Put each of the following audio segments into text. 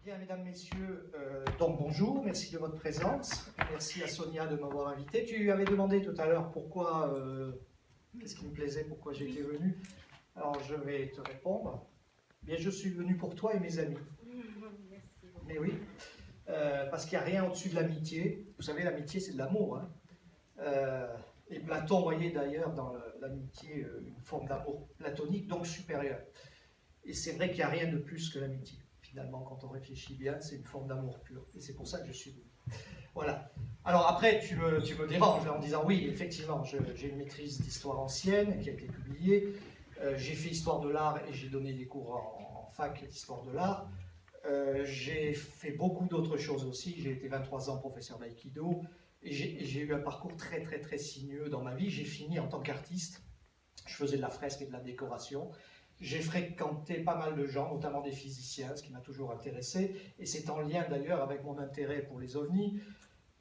Bien, mesdames, messieurs, donc bonjour, merci de votre présence. Merci à Sonia de m'avoir invité. Tu avais demandé tout à l'heure pourquoi, qu'est-ce qui me plaisait, pourquoi j'étais venu. Alors je vais te répondre. Bien, je suis venu pour toi et mes amis. Merci. Mais oui, parce qu'il n'y a rien au-dessus de l'amitié. Vous savez, l'amitié, c'est de l'amour. Hein. Et Platon voyait d'ailleurs dans l'amitié une forme d'amour platonique, donc supérieur. Et c'est vrai qu'il n'y a rien de plus que l'amitié. Finalement, quand on réfléchit bien, c'est une forme d'amour pur. Et c'est pour ça que je suis venu. Voilà. Alors après, tu me déranges en disant oui, effectivement, j'ai une maîtrise d'histoire ancienne qui a été publiée. J'ai fait histoire de l'art et j'ai donné des cours en fac d'histoire de l'art. J'ai fait beaucoup d'autres choses aussi. J'ai été 23 ans professeur d'aïkido. Et j'ai eu un parcours très, très, très sinueux dans ma vie. J'ai fini en tant qu'artiste. Je faisais de la fresque et de la décoration. J'ai fréquenté pas mal de gens, notamment des physiciens, ce qui m'a toujours intéressé, et c'est en lien d'ailleurs avec mon intérêt pour les ovnis.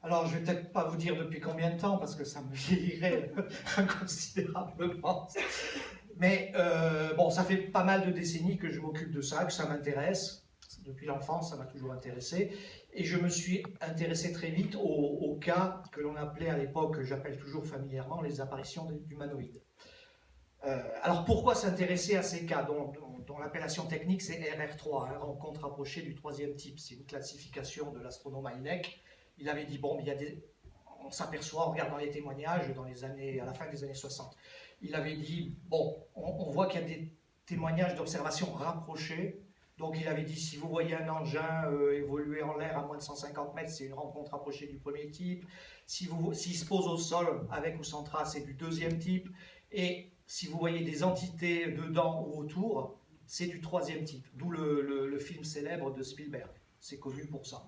Alors je ne vais peut-être pas vous dire depuis combien de temps, parce que ça me vieillirait inconsidérablement. Mais bon, ça fait pas mal de décennies que je m'occupe de ça, que ça m'intéresse. Depuis l'enfance, ça m'a toujours intéressé. Et je me suis intéressé très vite aux cas que l'on appelait à l'époque, que j'appelle toujours familièrement, les apparitions d'humanoïdes. Alors pourquoi s'intéresser à ces cas dont l'appellation technique c'est RR3, hein, rencontre rapprochée du troisième type. C'est une classification de l'astronome Hynek. Il avait dit, bon, on s'aperçoit en regardant les témoignages à la fin des années 60. Il avait dit, bon, on voit qu'il y a des témoignages d'observation rapprochés. Donc il avait dit, si vous voyez un engin évoluer en l'air à moins de 150 mètres, c'est une rencontre rapprochée du premier type. S'il se pose au sol avec ou sans trace, c'est du deuxième type. Et si vous voyez des entités dedans ou autour, c'est du troisième type. D'où le film célèbre de Spielberg. C'est connu pour ça.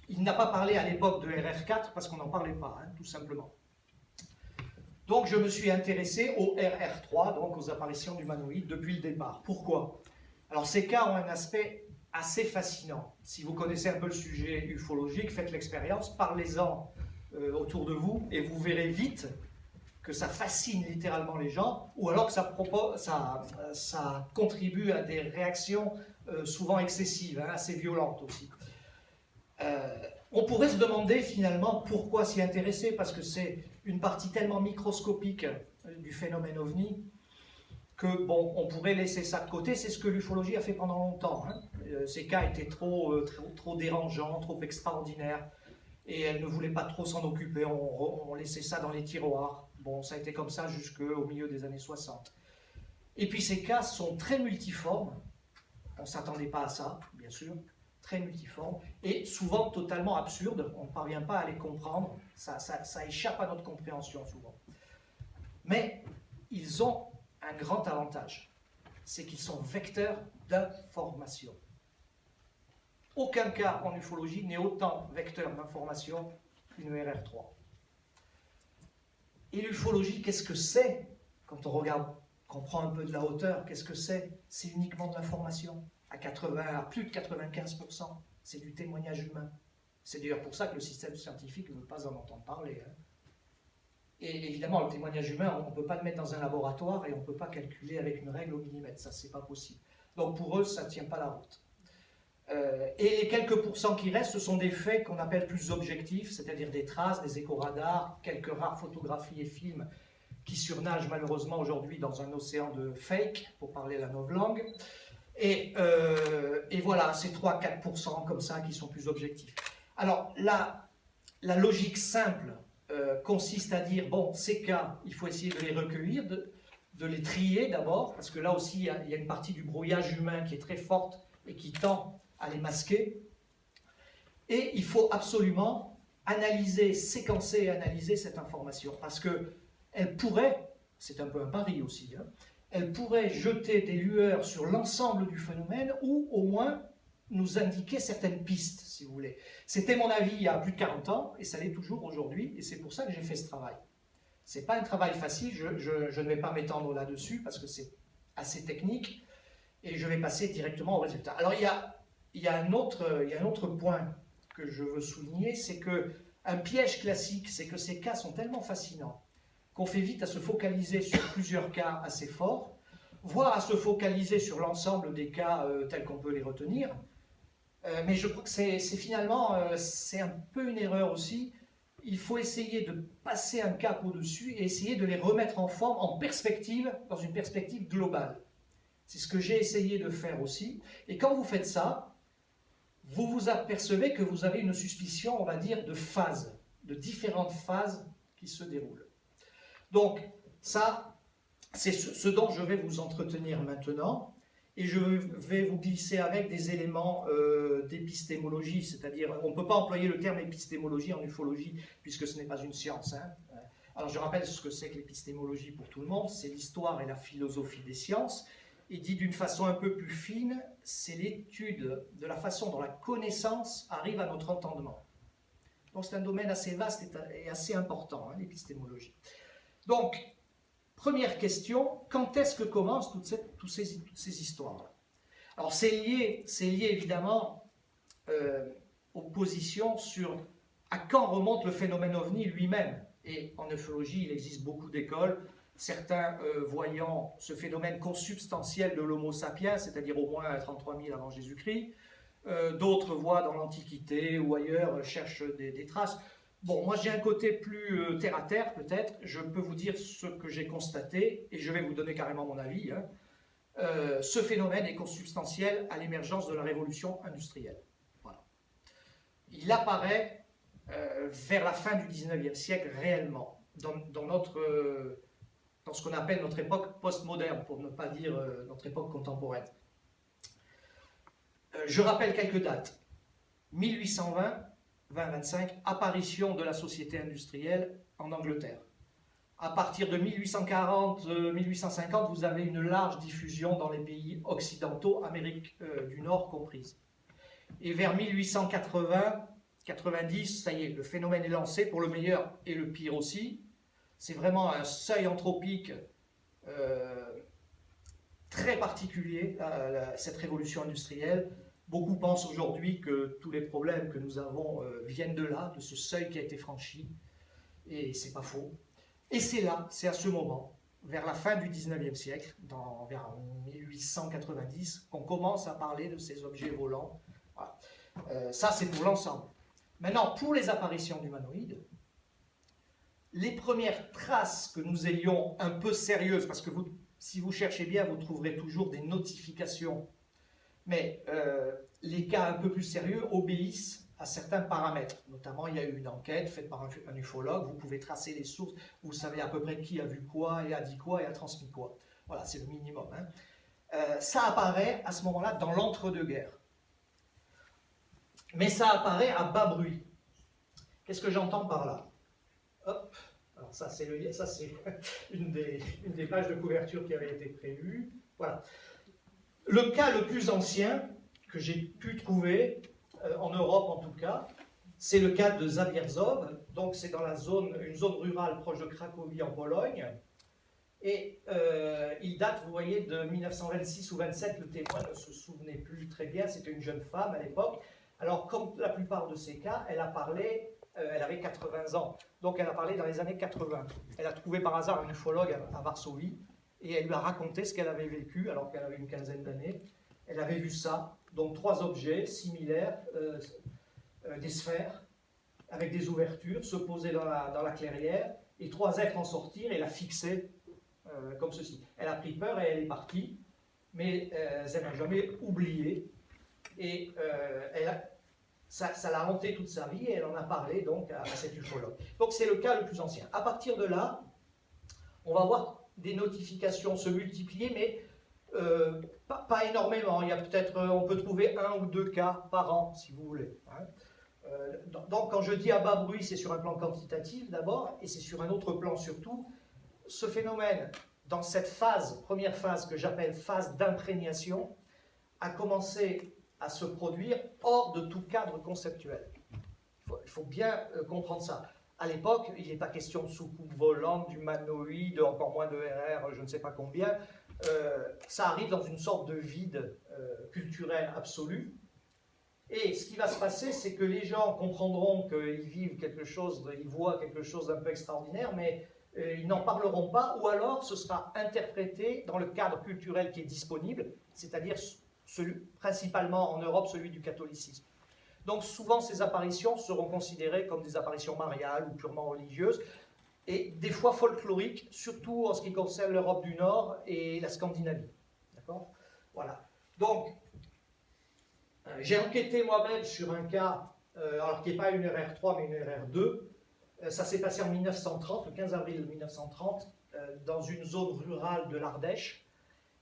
Il n'a pas parlé à l'époque de RR4 parce qu'on n'en parlait pas, hein, tout simplement. Donc je me suis intéressé au RR3, donc aux apparitions d'humanoïdes, depuis le départ. Pourquoi? Alors ces cas ont un aspect assez fascinant. Si vous connaissez un peu le sujet ufologique, faites l'expérience, parlez-en autour de vous et vous verrez vite que ça fascine littéralement les gens, ou alors que ça contribue à des réactions souvent excessives, hein, assez violentes aussi. On pourrait se demander finalement pourquoi s'y intéresser, parce que c'est une partie tellement microscopique du phénomène ovni, que bon, on pourrait laisser ça de côté. C'est ce que l'ufologie a fait pendant longtemps. Hein. Ces cas étaient trop dérangeants, trop extraordinaires, et elle ne voulait pas trop s'en occuper, on laissait ça dans les tiroirs. Bon, ça a été comme ça jusqu'au milieu des années 60. Et puis ces cas sont très multiformes, on ne s'attendait pas à ça, bien sûr, très multiformes, et souvent totalement absurdes, on ne parvient pas à les comprendre, ça échappe à notre compréhension souvent. Mais ils ont un grand avantage, c'est qu'ils sont vecteurs d'information. Aucun cas en ufologie n'est autant vecteur d'information qu'une RR3. Et l'ufologie, qu'est-ce que c'est? Quand on regarde, qu'on prend un peu de la hauteur, qu'est-ce que c'est? C'est uniquement de l'information. À plus de 95%, c'est du témoignage humain. C'est d'ailleurs pour ça que le système scientifique ne veut pas en entendre parler. Hein. Et évidemment, le témoignage humain, on ne peut pas le mettre dans un laboratoire et on ne peut pas calculer avec une règle au millimètre. Ça, c'est pas possible. Donc pour eux, ça ne tient pas la route. Et les quelques pourcents qui restent, ce sont des faits qu'on appelle plus objectifs, c'est-à-dire des traces, des écho-radars, quelques rares photographies et films qui surnagent malheureusement aujourd'hui dans un océan de fake, pour parler la novlangue. Et voilà, c'est 3-4% comme ça qui sont plus objectifs. Alors la logique simple consiste à dire, bon, ces cas, il faut essayer de les recueillir, de les trier d'abord, parce que là aussi, il y a une partie du brouillage humain qui est très forte et qui tend à les masquer. Et il faut absolument séquencer et analyser cette information, parce qu'elle pourrait, c'est un peu un pari aussi, hein, elle pourrait jeter des lueurs sur l'ensemble du phénomène, ou au moins nous indiquer certaines pistes, si vous voulez. C'était mon avis il y a plus de 40 ans, et ça l'est toujours aujourd'hui, et c'est pour ça que j'ai fait ce travail. Ce n'est pas un travail facile, je ne vais pas m'étendre là-dessus, parce que c'est assez technique, et je vais passer directement au résultat. Alors il y a un autre point que je veux souligner, c'est qu'un piège classique, c'est que ces cas sont tellement fascinants qu'on fait vite à se focaliser sur plusieurs cas assez forts, voire à se focaliser sur l'ensemble des cas tels qu'on peut les retenir. Mais je crois que c'est finalement, c'est un peu une erreur aussi. Il faut essayer de passer un cap au-dessus et essayer de les remettre en forme, en perspective, dans une perspective globale. C'est ce que j'ai essayé de faire aussi. Et quand vous faites ça, vous vous apercevez que vous avez une suspicion, on va dire, de phases, de différentes phases qui se déroulent. Donc, ça, c'est ce dont je vais vous entretenir maintenant. Et je vais vous glisser avec des éléments d'épistémologie, c'est-à-dire, on ne peut pas employer le terme épistémologie en ufologie, puisque ce n'est pas une science. Hein. Alors je rappelle ce que c'est que l'épistémologie pour tout le monde, c'est l'histoire et la philosophie des sciences, et dit d'une façon un peu plus fine, c'est l'étude de la façon dont la connaissance arrive à notre entendement. Donc c'est un domaine assez vaste et assez important, hein, l'épistémologie. Donc, première question, quand est-ce que commencent toutes ces histoires-là? Alors c'est lié évidemment aux positions sur à quand remonte le phénomène OVNI lui-même. Et en ufologie, il existe beaucoup d'écoles, certains voyant ce phénomène consubstantiel de l'Homo sapiens, c'est-à-dire au moins 33 000 avant Jésus-Christ, d'autres voient dans l'Antiquité ou ailleurs, cherchent des traces. Bon, moi j'ai un côté plus terre-à-terre peut-être, je peux vous dire ce que j'ai constaté, et je vais vous donner carrément mon avis. Hein. Ce phénomène est consubstantiel à l'émergence de la révolution industrielle. Voilà. Il apparaît vers la fin du 19e siècle réellement, dans ce qu'on appelle notre époque postmoderne, pour ne pas dire notre époque contemporaine. Je rappelle quelques dates. 1820-25, apparition de la société industrielle en Angleterre. À partir de 1840-1850, vous avez une large diffusion dans les pays occidentaux, Amérique du Nord comprise. Et vers 1880-90, ça y est, le phénomène est lancé, pour le meilleur et le pire aussi. C'est vraiment un seuil anthropique très particulier, cette révolution industrielle. Beaucoup pensent aujourd'hui que tous les problèmes que nous avons viennent de là, de ce seuil qui a été franchi, et c'est pas faux. Et c'est là, c'est à ce moment, vers la fin du 19e siècle, vers 1890, qu'on commence à parler de ces objets volants. Voilà. Ça, c'est pour l'ensemble. Maintenant, pour les apparitions d'humanoïdes, les premières traces que nous ayons un peu sérieuses, parce que si vous cherchez bien, vous trouverez toujours des notifications, mais les cas un peu plus sérieux obéissent à certains paramètres. Notamment, il y a eu une enquête faite par un ufologue, vous pouvez tracer les sources, vous savez à peu près qui a vu quoi, et a dit quoi, et a transmis quoi. Voilà, c'est le minimum. Hein. Ça apparaît à ce moment-là dans l'entre-deux-guerres. Mais ça apparaît à bas bruit. Qu'est-ce que j'entends par là? Hop. Alors ça, c'est une des pages de couverture qui avait été prévue. Voilà. Le cas le plus ancien que j'ai pu trouver, en Europe en tout cas, c'est le cas de Zabierzów. Donc c'est dans une zone rurale proche de Cracovie en Pologne. Et il date, vous voyez, de 1926 ou 27, le témoin ne se souvenait plus très bien, c'était une jeune femme à l'époque. Alors comme la plupart de ces cas, elle avait 80 ans, donc elle a parlé dans les années 80. Elle a trouvé par hasard un ufologue à Varsovie, et elle lui a raconté ce qu'elle avait vécu alors qu'elle avait une quinzaine d'années. Elle avait vu ça, donc 3 objets similaires, des sphères, avec des ouvertures, se poser dans la clairière, et 3 êtres en sortir et la fixer comme ceci. Elle a pris peur et elle est partie, mais elle n'a jamais oublié, et ça l'a hanté toute sa vie, et elle en a parlé donc à cet ufologue. Donc c'est le cas le plus ancien. À partir de là, on va voir des notifications se multiplier, mais pas énormément. Il y a peut-être, on peut trouver 1 ou 2 cas par an, si vous voulez. Hein. Donc quand je dis à bas bruit, c'est sur un plan quantitatif d'abord, et c'est sur un autre plan surtout. Ce phénomène, dans cette première phase que j'appelle phase d'imprégnation, a commencé à se produire hors de tout cadre conceptuel. Il faut bien comprendre ça. À l'époque, il n'est pas question de soucoupe volante, d'humanoïde, encore moins de RR, je ne sais pas combien. Ça arrive dans une sorte de vide culturel absolu. Et ce qui va se passer, c'est que les gens comprendront qu'ils vivent quelque chose, ils voient quelque chose d'un peu extraordinaire, mais ils n'en parleront pas, ou alors ce sera interprété dans le cadre culturel qui est disponible, c'est-à-dire principalement en Europe celui du catholicisme. Donc souvent ces apparitions seront considérées comme des apparitions mariales ou purement religieuses, et des fois folkloriques, surtout en ce qui concerne l'Europe du Nord et la Scandinavie. D'accord ? Voilà. Donc, j'ai enquêté moi-même sur un cas, alors qui n'est pas une RR3 mais une RR2. Ça s'est passé en 1930, le 15 avril 1930, dans une zone rurale de l'Ardèche.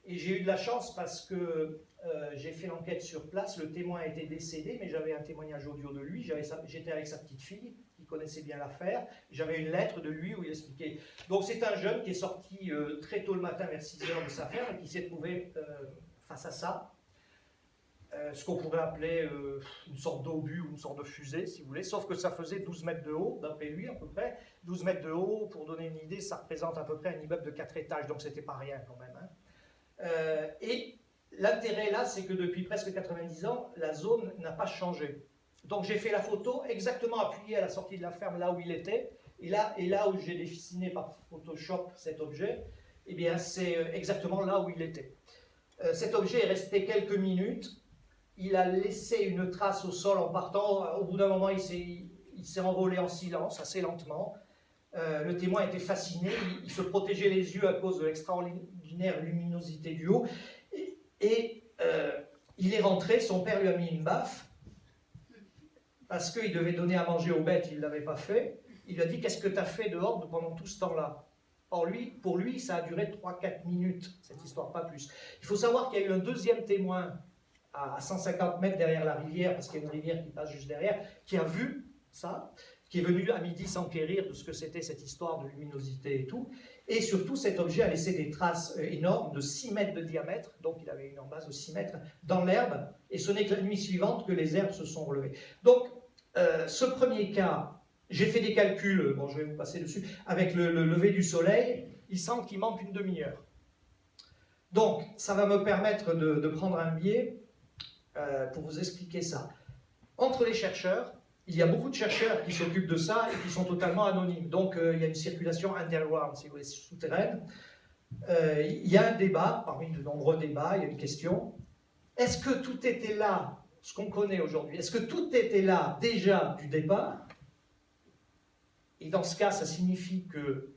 Et j'ai eu de la chance parce que j'ai fait l'enquête sur place, le témoin a été décédé, mais j'avais un témoignage audio de lui, j'étais avec sa petite fille, qui connaissait bien l'affaire, j'avais une lettre de lui où il expliquait. Donc c'est un jeune qui est sorti très tôt le matin vers 6 heures de sa ferme et qui s'est trouvé face à ça, ce qu'on pourrait appeler une sorte d'obus ou une sorte de fusée, si vous voulez, sauf que ça faisait 12 mètres de haut, d'après lui à peu près. 12 mètres de haut, pour donner une idée, ça représente à peu près un immeuble de 4 étages, donc c'était pas rien quand même. Hein. Et l'intérêt là, c'est que depuis presque 90 ans, la zone n'a pas changé. Donc j'ai fait la photo exactement appuyée à la sortie de la ferme, là où il était, et là où j'ai dessiné par Photoshop cet objet, eh bien c'est exactement là où il était. Cet objet est resté quelques minutes, il a laissé une trace au sol en partant, au bout d'un moment il s'est envolé en silence, assez lentement. Le témoin était fasciné, il se protégeait les yeux à cause de l'extraordinaire luminosité du haut, et il est rentré, son père lui a mis une baffe, parce qu'il devait donner à manger aux bêtes, il ne l'avait pas fait. Il lui a dit, qu'est-ce que tu as fait dehors pendant tout ce temps-là? Or, pour lui, ça a duré 3-4 minutes, cette histoire, pas plus. Il faut savoir qu'il y a eu un deuxième témoin à 150 mètres derrière la rivière, parce qu'il y a une rivière qui passe juste derrière, qui a vu ça, qui est venu à midi s'enquérir de ce que c'était cette histoire de luminosité et tout. Et surtout, cet objet a laissé des traces énormes de 6 mètres de diamètre, donc il avait une embase de 6 mètres, dans l'herbe, et ce n'est que la nuit suivante que les herbes se sont relevées. Donc, ce premier cas, j'ai fait des calculs, bon je vais vous passer dessus, avec le lever du soleil, il semble qu'il manque une demi-heure. Donc, ça va me permettre de prendre un biais pour vous expliquer ça. Entre les chercheurs, il y a beaucoup de chercheurs qui s'occupent de ça et qui sont totalement anonymes. Donc, il y a une circulation underground, si vous voulez, souterraine. Il y a un débat, parmi de nombreux débats, il y a une question. Est-ce que tout était là, ce qu'on connaît aujourd'hui, est-ce que tout était là déjà du départ? Et dans ce cas, ça signifie que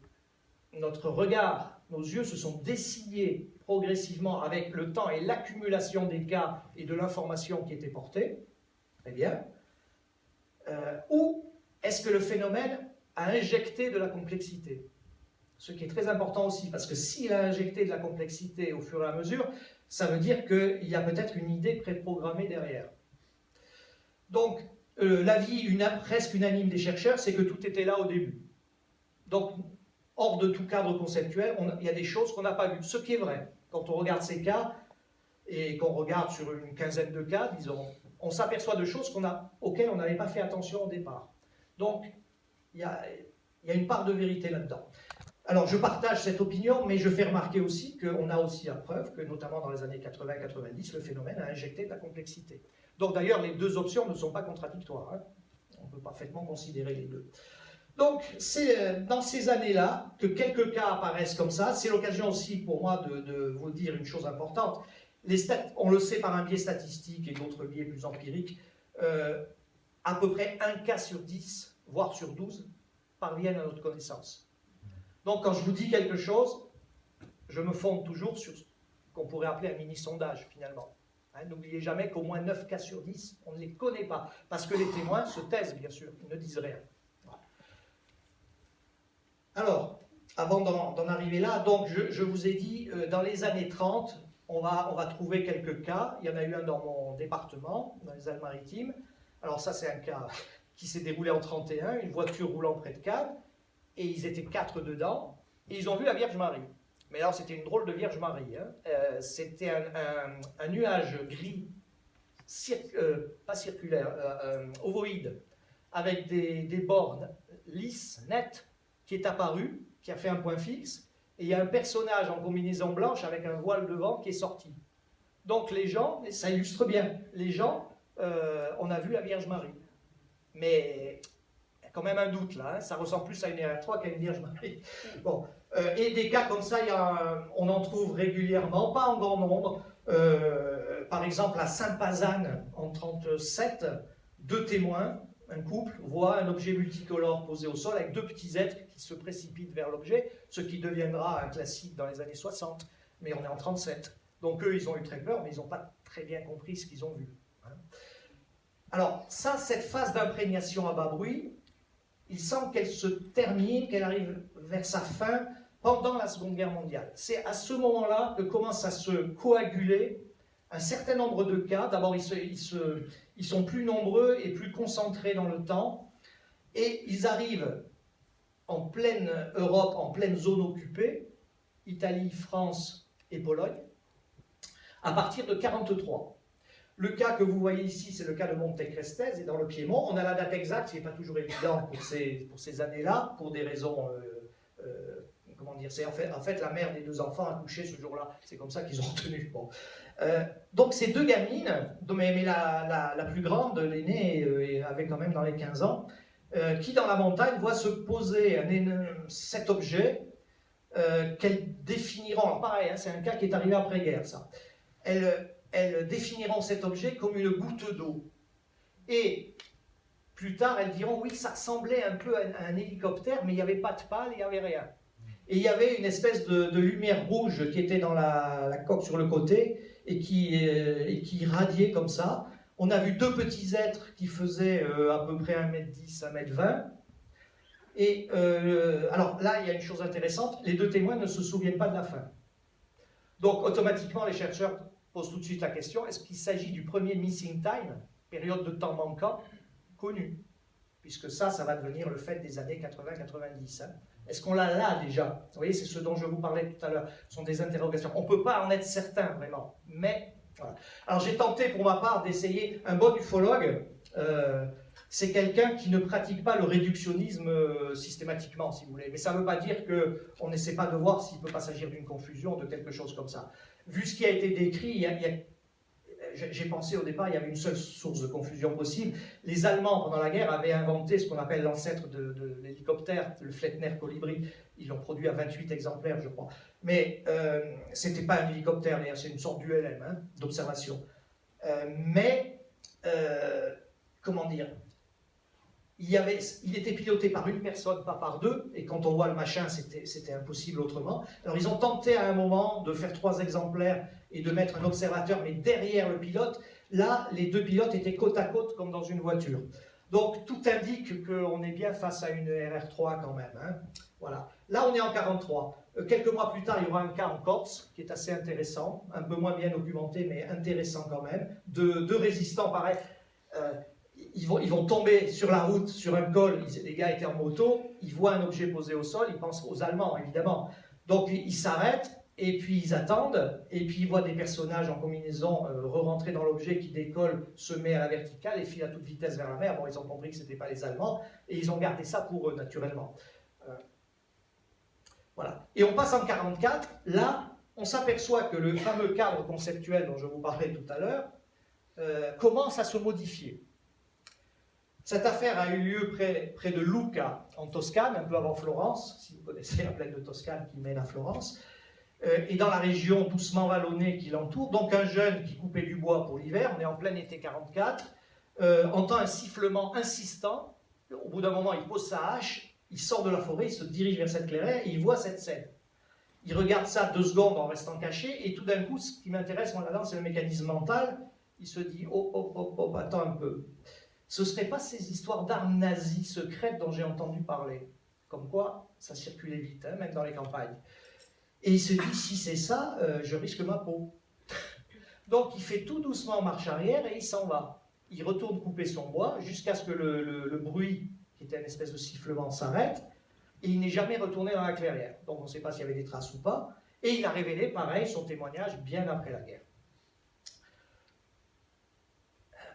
notre regard, nos yeux se sont dessillés progressivement avec le temps et l'accumulation des cas et de l'information qui était portée. Très bien. Ou est-ce que le phénomène a injecté de la complexité? Ce qui est très important aussi, parce que s'il a injecté de la complexité au fur et à mesure, ça veut dire qu'il y a peut-être une idée préprogrammée derrière. Donc, l'avis presque unanime des chercheurs, c'est que tout était là au début. Donc, hors de tout cadre conceptuel, il y a des choses qu'on n'a pas vues. Ce qui est vrai, quand on regarde ces cas, et qu'on regarde sur une quinzaine de cas, disons, on s'aperçoit de choses auxquelles on n'avait pas fait attention au départ. Donc, il y a une part de vérité là-dedans. Alors, je partage cette opinion, mais je fais remarquer aussi qu'on a aussi la preuve que, notamment dans les années 80-90, le phénomène a injecté de la complexité. Donc, d'ailleurs, les deux options ne sont pas contradictoires. Hein. On peut parfaitement considérer les deux. Donc, c'est dans ces années-là que quelques cas apparaissent comme ça. C'est l'occasion aussi pour moi de vous dire une chose importante. On le sait par un biais statistique et d'autres biais plus empiriques, à peu près 1 cas sur 10, voire sur 12, parviennent à notre connaissance. Donc quand je vous dis quelque chose, je me fonde toujours sur ce qu'on pourrait appeler un mini-sondage finalement. Hein, n'oubliez jamais qu'au moins 9 cas sur 10, on ne les connaît pas, parce que les témoins se taisent bien sûr, ils ne disent rien. Voilà. Alors, avant d'en arriver là, donc je vous ai dit, dans les années 30, on va trouver quelques cas. Il y en a eu un dans mon département, dans les Alpes-Maritimes. Alors ça, c'est un cas qui s'est déroulé en 31, une voiture roulant près de Cannes, et ils étaient 4 dedans, et ils ont vu la Vierge Marie. Mais alors, c'était une drôle de Vierge Marie. Hein. C'était un nuage gris, pas circulaire, ovoïde, avec des bords lisses, nettes, qui est apparu, qui a fait un point fixe, et il y a un personnage en combinaison blanche avec un voile devant qui est sorti. Donc les gens, ça illustre bien, les gens, on a vu la Vierge Marie. Mais quand même un doute là, hein. Ça ressemble plus à une RR3 qu'à une Vierge Marie. Bon. Et des cas comme ça, on en trouve régulièrement, pas en grand nombre. Par exemple, à Saint-Pazanne, en 1937, 2 témoins, un couple, voient un objet multicolore posé au sol avec 2 petits êtres qui se précipitent vers l'objet, ce qui deviendra un classique dans les années 60. Mais on est en 1937. Donc eux, ils ont eu très peur, mais ils n'ont pas très bien compris ce qu'ils ont vu. Alors, ça, cette phase d'imprégnation à bas bruit, il semble qu'elle se termine, qu'elle arrive vers sa fin pendant la Seconde Guerre mondiale. C'est à ce moment-là que commence à se coaguler un certain nombre de cas. D'abord, ils sont plus nombreux et plus concentrés dans le temps, et ils arrivent en pleine Europe, en pleine zone occupée, Italie, France et Pologne, à partir de 1943. Le cas que vous voyez ici, c'est le cas de Monte Crestese, et dans le Piémont. On a la date exacte, ce n'est pas toujours évident pour ces années-là, pour des raisons, comment dire, c'est en fait la mère des 2 enfants a couché ce jour-là, c'est comme ça qu'ils ont retenu. Bon. Donc ces 2 gamines, mais la plus grande, l'aînée, avait quand même dans les 15 ans, qui dans la montagne voit se poser cet objet qu'elles définiront, alors pareil, hein, c'est un cas qui est arrivé après-guerre, ça. Elles définiront cet objet comme une goutte d'eau. Et plus tard, elles diront, oui, ça ressemblait un peu à un hélicoptère, mais il n'y avait pas de pale, il n'y avait rien. Et il y avait une espèce de lumière rouge qui était dans la coque sur le côté et qui radiait comme ça. On a vu 2 petits êtres qui faisaient à peu près 1,10 m, 1,20 m. Et alors là, il y a une chose intéressante, les 2 témoins ne se souviennent pas de la fin. Donc automatiquement, les chercheurs posent tout de suite la question, est-ce qu'il s'agit du premier missing time, période de temps manquant, connu? Puisque ça va devenir le fait des années 80-90. Hein. Est-ce qu'on l'a là déjà? Vous voyez, c'est ce dont je vous parlais tout à l'heure. Ce sont des interrogations. On ne peut pas en être certain, vraiment. Mais, voilà. Alors j'ai tenté pour ma part d'essayer, un bon ufologue, c'est quelqu'un qui ne pratique pas le réductionnisme systématiquement, si vous voulez. Mais ça ne veut pas dire qu'on n'essaie pas de voir s'il ne peut pas s'agir d'une confusion, de quelque chose comme ça. Vu ce qui a été décrit, j'ai pensé au départ, il y avait une seule source de confusion possible. Les Allemands, pendant la guerre, avaient inventé ce qu'on appelle l'ancêtre de l'hélicoptère, le Flettner Colibri. Ils l'ont produit à 28 exemplaires, je crois. Mais ce n'était pas un hélicoptère, c'est une sorte d'ULM, hein, d'observation. Comment dire, il était piloté par une personne, pas par 2, et quand on voit le machin, c'était impossible autrement. Alors ils ont tenté à un moment de faire 3 exemplaires et de mettre un observateur, mais derrière le pilote. Là, les 2 pilotes étaient côte à côte, comme dans une voiture. Donc tout indique qu'on est bien face à une RR3 quand même. Hein. Voilà. Là, on est en 1943. Quelques mois plus tard, il y aura un cas en Corse, qui est assez intéressant, un peu moins bien documenté, mais intéressant quand même, de résistants pareils. Ils vont tomber sur la route, sur un col, les gars étaient en moto, ils voient un objet posé au sol, ils pensent aux Allemands, évidemment. Donc ils s'arrêtent, et puis ils attendent, et puis ils voient des personnages en combinaison re-rentrer dans l'objet qui décolle, se met à la verticale et file à toute vitesse vers la mer. Bon, ils ont compris que ce n'était pas les Allemands, et ils ont gardé ça pour eux, naturellement. Voilà. Et on passe en 1944, là, on s'aperçoit que le fameux cadre conceptuel dont je vous parlais tout à l'heure commence à se modifier. Cette affaire a eu lieu près de Lucca, en Toscane, un peu avant Florence, si vous connaissez la plaine de Toscane qui mène à Florence, et dans la région doucement vallonnée qui l'entoure. Donc un jeune qui coupait du bois pour l'hiver, on est en plein été 44, entend un sifflement insistant. Au bout d'un moment, il pose sa hache, il sort de la forêt, il se dirige vers cette clairière et il voit cette scène. Il regarde ça 2 secondes en restant caché, et tout d'un coup, ce qui m'intéresse, moi, là-dedans, c'est le mécanisme mental. Il se dit, oh, attends un peu. Ce ne seraient pas ces histoires d'armes nazies secrètes dont j'ai entendu parler. Comme quoi, ça circulait vite, hein, même dans les campagnes. Et il se dit, si c'est ça, je risque ma peau. Donc il fait tout doucement marche arrière et il s'en va. Il retourne couper son bois jusqu'à ce que le bruit, qui était une espèce de sifflement, s'arrête. Et il n'est jamais retourné dans la clairière. Donc on ne sait pas s'il y avait des traces ou pas. Et il a révélé, pareil, son témoignage bien après la guerre.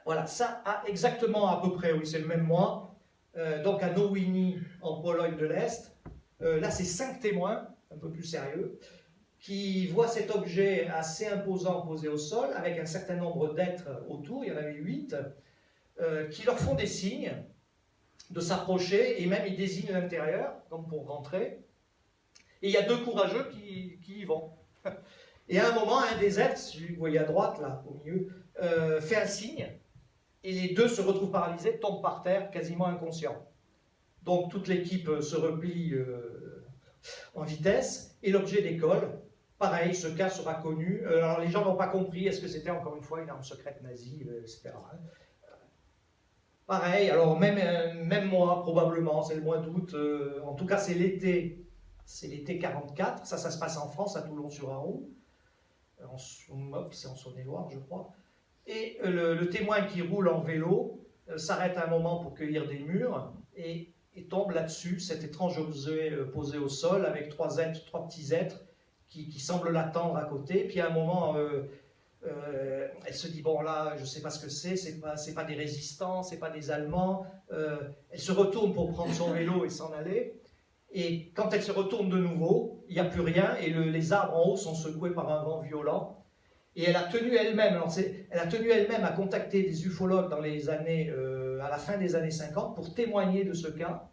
Voilà, ça a exactement à peu près, oui, c'est le même mois, donc à Nowiny, en Pologne de l'Est. Là, c'est 5 témoins, un peu plus sérieux, qui voient cet objet assez imposant posé au sol, avec un certain nombre d'êtres autour, il y en avait 8, qui leur font des signes. de s'approcher, et même il désigne l'intérieur, comme pour rentrer. Et il y a deux courageux qui y vont. Et à un moment, un des êtres, celui que vous voyez à droite, là, au milieu, fait un signe, et les deux se retrouvent paralysés, tombent par terre, quasiment inconscients. Donc toute l'équipe se replie en vitesse, et l'objet décolle. Pareil, ce cas sera connu. Alors les gens n'ont pas compris, est-ce que c'était encore une fois une arme secrète nazie, etc. Pareil, alors même moi, probablement, c'est le mois d'août, en tout cas c'est l'été 44, ça se passe en France, à Toulon-sur-Aroux, c'est en Saône-et-Loire, je crois. Et le témoin qui roule en vélo s'arrête un moment pour cueillir des mûres et tombe là-dessus, cet étrange objet posé au sol avec trois petits êtres qui semblent l'attendre à côté. Puis à un moment, elle se dit, bon là, je ne sais pas ce que c'est pas des résistants, c'est pas des Allemands. Elle se retourne pour prendre son vélo et s'en aller. Et quand elle se retourne de nouveau, il n'y a plus rien et les arbres en haut sont secoués par un vent violent. Et elle a tenu elle-même à contacter des ufologues dans les années, à la fin des années 50 pour témoigner de ce cas,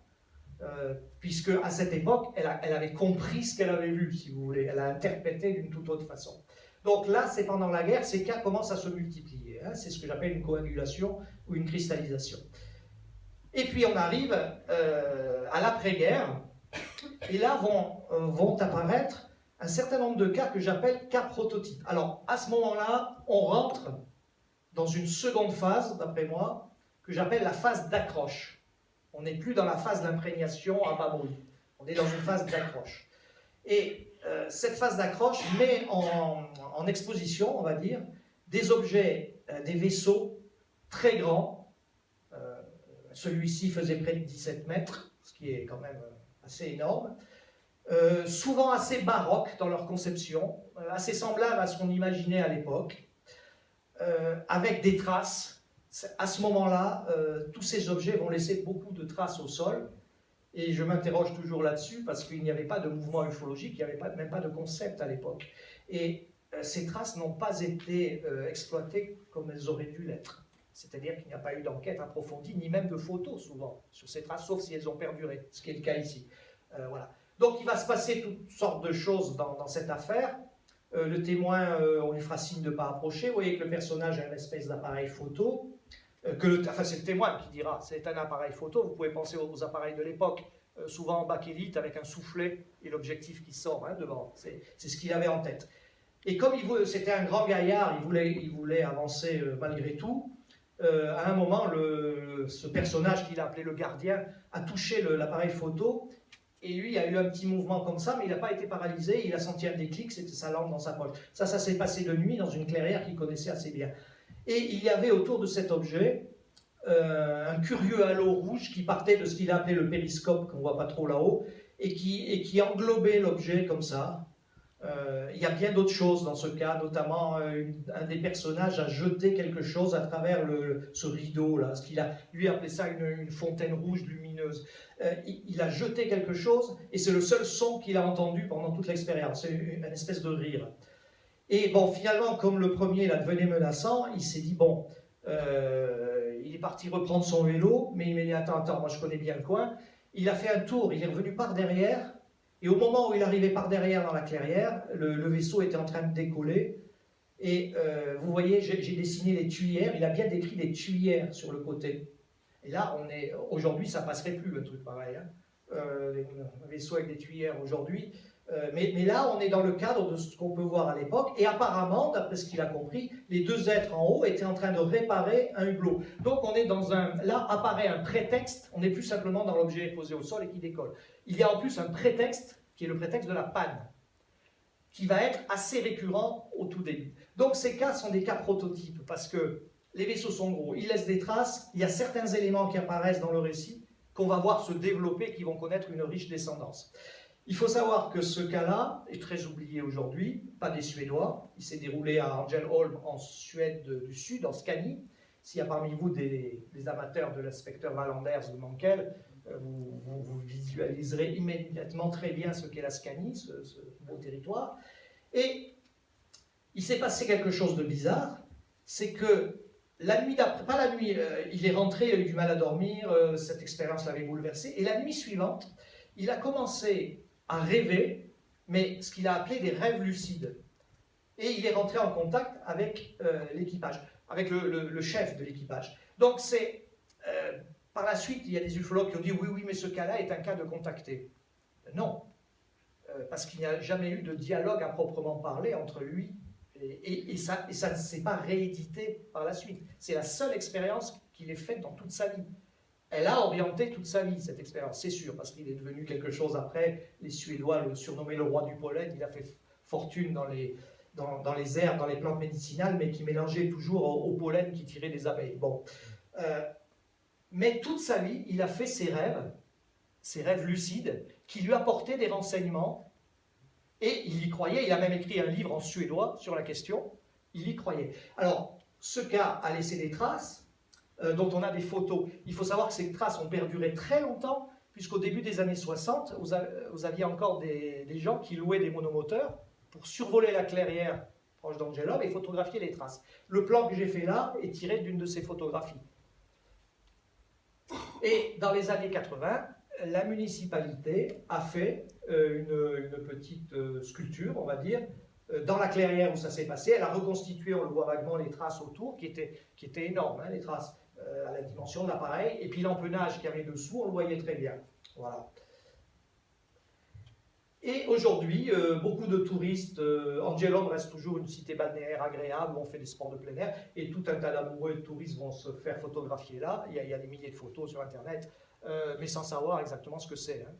puisque à cette époque, elle avait compris ce qu'elle avait vu, si vous voulez. Elle a interprété d'une toute autre façon. Donc là, c'est pendant la guerre, ces cas commencent à se multiplier. Hein, c'est ce que j'appelle une coagulation ou une cristallisation. Et puis on arrive à l'après-guerre, et là vont apparaître un certain nombre de cas que j'appelle cas prototypes. Alors, à ce moment-là, on rentre dans une seconde phase, d'après moi, que j'appelle la phase d'accroche. On n'est plus dans la phase d'imprégnation à bas bruit. On est dans une phase d'accroche. Et cette phase d'accroche met en exposition, on va dire, des objets, des vaisseaux très grands. Celui-ci faisait près de 17 mètres, ce qui est quand même assez énorme. Souvent assez baroques dans leur conception, assez semblables à ce qu'on imaginait à l'époque, avec des traces. À ce moment-là, tous ces objets vont laisser beaucoup de traces au sol, et je m'interroge toujours là-dessus parce qu'il n'y avait pas de mouvement ufologique, il n'y avait même pas de concept à l'époque. Et ces traces n'ont pas été exploitées comme elles auraient dû l'être. C'est-à-dire qu'il n'y a pas eu d'enquête approfondie, ni même de photos souvent sur ces traces, sauf si elles ont perduré, ce qui est le cas ici. Voilà. Donc il va se passer toutes sortes de choses dans cette affaire. Le témoin, on lui fera signe de ne pas approcher. Vous voyez que le personnage a une espèce d'appareil photo. Enfin, c'est le témoin qui dira, c'est un appareil photo. Vous pouvez penser aux appareils de l'époque, souvent en bakélite, avec un soufflet et l'objectif qui sort devant. C'est ce qu'il avait en tête. Et comme c'était un grand gaillard, il voulait avancer malgré tout. À un moment, ce personnage qu'il a appelé le gardien a touché l'appareil photo. Et lui a eu un petit mouvement comme ça, mais il n'a pas été paralysé, il a senti un déclic, c'était sa lampe dans sa poche. Ça s'est passé de nuit dans une clairière qu'il connaissait assez bien. Et il y avait autour de cet objet un curieux halo rouge qui partait de ce qu'il a appelé le périscope, qu'on ne voit pas trop là-haut, et qui englobait l'objet comme ça. Il y a bien d'autres choses dans ce cas, notamment un des personnages a jeté quelque chose à travers ce rideau-là, lui appelait ça une fontaine rouge lumineuse. Il a jeté quelque chose et c'est le seul son qu'il a entendu pendant toute l'expérience, c'est une espèce de rire. Et bon, finalement, comme le premier là, devenait menaçant, il s'est dit, bon, il est parti reprendre son vélo, mais il m'a dit, attends, moi je connais bien le coin. Il a fait un tour, il est revenu par derrière, et au moment où il arrivait par derrière dans la clairière, le vaisseau était en train de décoller. Et vous voyez, j'ai dessiné les tuyères, il a bien décrit des tuyères sur le côté. Et là, aujourd'hui, ça passerait plus, un truc pareil. Hein. Un vaisseau avec des tuyères aujourd'hui. Mais là, on est dans le cadre de ce qu'on peut voir à l'époque. Et apparemment, d'après ce qu'il a compris, les deux êtres en haut étaient en train de réparer un hublot. Donc, on est là apparaît un prétexte. On n'est plus simplement dans l'objet posé au sol et qui décolle. Il y a en plus un prétexte, qui est le prétexte de la panne, qui va être assez récurrent au tout début. Donc, ces cas sont des cas prototypes, parce que les vaisseaux sont gros, ils laissent des traces, il y a certains éléments qui apparaissent dans le récit qu'on va voir se développer, qui vont connaître une riche descendance. Il faut savoir que ce cas-là est très oublié aujourd'hui, pas des Suédois. Il s'est déroulé à Ängelholm en Suède du Sud, en Scanie. S'il y a parmi vous des amateurs de l'inspecteur Wallanders de Mankell, vous visualiserez immédiatement très bien ce qu'est la Scanie, ce beau territoire. Et il s'est passé quelque chose de bizarre, c'est que la nuit d'après, pas la nuit, il est rentré, il a eu du mal à dormir, cette expérience l'avait bouleversé, et la nuit suivante, il a commencé à rêver, mais ce qu'il a appelé des rêves lucides. Et il est rentré en contact avec l'équipage, avec le chef de l'équipage. Donc par la suite, il y a des ufologues qui ont dit oui, oui, mais ce cas-là est un cas de contacté. Non, parce qu'il n'y a jamais eu de dialogue à proprement parler entre lui et ça ne s'est pas réédité par la suite. C'est la seule expérience qu'il ait faite dans toute sa vie. Elle a orienté toute sa vie, cette expérience, c'est sûr, parce qu'il est devenu quelque chose après. Les Suédois le surnommaient le roi du pollen. Il a fait fortune dans les herbes, dans les plantes médicinales, mais qui mélangeait toujours au pollen qui tirait des abeilles. Bon. Mais toute sa vie, il a fait ses rêves lucides, qui lui apportaient des renseignements. Et il y croyait, il a même écrit un livre en suédois sur la question, il y croyait. Alors, ce cas a laissé des traces, dont on a des photos. Il faut savoir que ces traces ont perduré très longtemps, puisqu'au début des années 60, vous aviez encore des gens qui louaient des monomoteurs pour survoler la clairière proche d'Angelov et photographier les traces. Le plan que j'ai fait là est tiré d'une de ces photographies. Et dans les années 80, la municipalité a fait une petite sculpture, on va dire, dans la clairière où ça s'est passé. Elle a reconstitué, on le voit vaguement, les traces autour, qui étaient énormes, hein, les traces à la dimension de l'appareil. Et puis l'empennage qu'il y avait dessous, on le voyait très bien. Voilà. Et aujourd'hui, beaucoup de touristes, Angelov reste toujours une cité balnéaire agréable où on fait des sports de plein air, et tout un tas d'amoureux et de touristes vont se faire photographier là. Il y a des milliers de photos sur Internet, mais sans savoir exactement ce que c'est. Hein.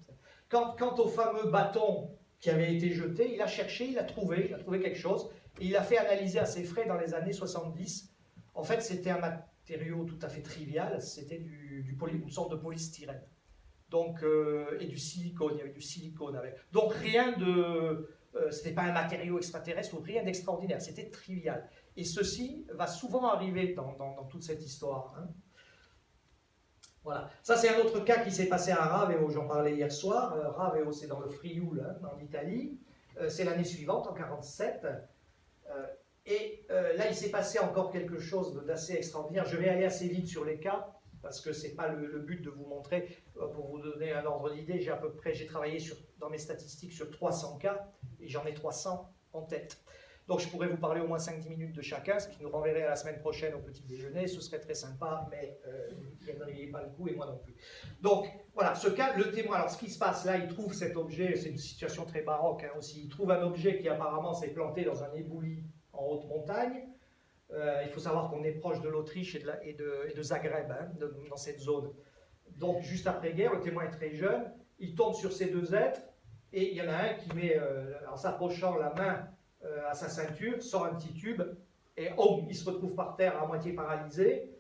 Quant au fameux bâton qui avait été jeté, il a cherché, il a trouvé quelque chose, et il a fait analyser à ses frais dans les années 70. En fait, c'était un matériau tout à fait trivial, c'était une sorte de polystyrène. Donc, et du silicone, il y avait du silicone avec. Donc rien de... c'était pas un matériau extraterrestre ou rien d'extraordinaire, c'était trivial. Et ceci va souvent arriver dans toute cette histoire. Hein. Voilà. Ça, c'est un autre cas qui s'est passé à Raveo, j'en parlais hier soir. Raveo, c'est dans le Frioul, hein, en Italie. C'est l'année suivante, en 1947. Là, il s'est passé encore quelque chose d'assez extraordinaire. Je vais aller assez vite sur les cas, parce que ce n'est pas le but de vous montrer. Pour vous donner un ordre d'idée, j'ai travaillé dans mes statistiques sur 300 cas, et j'en ai 300 en tête. Donc je pourrais vous parler au moins 5-10 minutes de chacun, ce qui nous renverrait à la semaine prochaine au petit déjeuner. Ce serait très sympa, mais vous ne gagneriez pas le coup, et moi non plus. Donc voilà, ce cas, le témoin, alors ce qui se passe là, il trouve cet objet, c'est une situation très baroque hein, aussi, il trouve un objet qui apparemment s'est planté dans un éboulis en haute montagne. Il faut savoir qu'on est proche de l'Autriche et de Zagreb, hein, dans cette zone. Donc juste après-guerre, le témoin est très jeune, il tombe sur ces deux êtres, et il y en a un qui met, en s'approchant la main à sa ceinture, sort un petit tube, et oh, il se retrouve par terre à moitié paralysé,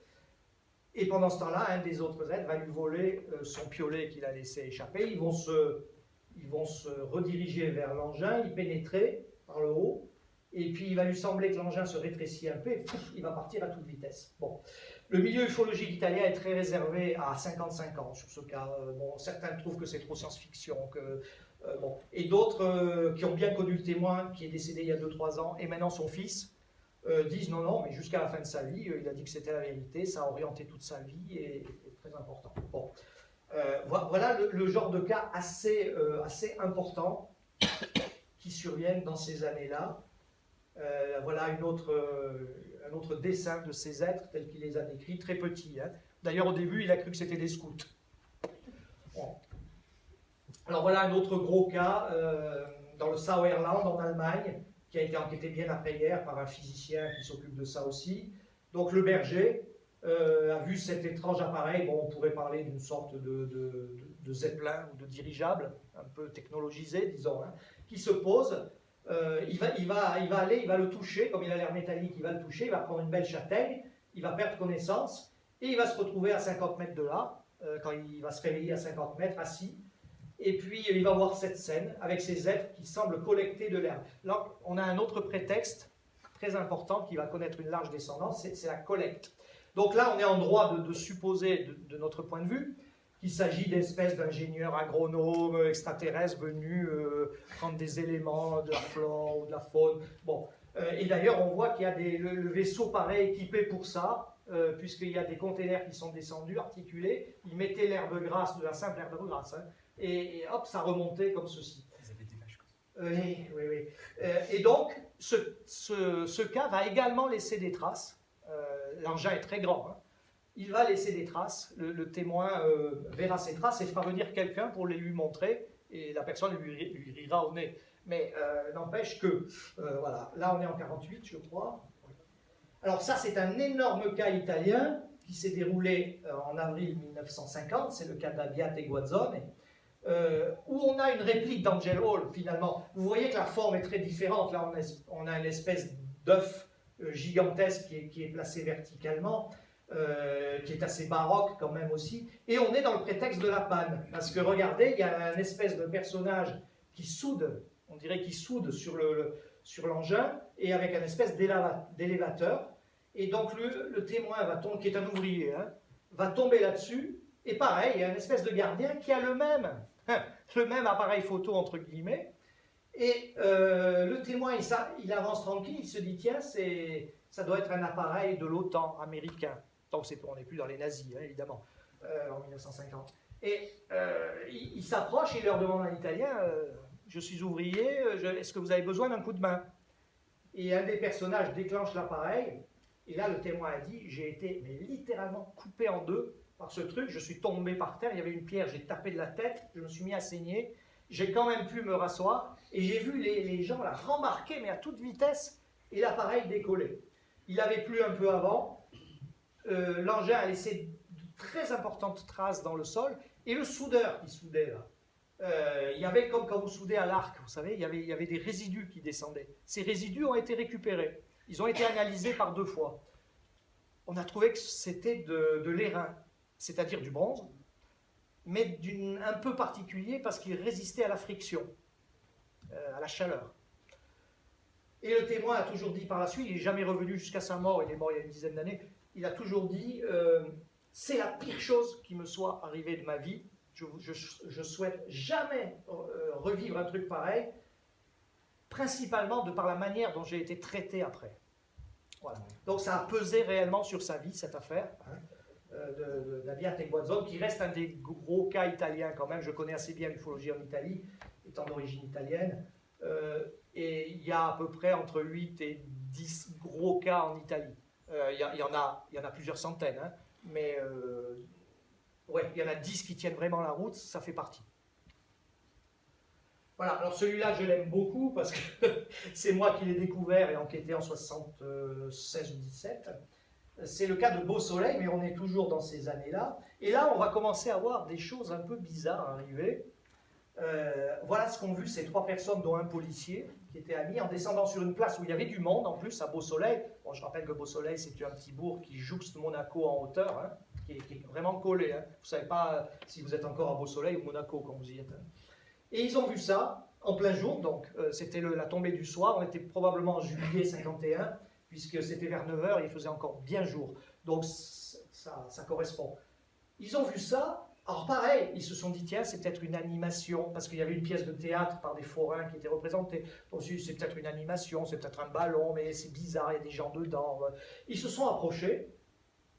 et pendant ce temps-là, un des autres êtres va lui voler son piolet qu'il a laissé échapper. Ils vont se rediriger vers l'engin, y pénétrer par le haut, et puis il va lui sembler que l'engin se rétrécit un peu, et pouf, il va partir à toute vitesse. Bon. Le milieu ufologique italien est très réservé à 55 ans sur ce cas. Bon, certains trouvent que c'est trop science-fiction, bon. Et d'autres qui ont bien connu le témoin, qui est décédé il y a 2-3 ans, et maintenant son fils, disent non, mais jusqu'à la fin de sa vie, il a dit que c'était la vérité, ça a orienté toute sa vie et est très important. Bon. Voilà le genre de cas assez important qui surviennent dans ces années-là. Voilà un autre dessin de ces êtres tels qu'il les a décrits, très petits. Hein. D'ailleurs, au début, il a cru que c'était des scouts. Bon. Alors voilà un autre gros cas dans le Sauerland en Allemagne, qui a été enquêté bien après-guerre par un physicien qui s'occupe de ça aussi. Donc le berger a vu cet étrange appareil, bon, on pourrait parler d'une sorte de zeppelin ou de dirigeable, un peu technologisé, disons, hein, qui se pose. Il va le toucher, comme il a l'air métallique, il va le toucher, il va prendre une belle châtaigne, il va perdre connaissance, et il va se retrouver à 50 mètres de là, quand il va se réveiller à 50 mètres, assis, et puis il va voir cette scène avec ces êtres qui semblent collecter de l'herbe. Là, on a un autre prétexte très important qui va connaître une large descendance, c'est la collecte. Donc là, on est en droit de supposer, de notre point de vue, qu'il s'agit d'espèces d'ingénieurs agronomes extraterrestres venus prendre des éléments de la flore ou de la faune. Bon. Et d'ailleurs, on voit qu'il y a le vaisseau pareil équipé pour ça, puisqu'il y a des containers qui sont descendus, articulés, ils mettaient l'herbe grasse, de la simple herbe grasse, hein, et hop, ça remontait comme ceci. Ils avaient des vaches comme ça. Oui, oui, oui. Et donc, ce cas va également laisser des traces. L'engin est très grand, hein. Il va laisser des traces. Le témoin verra ces traces et fera venir quelqu'un pour les lui montrer, et la personne lui rira au nez. Mais n'empêche que, voilà, là on est en 48, je crois. Alors ça, c'est un énorme cas italien qui s'est déroulé en avril 1950, c'est le cas d'Abbiate Guazzone, où on a une réplique d'Angel Hall, finalement. Vous voyez que la forme est très différente. Là, on a une espèce d'œuf gigantesque qui est placé verticalement, qui est assez baroque quand même aussi. Et on est dans le prétexte de la panne. Parce que regardez, il y a une espèce de personnage qui soude, on dirait qu'il soude sur l'engin, et avec une espèce d'élévateur. Et donc le témoin, qui est un ouvrier, hein, va tomber là-dessus. Et pareil, il y a une espèce de gardien qui a le même appareil photo, entre guillemets. Et le témoin, il avance tranquille, il se dit, tiens, ça doit être un appareil de l'OTAN américain. Donc on n'est plus dans les nazis, hein, évidemment, en 1950. Et il s'approche et il leur demande en italien, je suis ouvrier, est-ce que vous avez besoin d'un coup de main? Et un des personnages déclenche l'appareil, et là le témoin a dit, j'ai été littéralement coupé en deux par ce truc, je suis tombé par terre, il y avait une pierre, j'ai tapé de la tête, je me suis mis à saigner, j'ai quand même pu me rasseoir, et j'ai vu les gens la rembarquer, mais à toute vitesse, et l'appareil décoller. Il avait plu un peu avant, l'engin a laissé de très importantes traces dans le sol, et le soudeur qui soudait là, il y avait comme quand vous soudez à l'arc, vous savez, il y avait des résidus qui descendaient. Ces résidus ont été récupérés, ils ont été analysés par 2 fois. On a trouvé que c'était de l'airain, c'est-à-dire du bronze, mais un peu particulier parce qu'il résistait à la friction, à la chaleur. Et le témoin a toujours dit par la suite, il n'est jamais revenu jusqu'à sa mort, il est mort il y a une dizaine d'années, il a toujours dit, c'est la pire chose qui me soit arrivée de ma vie, je souhaite jamais revivre un truc pareil, principalement de par la manière dont j'ai été traité après. Voilà. Donc ça a pesé réellement sur sa vie, cette affaire, hein, d'Abbiate Guazzone, qui reste un des gros cas italiens quand même. Je connais assez bien l'ufologie en Italie, étant d'origine italienne. Et il y a à peu près entre 8 et 10 gros cas en Italie. Il y en a plusieurs centaines, hein, mais ouais, il y en a 10 qui tiennent vraiment la route, ça fait partie. Voilà, alors celui-là, je l'aime beaucoup parce que c'est moi qui l'ai découvert et enquêté en 76 ou 17. C'est le cas de Beau Soleil, mais on est toujours dans ces années-là. Et là, on va commencer à voir des choses un peu bizarres arriver. Voilà ce qu'ont vu ces 3 personnes, dont un policier, qui était amis, en descendant sur une place où il y avait du monde, en plus, à Beau Soleil. Bon, je rappelle que Beau Soleil, c'est un petit bourg qui jouxte Monaco en hauteur, hein, qui est vraiment collé. Hein. Vous ne savez pas si vous êtes encore à Beau Soleil ou Monaco quand vous y êtes. Hein. Et ils ont vu ça en plein jour, donc c'était la tombée du soir, on était probablement en juillet 51, puisque c'était vers 9h, il faisait encore bien jour. Donc ça correspond. Ils ont vu ça, alors pareil, ils se sont dit, tiens, c'est peut-être une animation, parce qu'il y avait une pièce de théâtre par des forains qui étaient représentés. Donc c'est peut-être une animation, c'est peut-être un ballon, mais c'est bizarre, il y a des gens dedans. Ils se sont approchés,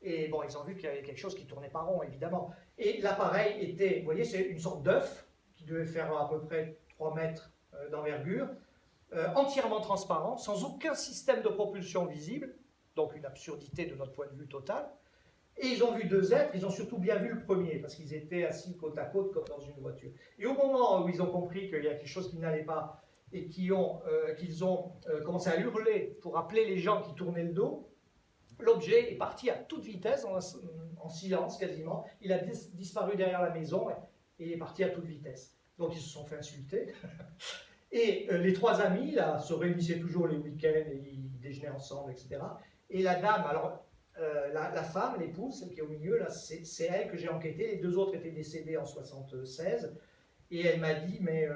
et bon, ils ont vu qu'il y avait quelque chose qui tournait pas rond, évidemment. Et l'appareil était, vous voyez, c'est une sorte d'œuf, qui devait faire à peu près 3 mètres d'envergure, entièrement transparent, sans aucun système de propulsion visible, donc une absurdité de notre point de vue total. Et ils ont vu 2 êtres, ils ont surtout bien vu le premier, parce qu'ils étaient assis côte à côte comme dans une voiture. Et au moment où ils ont compris qu'il y a quelque chose qui n'allait pas, et qu'ils ont commencé à hurler pour appeler les gens qui tournaient le dos, l'objet est parti à toute vitesse, en silence quasiment, il a disparu derrière la maison, et il est parti à toute vitesse. Donc ils se sont fait insulter. Et les 3 amis, là, se réunissaient toujours les week-ends, et ils déjeunaient ensemble, etc. Et la dame, alors, la femme, l'épouse, celle qui est au milieu, là, c'est elle que j'ai enquêté. Les 2 autres étaient décédés en 76. Et elle m'a dit, mais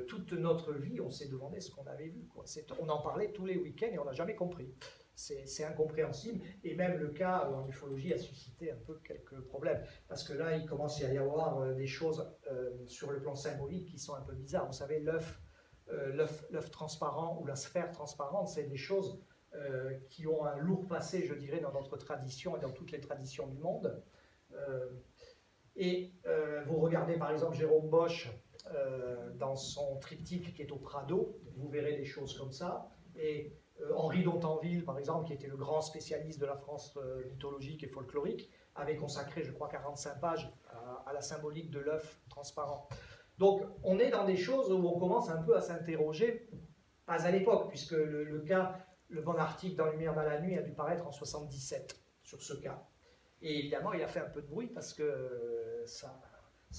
toute notre vie, on s'est demandé ce qu'on avait vu. Quoi. On en parlait tous les week-ends et on n'a jamais compris. C'est incompréhensible. Et même le cas en ufologie a suscité un peu quelques problèmes. Parce que là, il commence à y avoir des choses sur le plan symbolique qui sont un peu bizarres. Vous savez, l'œuf transparent ou la sphère transparente, c'est des choses qui ont un lourd passé, je dirais, dans notre tradition et dans toutes les traditions du monde. Vous regardez par exemple Jérôme Bosch dans son triptyque qui est au Prado, vous verrez des choses comme ça. Et Henri Dontenville, par exemple, qui était le grand spécialiste de la France mythologique et folklorique, avait consacré, je crois, 45 pages à la symbolique de l'œuf transparent. Donc, on est dans des choses où on commence un peu à s'interroger, pas à l'époque, puisque le bon article dans Lumière dans la nuit a dû paraître en 77 sur ce cas. Et évidemment, il a fait un peu de bruit parce que ça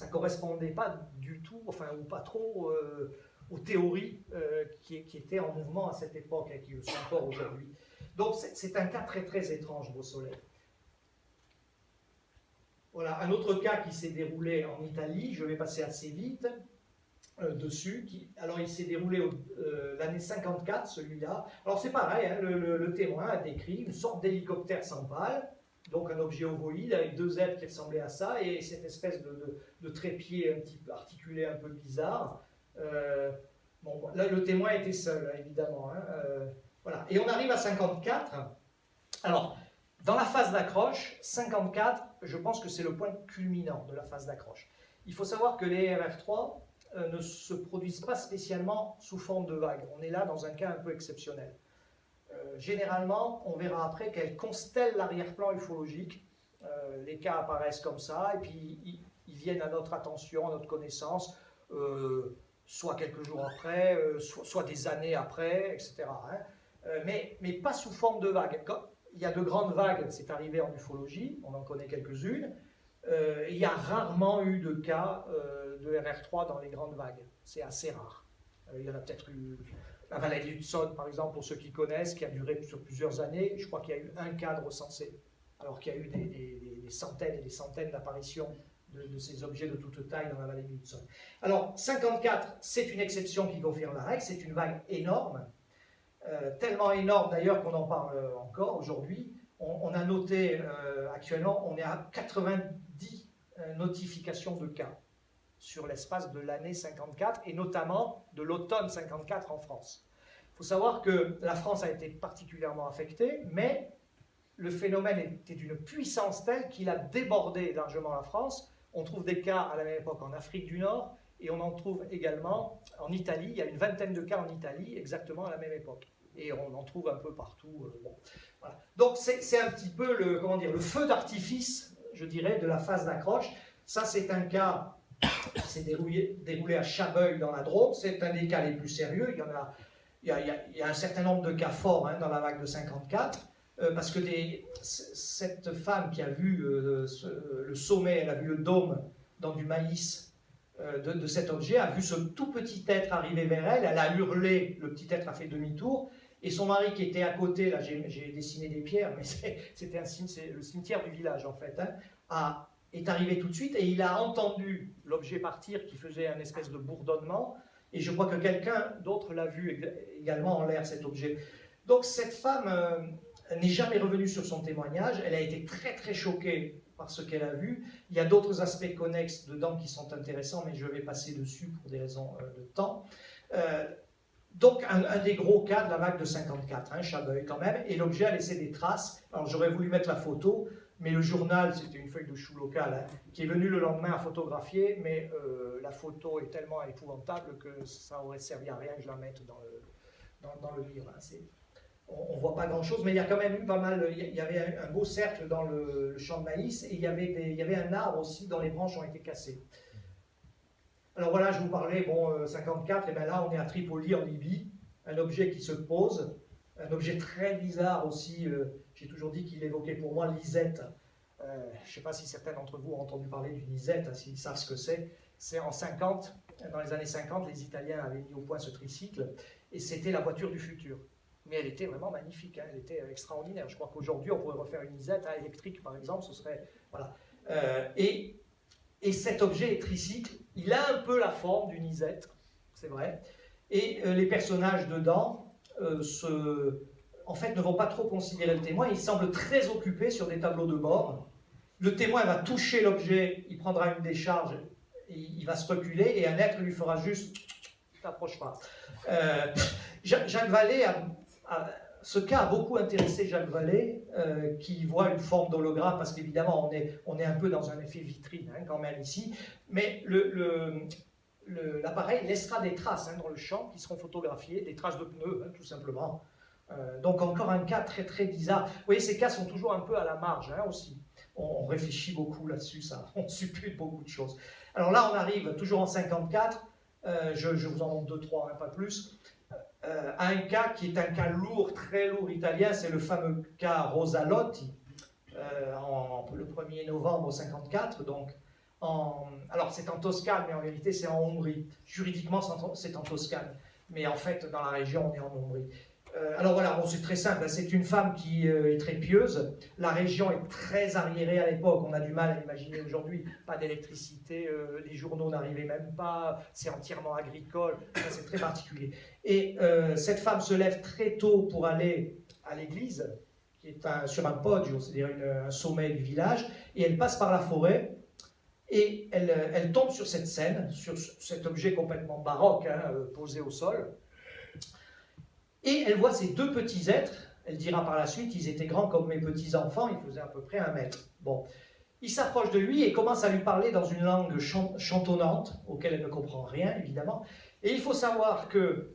ne correspondait pas du tout, enfin, ou pas trop, aux théories qui étaient en mouvement à cette époque et qui le sont encore aujourd'hui. Donc, c'est un cas très, très étrange, Beau Soleil. Voilà, un autre cas qui s'est déroulé en Italie, je vais passer assez vite dessus. Alors, il s'est déroulé l'année 54, celui-là. Alors, c'est pareil, hein, le témoin a décrit une sorte d'hélicoptère sans pale, donc un objet ovoïde avec deux ailes qui ressemblaient à ça, et cette espèce de trépied un petit peu articulé, un peu bizarre. Bon, là, le témoin était seul, hein, évidemment. Hein, voilà. Et on arrive à 54. Alors, dans la phase d'accroche, 54, je pense que c'est le point culminant de la phase d'accroche. Il faut savoir que les RR3 ne se produisent pas spécialement sous forme de vagues. On est là dans un cas un peu exceptionnel. Généralement, on verra après qu'elles constellent l'arrière-plan ufologique. Les cas apparaissent comme ça, et puis ils viennent à notre attention, à notre connaissance, soit quelques jours après, soit des années après, etc. Hein. Mais pas sous forme de vagues. Il y a de grandes vagues, c'est arrivé en ufologie, on en connaît quelques-unes. Il y a rarement eu de cas de RR3 dans les grandes vagues. C'est assez rare. Il y en a peut-être eu la vallée d'Hudson, par exemple, pour ceux qui connaissent, qui a duré sur plusieurs années. Je crois qu'il y a eu un cas de recensé, alors qu'il y a eu des centaines et des centaines d'apparitions de ces objets de toute taille dans la vallée d'Hudson. Alors, 54, c'est une exception qui confirme la règle, c'est une vague énorme, tellement énorme d'ailleurs qu'on en parle encore aujourd'hui. On a noté actuellement, on est à 90 notifications de cas sur l'espace de l'année 54 et notamment de l'automne 54 en France. Il faut savoir que la France a été particulièrement affectée, mais le phénomène était d'une puissance telle qu'il a débordé largement la France. On trouve des cas à la même époque en Afrique du Nord et on en trouve également en Italie. Il y a une vingtaine de cas en Italie exactement à la même époque. Et on en trouve un peu partout. Bon. Voilà. Donc c'est un petit peu le feu d'artifice, je dirais, de la phase d'accroche. Ça, c'est un cas qui s'est déroulé à Chabeuil dans la Drôme. C'est un des cas les plus sérieux. Il y a un certain nombre de cas forts hein, dans la vague de 54. Parce que cette femme qui a vu le sommet, elle a vu le dôme dans du maïs de cet objet, a vu ce tout petit être arriver vers elle, elle a hurlé, le petit être a fait demi-tour, et son mari qui était à côté, là j'ai dessiné des pierres, mais c'était le cimetière du village en fait, hein, est arrivé tout de suite, et il a entendu l'objet partir qui faisait un espèce de bourdonnement, et je crois que quelqu'un d'autre l'a vu également en l'air cet objet. Donc cette femme n'est jamais revenue sur son témoignage, elle a été très très choquée par ce qu'elle a vu. Il y a d'autres aspects connexes dedans qui sont intéressants, mais je vais passer dessus pour des raisons de temps. Donc un des gros cas de la vague de 54, hein, Chabeuil quand même, et l'objet a laissé des traces. Alors j'aurais voulu mettre la photo, mais le journal, c'était une feuille de chou locale, hein, qui est venu le lendemain à photographier, mais la photo est tellement épouvantable que ça aurait servi à rien que je la mette dans le livre. Hein. On ne voit pas grand-chose, mais il y a quand même eu pas mal, il y avait un beau cercle dans le champ de maïs, et il y avait un arbre aussi dont les branches ont été cassées. Alors voilà, je vous parlais, 54, et bien là on est à Tripoli en Libye, un objet qui se pose, un objet très bizarre aussi, j'ai toujours dit qu'il évoquait pour moi l'isette. Je ne sais pas si certains d'entre vous ont entendu parler d'une isette, hein, s'ils savent ce que c'est en 50, dans les années 50, les Italiens avaient mis au point ce tricycle, et c'était la voiture du futur. Mais elle était vraiment magnifique, hein, elle était extraordinaire. Je crois qu'aujourd'hui, on pourrait refaire une isette électrique, par exemple, ce serait... Voilà. Et cet objet tricycle, il a un peu la forme d'une isette, c'est vrai, et les personnages dedans, en fait, ne vont pas trop considérer le témoin, ils semblent très occupés sur des tableaux de bord. Le témoin va toucher l'objet, il prendra une décharge, il va se reculer, et un être lui fera juste... « t'approche pas ». Jacques Vallée ce cas a beaucoup intéressé Jacques Vallée, qui voit une forme d'holographe, parce qu'évidemment, on est un peu dans un effet vitrine, hein, quand même, ici, mais l'appareil laissera des traces, hein, dans le champ qui seront photographiées, des traces de pneus, hein, tout simplement. Donc encore un cas très très bizarre. Vous voyez, ces cas sont toujours un peu à la marge, hein, aussi. On réfléchit beaucoup là-dessus, on suppute beaucoup de choses. Alors là, on arrive toujours en 54, je vous en montre deux, trois, hein, pas plus, à un cas qui est un cas lourd, très lourd italien, c'est le fameux cas Rosalotti, le 1er novembre 54, donc alors c'est en Toscane, mais en vérité c'est en Ombrie. Juridiquement c'est en Toscane, mais en fait dans la région on est en Ombrie. Alors voilà, bon, c'est très simple, c'est une femme qui est très pieuse, la région est très arriérée à l'époque, on a du mal à l'imaginer aujourd'hui, pas d'électricité, les journaux n'arrivaient même pas, c'est entièrement agricole, c'est très particulier. Et cette femme se lève très tôt pour aller à l'église, qui est sur un poggio, c'est-à-dire un sommet du village, et elle passe par la forêt, et elle tombe sur cette scène, sur cet objet complètement baroque, hein, posé au sol, et elle voit ces deux petits êtres, elle dira par la suite, ils étaient grands comme mes petits-enfants, ils faisaient à peu près 1 mètre. Bon. Il s'approche de lui et commence à lui parler dans une langue chantonnante, auquel elle ne comprend rien, évidemment. Et il faut savoir que,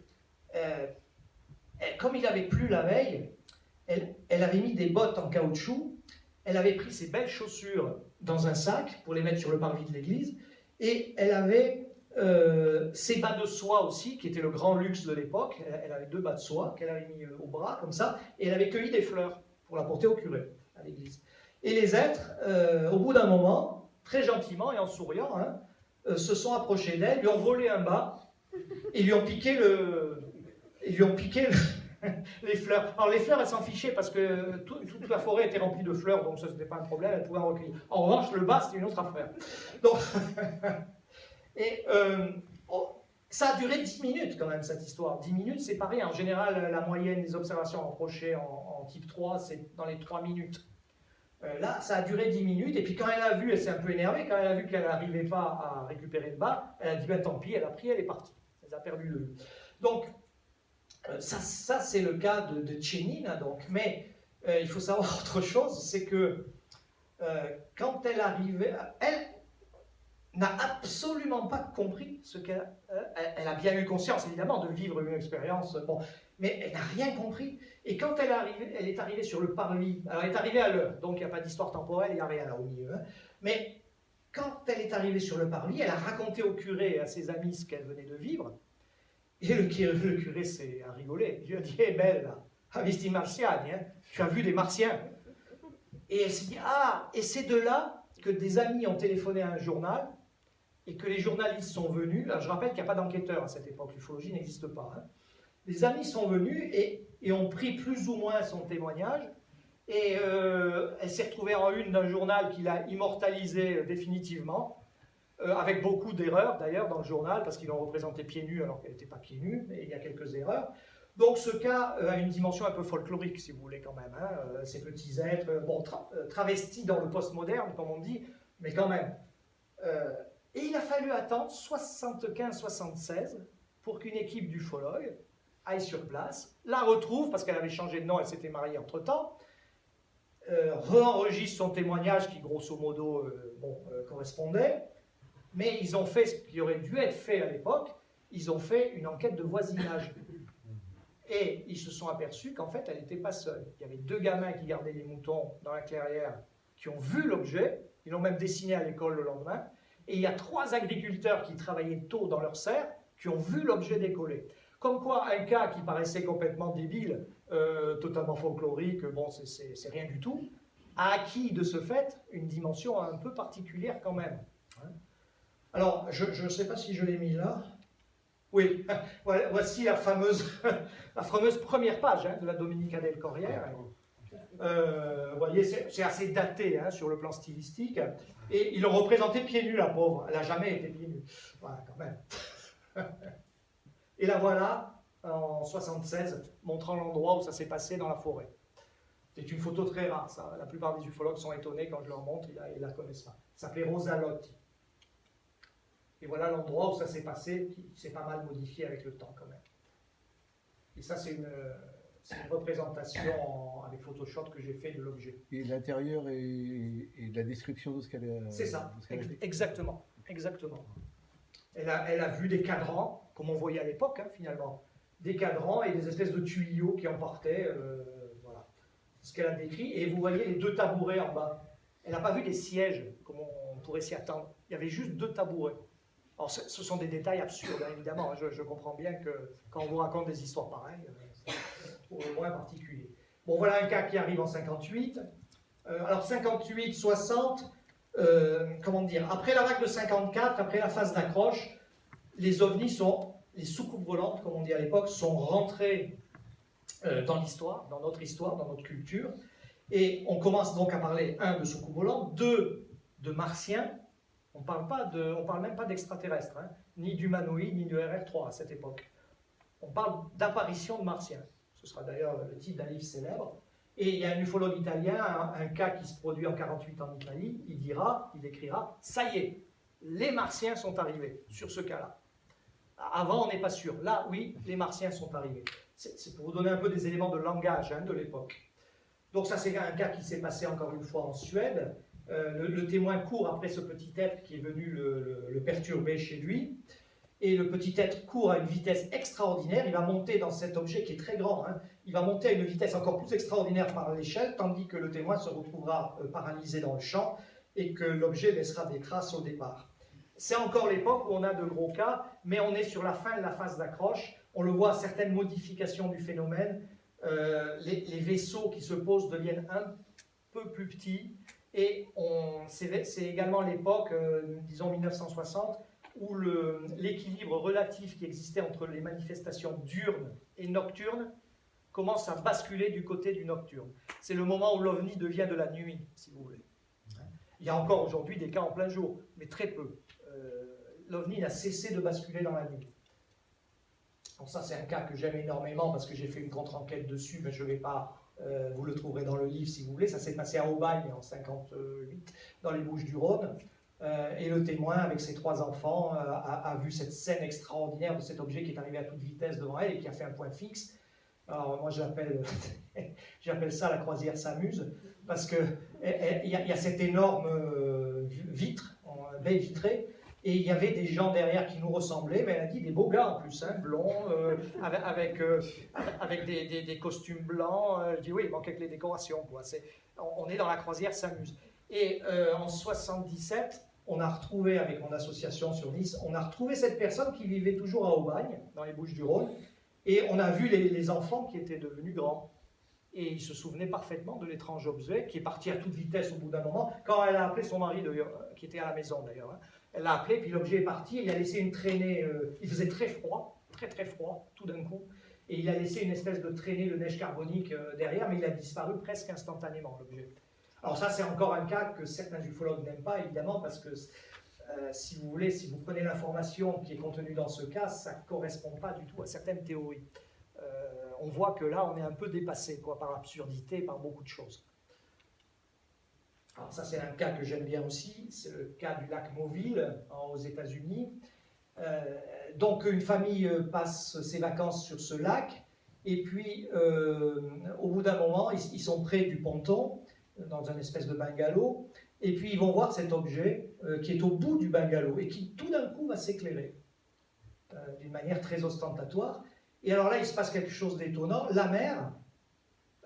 comme il avait plu la veille, elle avait mis des bottes en caoutchouc, elle avait pris ses belles chaussures dans un sac pour les mettre sur le parvis de l'église, et elle avait ses bas de soie aussi, qui était le grand luxe de l'époque. Elle avait 2 bas de soie qu'elle avait mis au bras, comme ça, et elle avait cueilli des fleurs pour la porter au curé à l'église. Et les êtres, au bout d'un moment, très gentiment et en souriant, hein, se sont approchés d'elle, lui ont volé un bas, et lui ont piqué les fleurs. Alors les fleurs, elles s'en fichaient parce que toute la forêt était remplie de fleurs, donc ça c'était pas un problème, elles pouvaient en recueillir. En revanche, le bas, c'était une autre affaire. Donc, et ça a duré 10 minutes quand même, cette histoire. 10 minutes, c'est pareil. En général, la moyenne des observations approchées en type 3, c'est dans les 3 minutes. Là, ça a duré 10 minutes, et puis quand elle a vu, elle s'est un peu énervée, quand elle a vu qu'elle n'arrivait pas à récupérer le bas, elle a dit, ben tant pis, elle a pris, elle est partie. Elle a perdu le vue. Donc, ça c'est le cas de Chenina, donc. Mais il faut savoir autre chose, c'est que quand elle arrivait, elle n'a absolument pas compris ce qu'elle... elle a bien eu conscience, évidemment, de vivre une expérience, bon, mais elle n'a rien compris. Et quand elle est arrivée sur le parvis, alors elle est arrivée à l'heure, donc il n'y a pas d'histoire temporelle, il n'y a rien là au milieu, hein, mais quand elle est arrivée sur le parvis, elle a raconté au curé et à ses amis ce qu'elle venait de vivre, et le curé s'est rigolé. Il lui a dit, eh belle, ha visti marziani, hein, tu as vu des martiens. Et elle s'est dit, ah, et c'est de là que des amis ont téléphoné à un journal, et que les journalistes sont venus. Alors je rappelle qu'il n'y a pas d'enquêteur à cette époque, l'ufologie n'existe pas. Hein. Les amis sont venus et ont pris plus ou moins son témoignage, et elle s'est retrouvée en une d'un journal qui l'a immortalisé définitivement, avec beaucoup d'erreurs d'ailleurs dans le journal, parce qu'ils l'ont représentée pieds nus alors qu'elle n'était pas pieds nus, mais il y a quelques erreurs. Donc ce cas a une dimension un peu folklorique, si vous voulez, quand même. Hein. Ces petits êtres, bon, travestis dans le postmoderne, comme on dit, mais quand même. Et il a fallu attendre 75-76 pour qu'une équipe d'ufologues aille sur place, la retrouve, parce qu'elle avait changé de nom, elle s'était mariée entre-temps, re-enregistre son témoignage qui, grosso modo, correspondait, mais ils ont fait ce qui aurait dû être fait à l'époque, ils ont fait une enquête de voisinage. Et ils se sont aperçus qu'en fait, elle n'était pas seule. Il y avait 2 gamins qui gardaient les moutons dans la clairière, qui ont vu l'objet, ils l'ont même dessiné à l'école le lendemain, et il y a 3 agriculteurs qui travaillaient tôt dans leur serre, qui ont vu l'objet décoller. Comme quoi, un cas qui paraissait complètement débile, totalement folklorique, bon, c'est rien du tout, a acquis de ce fait une dimension un peu particulière quand même. Alors, je ne sais pas si je l'ai mis là. Oui, voici la fameuse première page, hein, de la Domenica del Corriere. Vous voyez, c'est assez daté, hein, sur le plan stylistique. Et ils l'ont représentée pieds nus, la pauvre. Elle n'a jamais été pieds nus. Voilà, quand même. Et la voilà, en 76, montrant l'endroit où ça s'est passé dans la forêt. C'est une photo très rare, ça. La plupart des ufologues sont étonnés quand je leur montre, ils ne la connaissent pas. Ça s'appelait Rosalotti. Et voilà l'endroit où ça s'est passé, qui s'est pas mal modifié avec le temps, quand même. Et ça, c'est C'est une représentation avec Photoshop que j'ai fait de l'objet. Et l'intérieur et la description de ce qu'elle est. C'est ça, exactement. Exactement. Elle a vu des cadrans, comme on voyait à l'époque, hein, finalement. Des cadrans et des espèces de tuyaux qui emportaient. Voilà. C'est ce qu'elle a décrit. Et vous voyez les 2 tabourets en bas. Elle n'a pas vu des sièges, comme on pourrait s'y attendre. Il y avait juste 2 tabourets. Alors, ce sont des détails absurdes, hein, évidemment. Je comprends bien que quand on vous raconte des histoires pareilles, c'est pour le moins particulier. Bon, voilà un cas qui arrive en 58. Alors, 58, 60, comment dire, après la vague de 54, après la phase d'accroche, les ovnis les soucoupes volantes, comme on dit à l'époque, sont rentrées dans l'histoire, dans notre culture. Et on commence donc à parler, 1, de soucoupes volantes, 2, de martiens. On parle même pas d'extraterrestres, hein, ni d'humanoïdes, ni de RR3 à cette époque. On parle d'apparition de martiens. Ce sera d'ailleurs le titre d'un livre célèbre. Et il y a un ufologue italien, un cas qui se produit en 48 en Italie, il écrira « Ça y est, les martiens sont arrivés » sur ce cas-là. Avant, on n'est pas sûr. Là, oui, les martiens sont arrivés. C'est pour vous donner un peu des éléments de langage, hein, de l'époque. Donc ça, c'est un cas qui s'est passé encore une fois en Suède. Le témoin court après ce petit être qui est venu le perturber chez lui. Et le petit être court à une vitesse extraordinaire. Il va monter dans cet objet qui est très grand. Hein. Il va monter à une vitesse encore plus extraordinaire par l'échelle, tandis que le témoin se retrouvera paralysé dans le champ et que l'objet laissera des traces au départ. C'est encore l'époque où on a de gros cas, mais on est sur la fin de la phase d'accroche. On le voit, certaines modifications du phénomène. Les vaisseaux qui se posent deviennent un peu plus petits. Et c'est également l'époque, disons 1960, où l'équilibre relatif qui existait entre les manifestations diurnes et nocturnes commence à basculer du côté du nocturne. C'est le moment où l'OVNI devient de la nuit, si vous voulez. Il y a encore aujourd'hui des cas en plein jour, mais très peu. L'OVNI a cessé de basculer dans la nuit. Donc ça, c'est un cas que j'aime énormément parce que j'ai fait une contre-enquête dessus, mais je ne vais pas... vous le trouverez dans le livre si vous voulez. Ça s'est passé à Aubagne en 58, dans les Bouches-du-Rhône. Et le témoin, avec ses 3 enfants, a vu cette scène extraordinaire de cet objet qui est arrivé à toute vitesse devant elle et qui a fait un point fixe. Alors moi, j'appelle ça la croisière s'amuse, parce qu'il y a cette énorme vitre, baie vitrée, et il y avait des gens derrière qui nous ressemblaient, mais elle a dit des beaux gars en plus, hein, blonds, avec des costumes blancs. Je dis oui, il manquait que les décorations, quoi. On est dans la croisière s'amuse. Et en 77, on a retrouvé, avec mon association sur Nice, on a retrouvé cette personne qui vivait toujours à Aubagne, dans les Bouches-du-Rhône, et on a vu les enfants qui étaient devenus grands. Et il se souvenait parfaitement de l'étrange objet, qui est parti à toute vitesse au bout d'un moment, quand elle a appelé son mari, qui était à la maison d'ailleurs. Hein. Elle l'a appelé, puis l'objet est parti, il a laissé une traînée, il faisait très froid, très froid, tout d'un coup, et il a laissé une espèce de traînée de neige carbonique derrière, mais il a disparu presque instantanément, l'objet. Alors ça, c'est encore un cas que certains ufologues n'aiment pas, évidemment, parce que, si vous voulez, si vous prenez l'information qui est contenue dans ce cas, ça ne correspond pas du tout à certaines théories. On voit que là, on est un peu dépassé, quoi, par l'absurdité, par beaucoup de choses. Alors ça, c'est un cas que j'aime bien aussi, c'est le cas du lac Mobile, aux États-Unis. Donc, une famille passe ses vacances sur ce lac, et puis, au bout d'un moment, ils sont près du ponton, dans une espèce de bungalow, et puis ils vont voir cet objet qui est au bout du bungalow, et qui tout d'un coup va s'éclairer, d'une manière très ostentatoire. Et alors là, il se passe quelque chose d'étonnant. La mère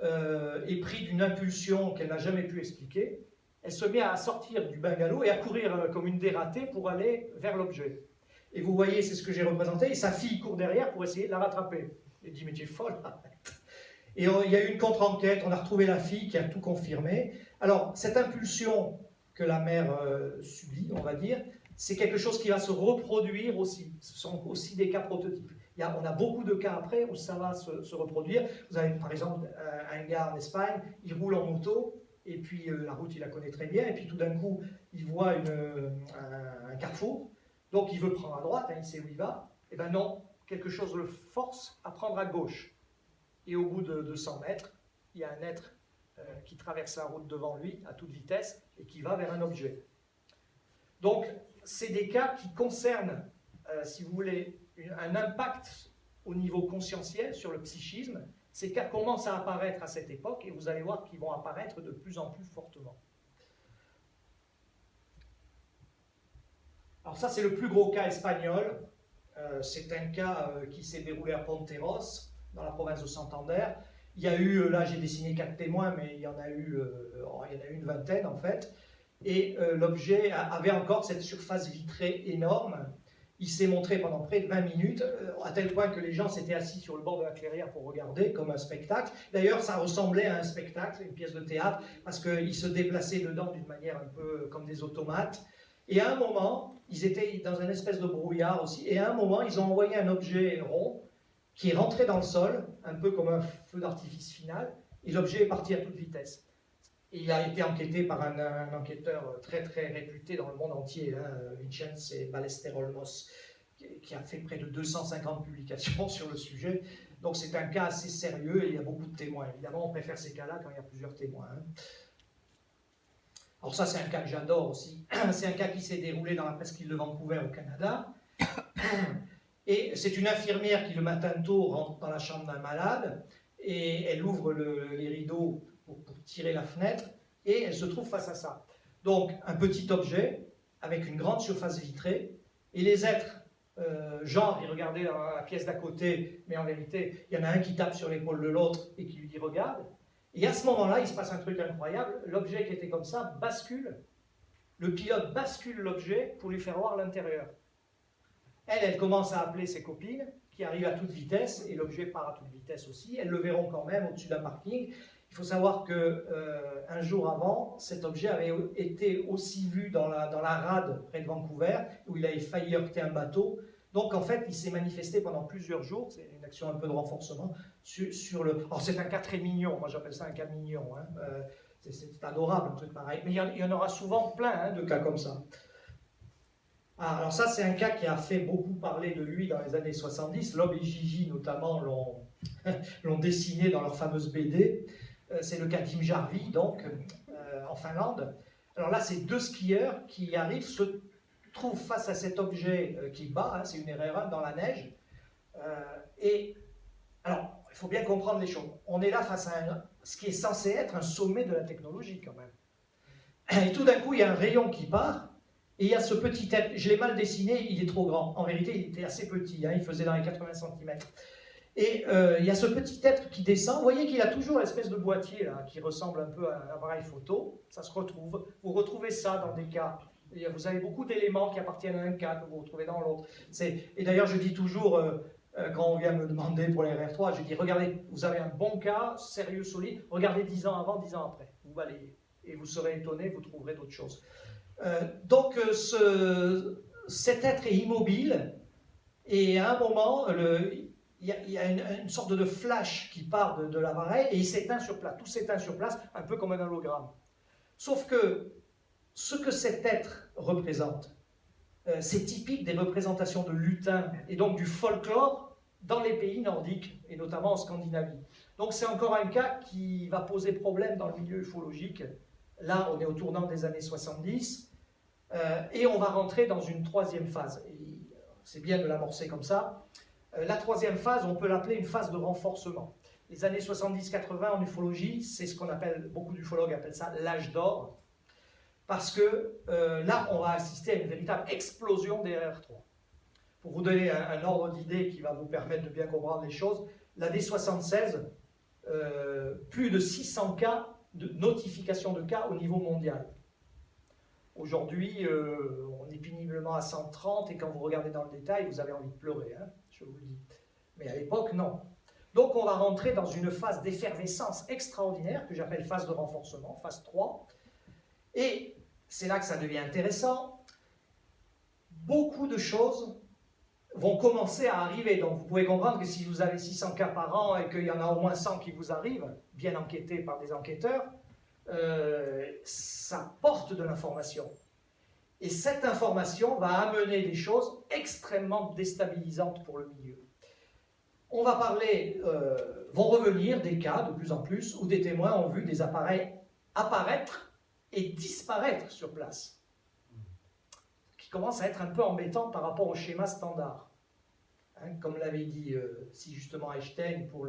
est prise d'une impulsion qu'elle n'a jamais pu expliquer. Elle se met à sortir du bungalow et à courir comme une dératée pour aller vers l'objet. Et vous voyez, c'est ce que j'ai représenté, et sa fille court derrière pour essayer de la rattraper. Elle dit, mais tu es folle, arrête. Et il y a eu une contre-enquête, on a retrouvé la fille qui a tout confirmé. Alors, cette impulsion que la mère subit, on va dire, c'est quelque chose qui va se reproduire aussi. Ce sont aussi des cas prototypes. On a beaucoup de cas après où ça va se reproduire. Vous avez par exemple un gars en Espagne, il roule en moto, et puis la route il la connaît très bien, et puis tout d'un coup il voit un carrefour, donc il veut prendre à droite, hein, il sait où il va, et bien non, quelque chose le force à prendre à gauche. Et au bout de 100 mètres, il y a un être qui traverse la route devant lui à toute vitesse et qui va vers un objet. Donc, c'est des cas qui concernent, si vous voulez, un impact au niveau conscientiel sur le psychisme, Ces cas commencent à apparaître à cette époque et vous allez voir qu'ils vont apparaître de plus en plus fortement. Alors ça, c'est le plus gros cas espagnol. C'est un cas qui s'est déroulé à Ponteros, dans la province de Santander. Il y a eu, là j'ai dessiné 4 témoins, mais il y en a eu une vingtaine en fait. Et l'objet avait encore cette surface vitrée énorme. Il s'est montré pendant près de 20 minutes, à tel point que les gens s'étaient assis sur le bord de la clairière pour regarder, comme un spectacle. D'ailleurs, ça ressemblait à un spectacle, une pièce de théâtre, parce qu'ils se déplaçaient dedans d'une manière un peu comme des automates. Et à un moment, ils étaient dans une espèce de brouillard aussi, et à un moment, ils ont envoyé un objet rond qui est rentré dans le sol, un peu comme un feu d'artifice final, et l'objet est parti à toute vitesse. Et il a été enquêté par un enquêteur très très réputé dans le monde entier, hein, Vincenzo Ballesteros, qui a fait près de 250 publications sur le sujet. Donc c'est un cas assez sérieux et il y a beaucoup de témoins. Évidemment, on préfère ces cas-là quand il y a plusieurs témoins. Hein. Alors ça, c'est un cas que j'adore aussi. C'est un cas qui s'est déroulé dans la presqu'île de Vancouver au Canada. Et c'est une infirmière qui, le matin tôt, rentre dans la chambre d'un malade et elle ouvre les rideaux pour tirer la fenêtre et elle se trouve face à ça. Donc, un petit objet avec une grande surface vitrée et les êtres, genre, ils regardaient dans la pièce d'à côté, mais en vérité, il y en a un qui tape sur l'épaule de l'autre et qui lui dit « regarde ». Et à ce moment-là, il se passe un truc incroyable, l'objet qui était comme ça bascule, le pilote bascule l'objet pour lui faire voir l'intérieur. Elle commence à appeler ses copines, qui arrivent à toute vitesse, et l'objet part à toute vitesse aussi, elles le verront quand même au-dessus d'un parking. Il faut savoir qu'un jour avant, cet objet avait été aussi vu dans la rade près de Vancouver, où il avait failli heurter un bateau. Donc en fait, il s'est manifesté pendant plusieurs jours, c'est une action un peu de renforcement, sur le... Alors c'est un cas très mignon, moi j'appelle ça un cas mignon, hein. C'est adorable un truc pareil, mais il y en aura souvent plein hein, de cas comme ça. Ah, alors ça c'est un cas qui a fait beaucoup parler de lui dans les années 70, Lob et Gigi notamment l'ont dessiné dans leur fameuse BD, c'est le cas d'Im Jarvi donc, en Finlande. Alors là c'est 2 skieurs qui arrivent, se trouvent face à cet objet qui bat, hein, c'est une erreur dans la neige, et alors il faut bien comprendre les choses, on est là face à ce qui est censé être un sommet de la technologie quand même, et tout d'un coup il y a un rayon qui part, et il y a ce petit être, je l'ai mal dessiné, il est trop grand, en vérité il était assez petit, hein, il faisait dans les 80 cm, et il y a ce petit être qui descend, vous voyez qu'il a toujours l'espèce de boîtier là, qui ressemble un peu à un appareil photo, ça se retrouve, vous retrouvez ça dans des cas. Vous avez beaucoup d'éléments qui appartiennent à un cas que vous retrouvez dans l'autre. Et d'ailleurs, je dis toujours, quand on vient me demander pour les RR3, je dis, regardez, vous avez un bon cas, sérieux, solide, regardez 10 ans avant, 10 ans après. Vous balayez. Et vous serez étonné, vous trouverez d'autres choses. Donc, cet être est immobile, et à un moment, il y a une sorte de flash qui part de l'appareil, et il s'éteint sur place. Tout s'éteint sur place, un peu comme un hologramme. Sauf que ce que cet être représente, c'est typique des représentations de lutins et donc du folklore dans les pays nordiques, et notamment en Scandinavie. Donc c'est encore un cas qui va poser problème dans le milieu ufologique. Là, on est au tournant des années 70, et on va rentrer dans une 3e phase. C'est bien de l'amorcer comme ça. La 3e phase, on peut l'appeler une phase de renforcement. Les années 70-80 en ufologie, c'est ce qu'on appelle, beaucoup d'ufologues appellent ça l'âge d'or, parce que là, on va assister à une véritable explosion des RR3. Pour vous donner un ordre d'idée qui va vous permettre de bien comprendre les choses, l'année 76, plus de 600 cas de notification de cas au niveau mondial. Aujourd'hui, on est péniblement à 130, et quand vous regardez dans le détail, vous avez envie de pleurer, hein, je vous le dis. Mais à l'époque, non. Donc on va rentrer dans une phase d'effervescence extraordinaire, que j'appelle phase de renforcement, phase 3, et c'est là que ça devient intéressant. Beaucoup de choses vont commencer à arriver. Donc vous pouvez comprendre que si vous avez 600 cas par an et qu'il y en a au moins 100 qui vous arrivent, bien enquêtés par des enquêteurs, ça porte de l'information. Et cette information va amener des choses extrêmement déstabilisantes pour le milieu. On va parler, vont revenir des cas de plus en plus où des témoins ont vu des appareils apparaître et disparaître sur place, ce qui commence à être un peu embêtant par rapport au schéma standard. Hein, comme l'avait dit si justement Einstein pour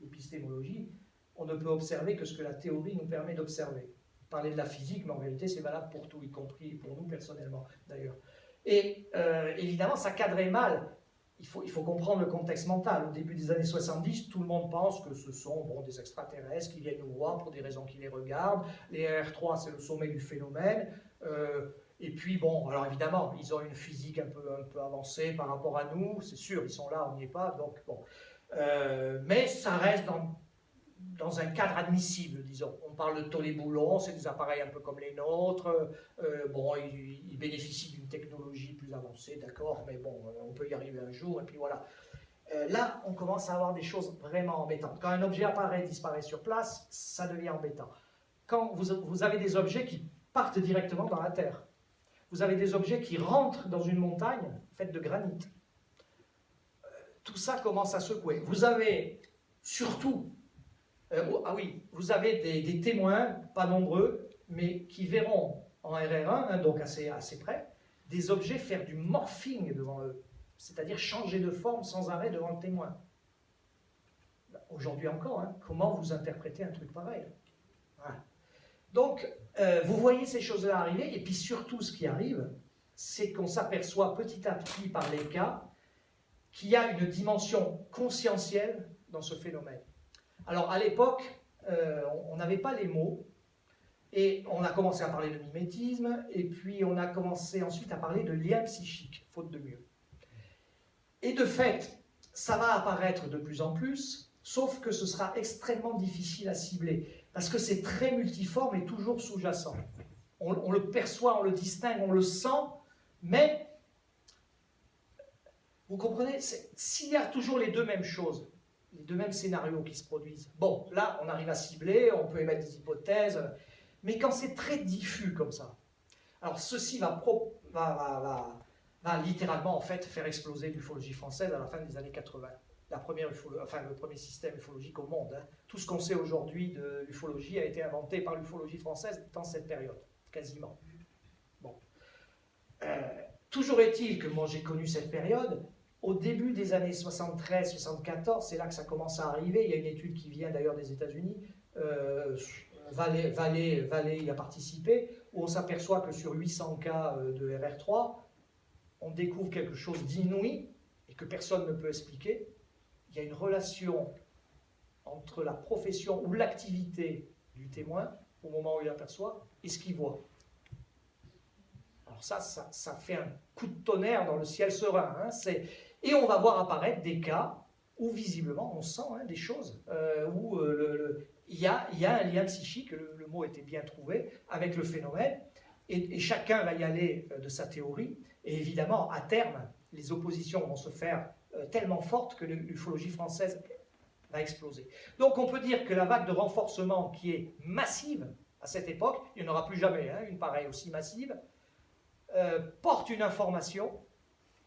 l'épistémologie, on ne peut observer que ce que la théorie nous permet d'observer. Parler de la physique, mais en réalité c'est valable pour tout, y compris pour nous personnellement d'ailleurs. Et évidemment, ça cadrait mal. Il faut comprendre le contexte mental. Au début des années 70, tout le monde pense que ce sont des extraterrestres qui viennent nous voir pour des raisons qui les regardent. Les RR3, c'est le sommet du phénomène. Et puis, alors évidemment, ils ont une physique un peu avancée par rapport à nous. C'est sûr, ils sont là, on n'y est pas. Donc, mais ça reste dans un cadre admissible, disons. On parle de tolets-boulons, c'est des appareils un peu comme les nôtres. Ils bénéficient d'une technologie plus avancée, d'accord, mais on peut y arriver un jour, et puis voilà. Là, on commence à avoir des choses vraiment embêtantes. Quand un objet apparaît et disparaît sur place, ça devient embêtant. Quand vous avez des objets qui partent directement dans la Terre, vous avez des objets qui rentrent dans une montagne faite de granit. Tout ça commence à secouer. Vous avez surtout... vous avez des témoins, pas nombreux, mais qui verront en RR1, donc assez près, des objets faire du morphing devant eux, c'est-à-dire changer de forme sans arrêt devant le témoin. Aujourd'hui encore, comment vous interprétez un truc pareil? Voilà. Donc, vous voyez ces choses-là arriver, et puis surtout ce qui arrive, c'est qu'on s'aperçoit petit à petit par les cas qu'il y a une dimension conscientielle dans ce phénomène. Alors à l'époque, on n'avait pas les mots, et on a commencé à parler de mimétisme, et puis on a commencé ensuite à parler de lien psychique, faute de mieux. Et de fait, ça va apparaître de plus en plus, sauf que ce sera extrêmement difficile à cibler, parce que c'est très multiforme et toujours sous-jacent. On le perçoit, on le distingue, on le sent, mais, vous comprenez, s'il y a toujours les deux mêmes choses, les deux mêmes scénarios qui se produisent. Là, on arrive à cibler, on peut émettre des hypothèses, mais quand c'est très diffus comme ça, alors ceci va littéralement en fait faire exploser l'ufologie française à la fin des années 80. Le premier système ufologique au monde. Tout ce qu'on sait aujourd'hui de l'ufologie a été inventé par l'ufologie française dans cette période, quasiment. Toujours est-il que moi j'ai connu cette période. Au début des années 73-74, c'est là que ça commence à arriver. Il y a une étude qui vient d'ailleurs des États-Unis, Vallée y a participé, où on s'aperçoit que sur 800 cas de RR3, on découvre quelque chose d'inouï et que personne ne peut expliquer. Il y a une relation entre la profession ou l'activité du témoin, au moment où il aperçoit, et ce qu'il voit. Alors ça fait un coup de tonnerre dans le ciel serein. Et on va voir apparaître des cas où visiblement on sent des choses, où il y a un lien psychique, le mot était bien trouvé, avec le phénomène, et chacun va y aller de sa théorie, et évidemment, à terme, les oppositions vont se faire tellement fortes que l'ufologie française va exploser. Donc on peut dire que la vague de renforcement qui est massive à cette époque, il n'y en aura plus jamais une pareille aussi massive, porte une information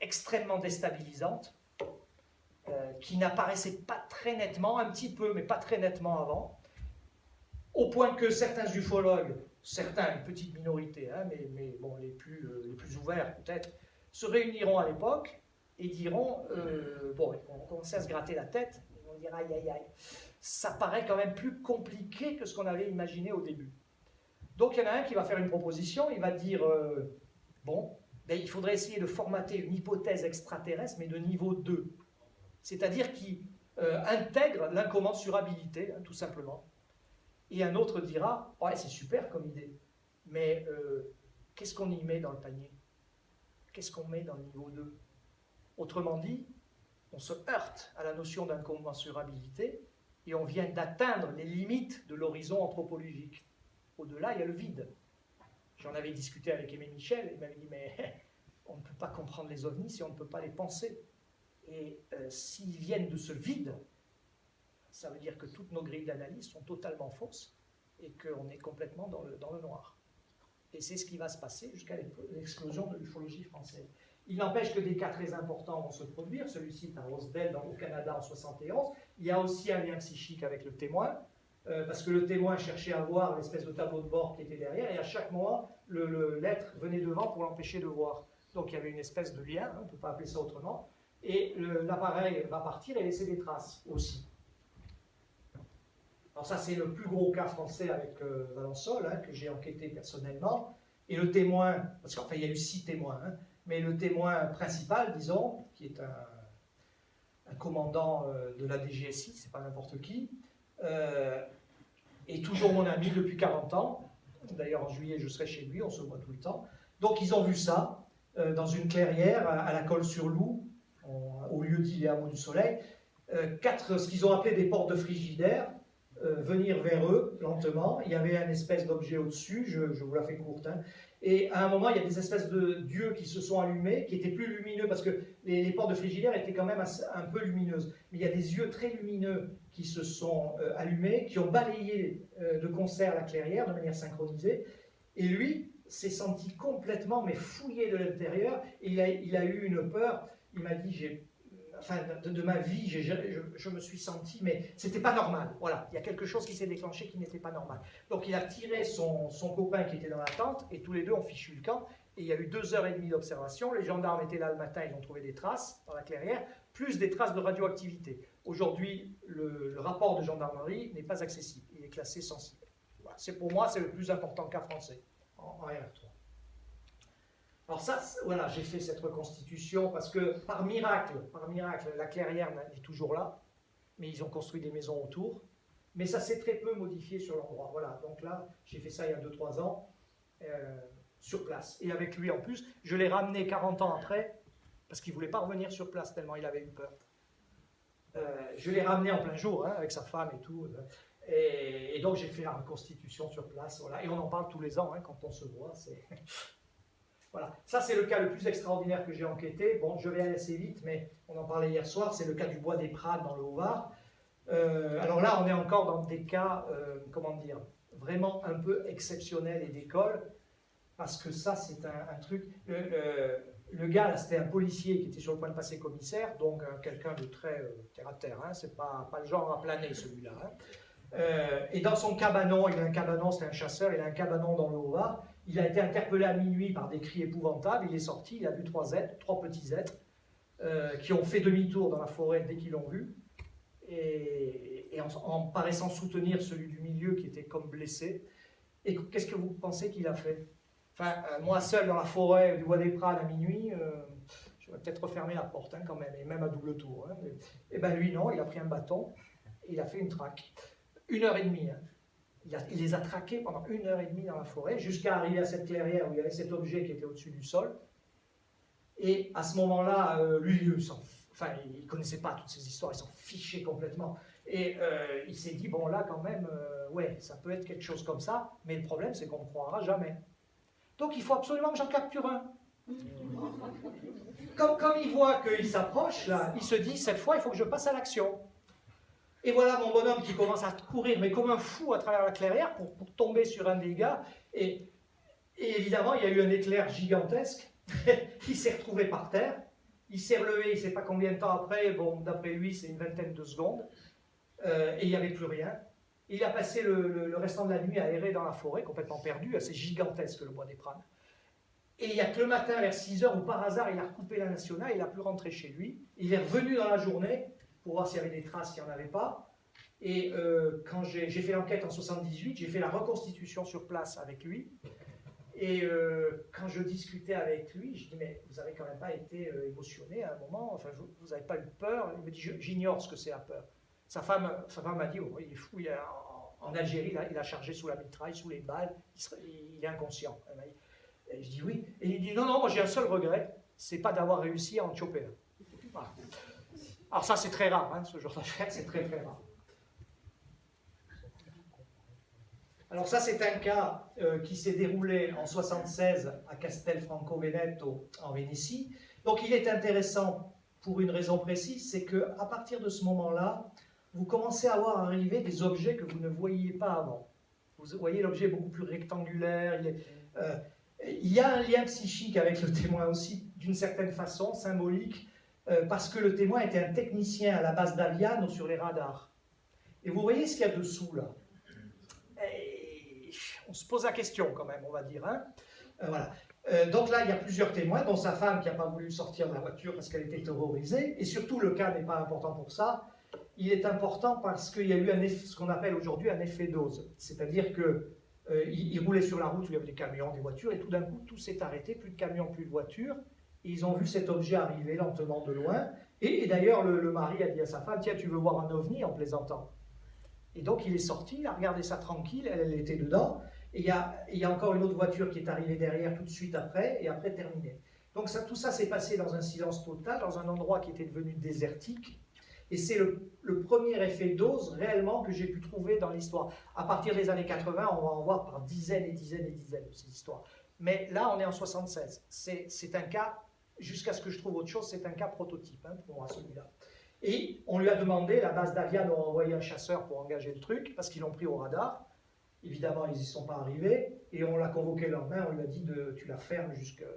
extrêmement déstabilisante, qui n'apparaissait pas très nettement, un petit peu, mais pas très nettement avant, au point que certains ufologues, une petite minorité, mais les plus ouverts peut-être, se réuniront à l'époque et diront, ils vont commencer à se gratter la tête, ils vont dire aïe aïe aïe, ça paraît quand même plus compliqué que ce qu'on avait imaginé au début. Donc il y en a un qui va faire une proposition, il va dire, il faudrait essayer de formater une hypothèse extraterrestre, mais de niveau 2. C'est-à-dire qui intègre l'incommensurabilité, tout simplement. Et un autre dira, ouais, c'est super comme idée, mais qu'est-ce qu'on y met dans le panier? Qu'est-ce qu'on met dans le niveau 2? Autrement dit, on se heurte à la notion d'incommensurabilité et on vient d'atteindre les limites de l'horizon anthropologique. Au-delà, il y a le vide. J'en avais discuté avec Aimé Michel, il m'avait dit, mais on ne peut pas comprendre les ovnis si on ne peut pas les penser. Et s'ils viennent de ce vide, ça veut dire que toutes nos grilles d'analyse sont totalement fausses et qu'on est complètement dans le noir. Et c'est ce qui va se passer jusqu'à l'explosion de l'ufologie française. Il n'empêche que des cas très importants vont se produire. Celui-ci est à Rosedale, au Canada, en 1971. Il y a aussi un lien psychique avec le témoin, parce que le témoin cherchait à voir l'espèce de tableau de bord qui était derrière, et à chaque mois, l'être venait devant pour l'empêcher de voir. Donc il y avait une espèce de lien, on ne peut pas appeler ça autrement. et l'appareil va partir et laisser des traces aussi. Alors ça, c'est le plus gros cas français avec Valensole, hein, que j'ai enquêté personnellement. Et le témoin, parce qu'enfin, il y a eu 6 témoins, hein, mais le témoin principal, disons, qui est un commandant de la DGSI, c'est pas n'importe qui, est toujours mon ami depuis 40 ans. D'ailleurs, en juillet, je serai chez lui, on se voit tout le temps. Donc, ils ont vu ça dans une clairière à la Colle-sur-Loup, au lieu-dit les Hameaux du Soleil. 4, ce qu'ils ont appelé des portes de frigidaire, venir vers eux lentement. Il y avait un espèce d'objet au-dessus, je vous la fais courte, hein. Et à un moment, il y a des espèces d'yeux qui se sont allumés, qui étaient plus lumineux, parce que les portes de frigidaire étaient quand même un peu lumineuses. Mais il y a des yeux très lumineux qui se sont allumés, qui ont balayé de concert la clairière de manière synchronisée. Et lui s'est senti complètement mais fouillé de l'intérieur. Et il a eu une peur. Il m'a dit, de ma vie, je me suis senti, mais c'était pas normal. Voilà, il y a quelque chose qui s'est déclenché qui n'était pas normal. Donc il a tiré son copain qui était dans la tente, et tous les deux ont fichu le camp. Et il y a eu 2h30 d'observation. Les gendarmes étaient là le matin, ils ont trouvé des traces dans la clairière, plus des traces de radioactivité. Aujourd'hui, le rapport de gendarmerie n'est pas accessible. Il est classé sensible. Voilà, pour moi, c'est le plus important cas français en RR3. Alors ça, voilà, j'ai fait cette reconstitution parce que par miracle, la clairière est toujours là, mais ils ont construit des maisons autour. Mais ça s'est très peu modifié sur l'endroit. Voilà, donc là, j'ai fait ça il y a 2-3 ans, sur place. Et avec lui en plus, je l'ai ramené 40 ans après, parce qu'il ne voulait pas revenir sur place tellement il avait eu peur. Je l'ai ramené en plein jour, hein, avec sa femme et tout. Et donc j'ai fait la reconstitution sur place. Voilà. Et on en parle tous les ans, hein, quand on se voit. Voilà. Ça, c'est le cas le plus extraordinaire que j'ai enquêté. Bon, je vais aller assez vite, mais on en parlait hier soir. C'est le cas du bois des Prades dans le Haut-Var. Alors là, on est encore dans des cas, comment dire, vraiment un peu exceptionnels et d'école, parce que ça, c'est un truc... Le gars, là, c'était un policier qui était sur le point de passer commissaire, donc quelqu'un de très terre-à-terre, hein, c'est pas le genre à planer, celui-là. Hein. Et dans son cabanon, il a un cabanon, c'est un chasseur, il a un cabanon dans le Haut-Var. Il a été interpellé à minuit par des cris épouvantables. Il est sorti, il a vu 3 petits êtres, qui ont fait demi-tour dans la forêt dès qu'ils l'ont vu. Et en paraissant soutenir celui du milieu qui était comme blessé. Et qu'est-ce que vous pensez qu'il a fait? Enfin, moi seul dans la forêt du Bois des Prades à minuit, j'aurais peut-être refermé la porte, hein, quand même, et même à double tour. Hein. Et ben lui, non, il a pris un bâton et il a fait une traque. 1h30. Hein. Il les a traqués pendant 1h30 dans la forêt, jusqu'à arriver à cette clairière où il y avait cet objet qui était au-dessus du sol. Et à ce moment-là, lui, il ne connaissait pas toutes ces histoires, il s'en fichait complètement. Et il s'est dit, bon là quand même, ouais, ça peut être quelque chose comme ça, mais le problème c'est qu'on ne croira jamais. Donc il faut absolument que j'en capture un. Comme il voit qu'il s'approche, là, il se dit, cette fois il faut que je passe à l'action. Et voilà mon bonhomme qui commence à courir, mais comme un fou à travers la clairière pour tomber sur un des gars. Et évidemment, il y a eu un éclair gigantesque. Il s'est retrouvé par terre. Il s'est relevé, il ne sait pas combien de temps après. Bon, d'après lui, c'est une vingtaine de secondes. Et il n'y avait plus rien. Il a passé le restant de la nuit à errer dans la forêt, complètement perdu, assez gigantesque le Bois des Prades. Et il n'y a que le matin, vers 6h, où par hasard, il a recoupé la nationale, il a pu rentrer chez lui. Il est revenu dans la journée pour voir s'il y avait des traces, qu'il n'y en avait pas. Et quand j'ai fait l'enquête en 78, j'ai fait la reconstitution sur place avec lui. Et quand je discutais avec lui, je dis, mais vous n'avez quand même pas été émotionné à un moment, enfin, vous n'avez pas eu peur? Il me dit, j'ignore ce que c'est la peur. Sa femme m'a dit, oh, il est fou, en Algérie, il a chargé sous la mitraille, sous les balles, il est inconscient. Et je dis oui. Et il dit, non, moi j'ai un seul regret, c'est pas d'avoir réussi à en choper un. Voilà. Alors ça c'est très rare, hein, ce genre d'affaire, c'est très très rare. Alors ça c'est un cas qui s'est déroulé en 1976 à Castelfranco Veneto en Vénétie. Donc il est intéressant pour une raison précise, c'est qu'à partir de ce moment-là, vous commencez à voir arriver des objets que vous ne voyiez pas avant. Vous voyez, l'objet est beaucoup plus rectangulaire, il y a un lien psychique avec le témoin aussi, d'une certaine façon, symbolique, parce que le témoin était un technicien à la base d'Aviano sur les radars. Et vous voyez ce qu'il y a dessous là. Et on se pose la question quand même, on va dire. Hein. Voilà. Donc là, il y a plusieurs témoins, dont sa femme qui n'a pas voulu sortir de la voiture parce qu'elle était terrorisée. Et surtout, le cas n'est pas important pour ça. Il est important parce qu'il y a eu un effet, ce qu'on appelle aujourd'hui un effet dose. C'est-à-dire qu'il roulait sur la route où il y avait des camions, des voitures, et tout d'un coup, tout s'est arrêté, plus de camions, plus de voitures. Et ils ont vu cet objet arriver lentement de loin. Et d'ailleurs, le mari a dit à sa femme, tiens, tu veux voir un ovni, en plaisantant. Et donc, il est sorti, il a regardé ça tranquille, elle était dedans. Et il y a encore une autre voiture qui est arrivée derrière tout de suite après, et après terminé. Donc tout ça s'est passé dans un silence total, dans un endroit qui était devenu désertique. Et c'est le premier effet dose réellement que j'ai pu trouver dans l'histoire. À partir des années 80, on va en voir par dizaines et dizaines et dizaines de ces histoires. Mais là, on est en 76. C'est un cas, jusqu'à ce que je trouve autre chose, c'est un cas prototype hein, pour moi, celui-là. Et on lui a demandé, la base d'Ariane a envoyé un chasseur pour engager le truc, parce qu'ils l'ont pris au radar. Évidemment, ils n'y sont pas arrivés, et on l'a convoqué le lendemain, on lui a dit tu la fermes,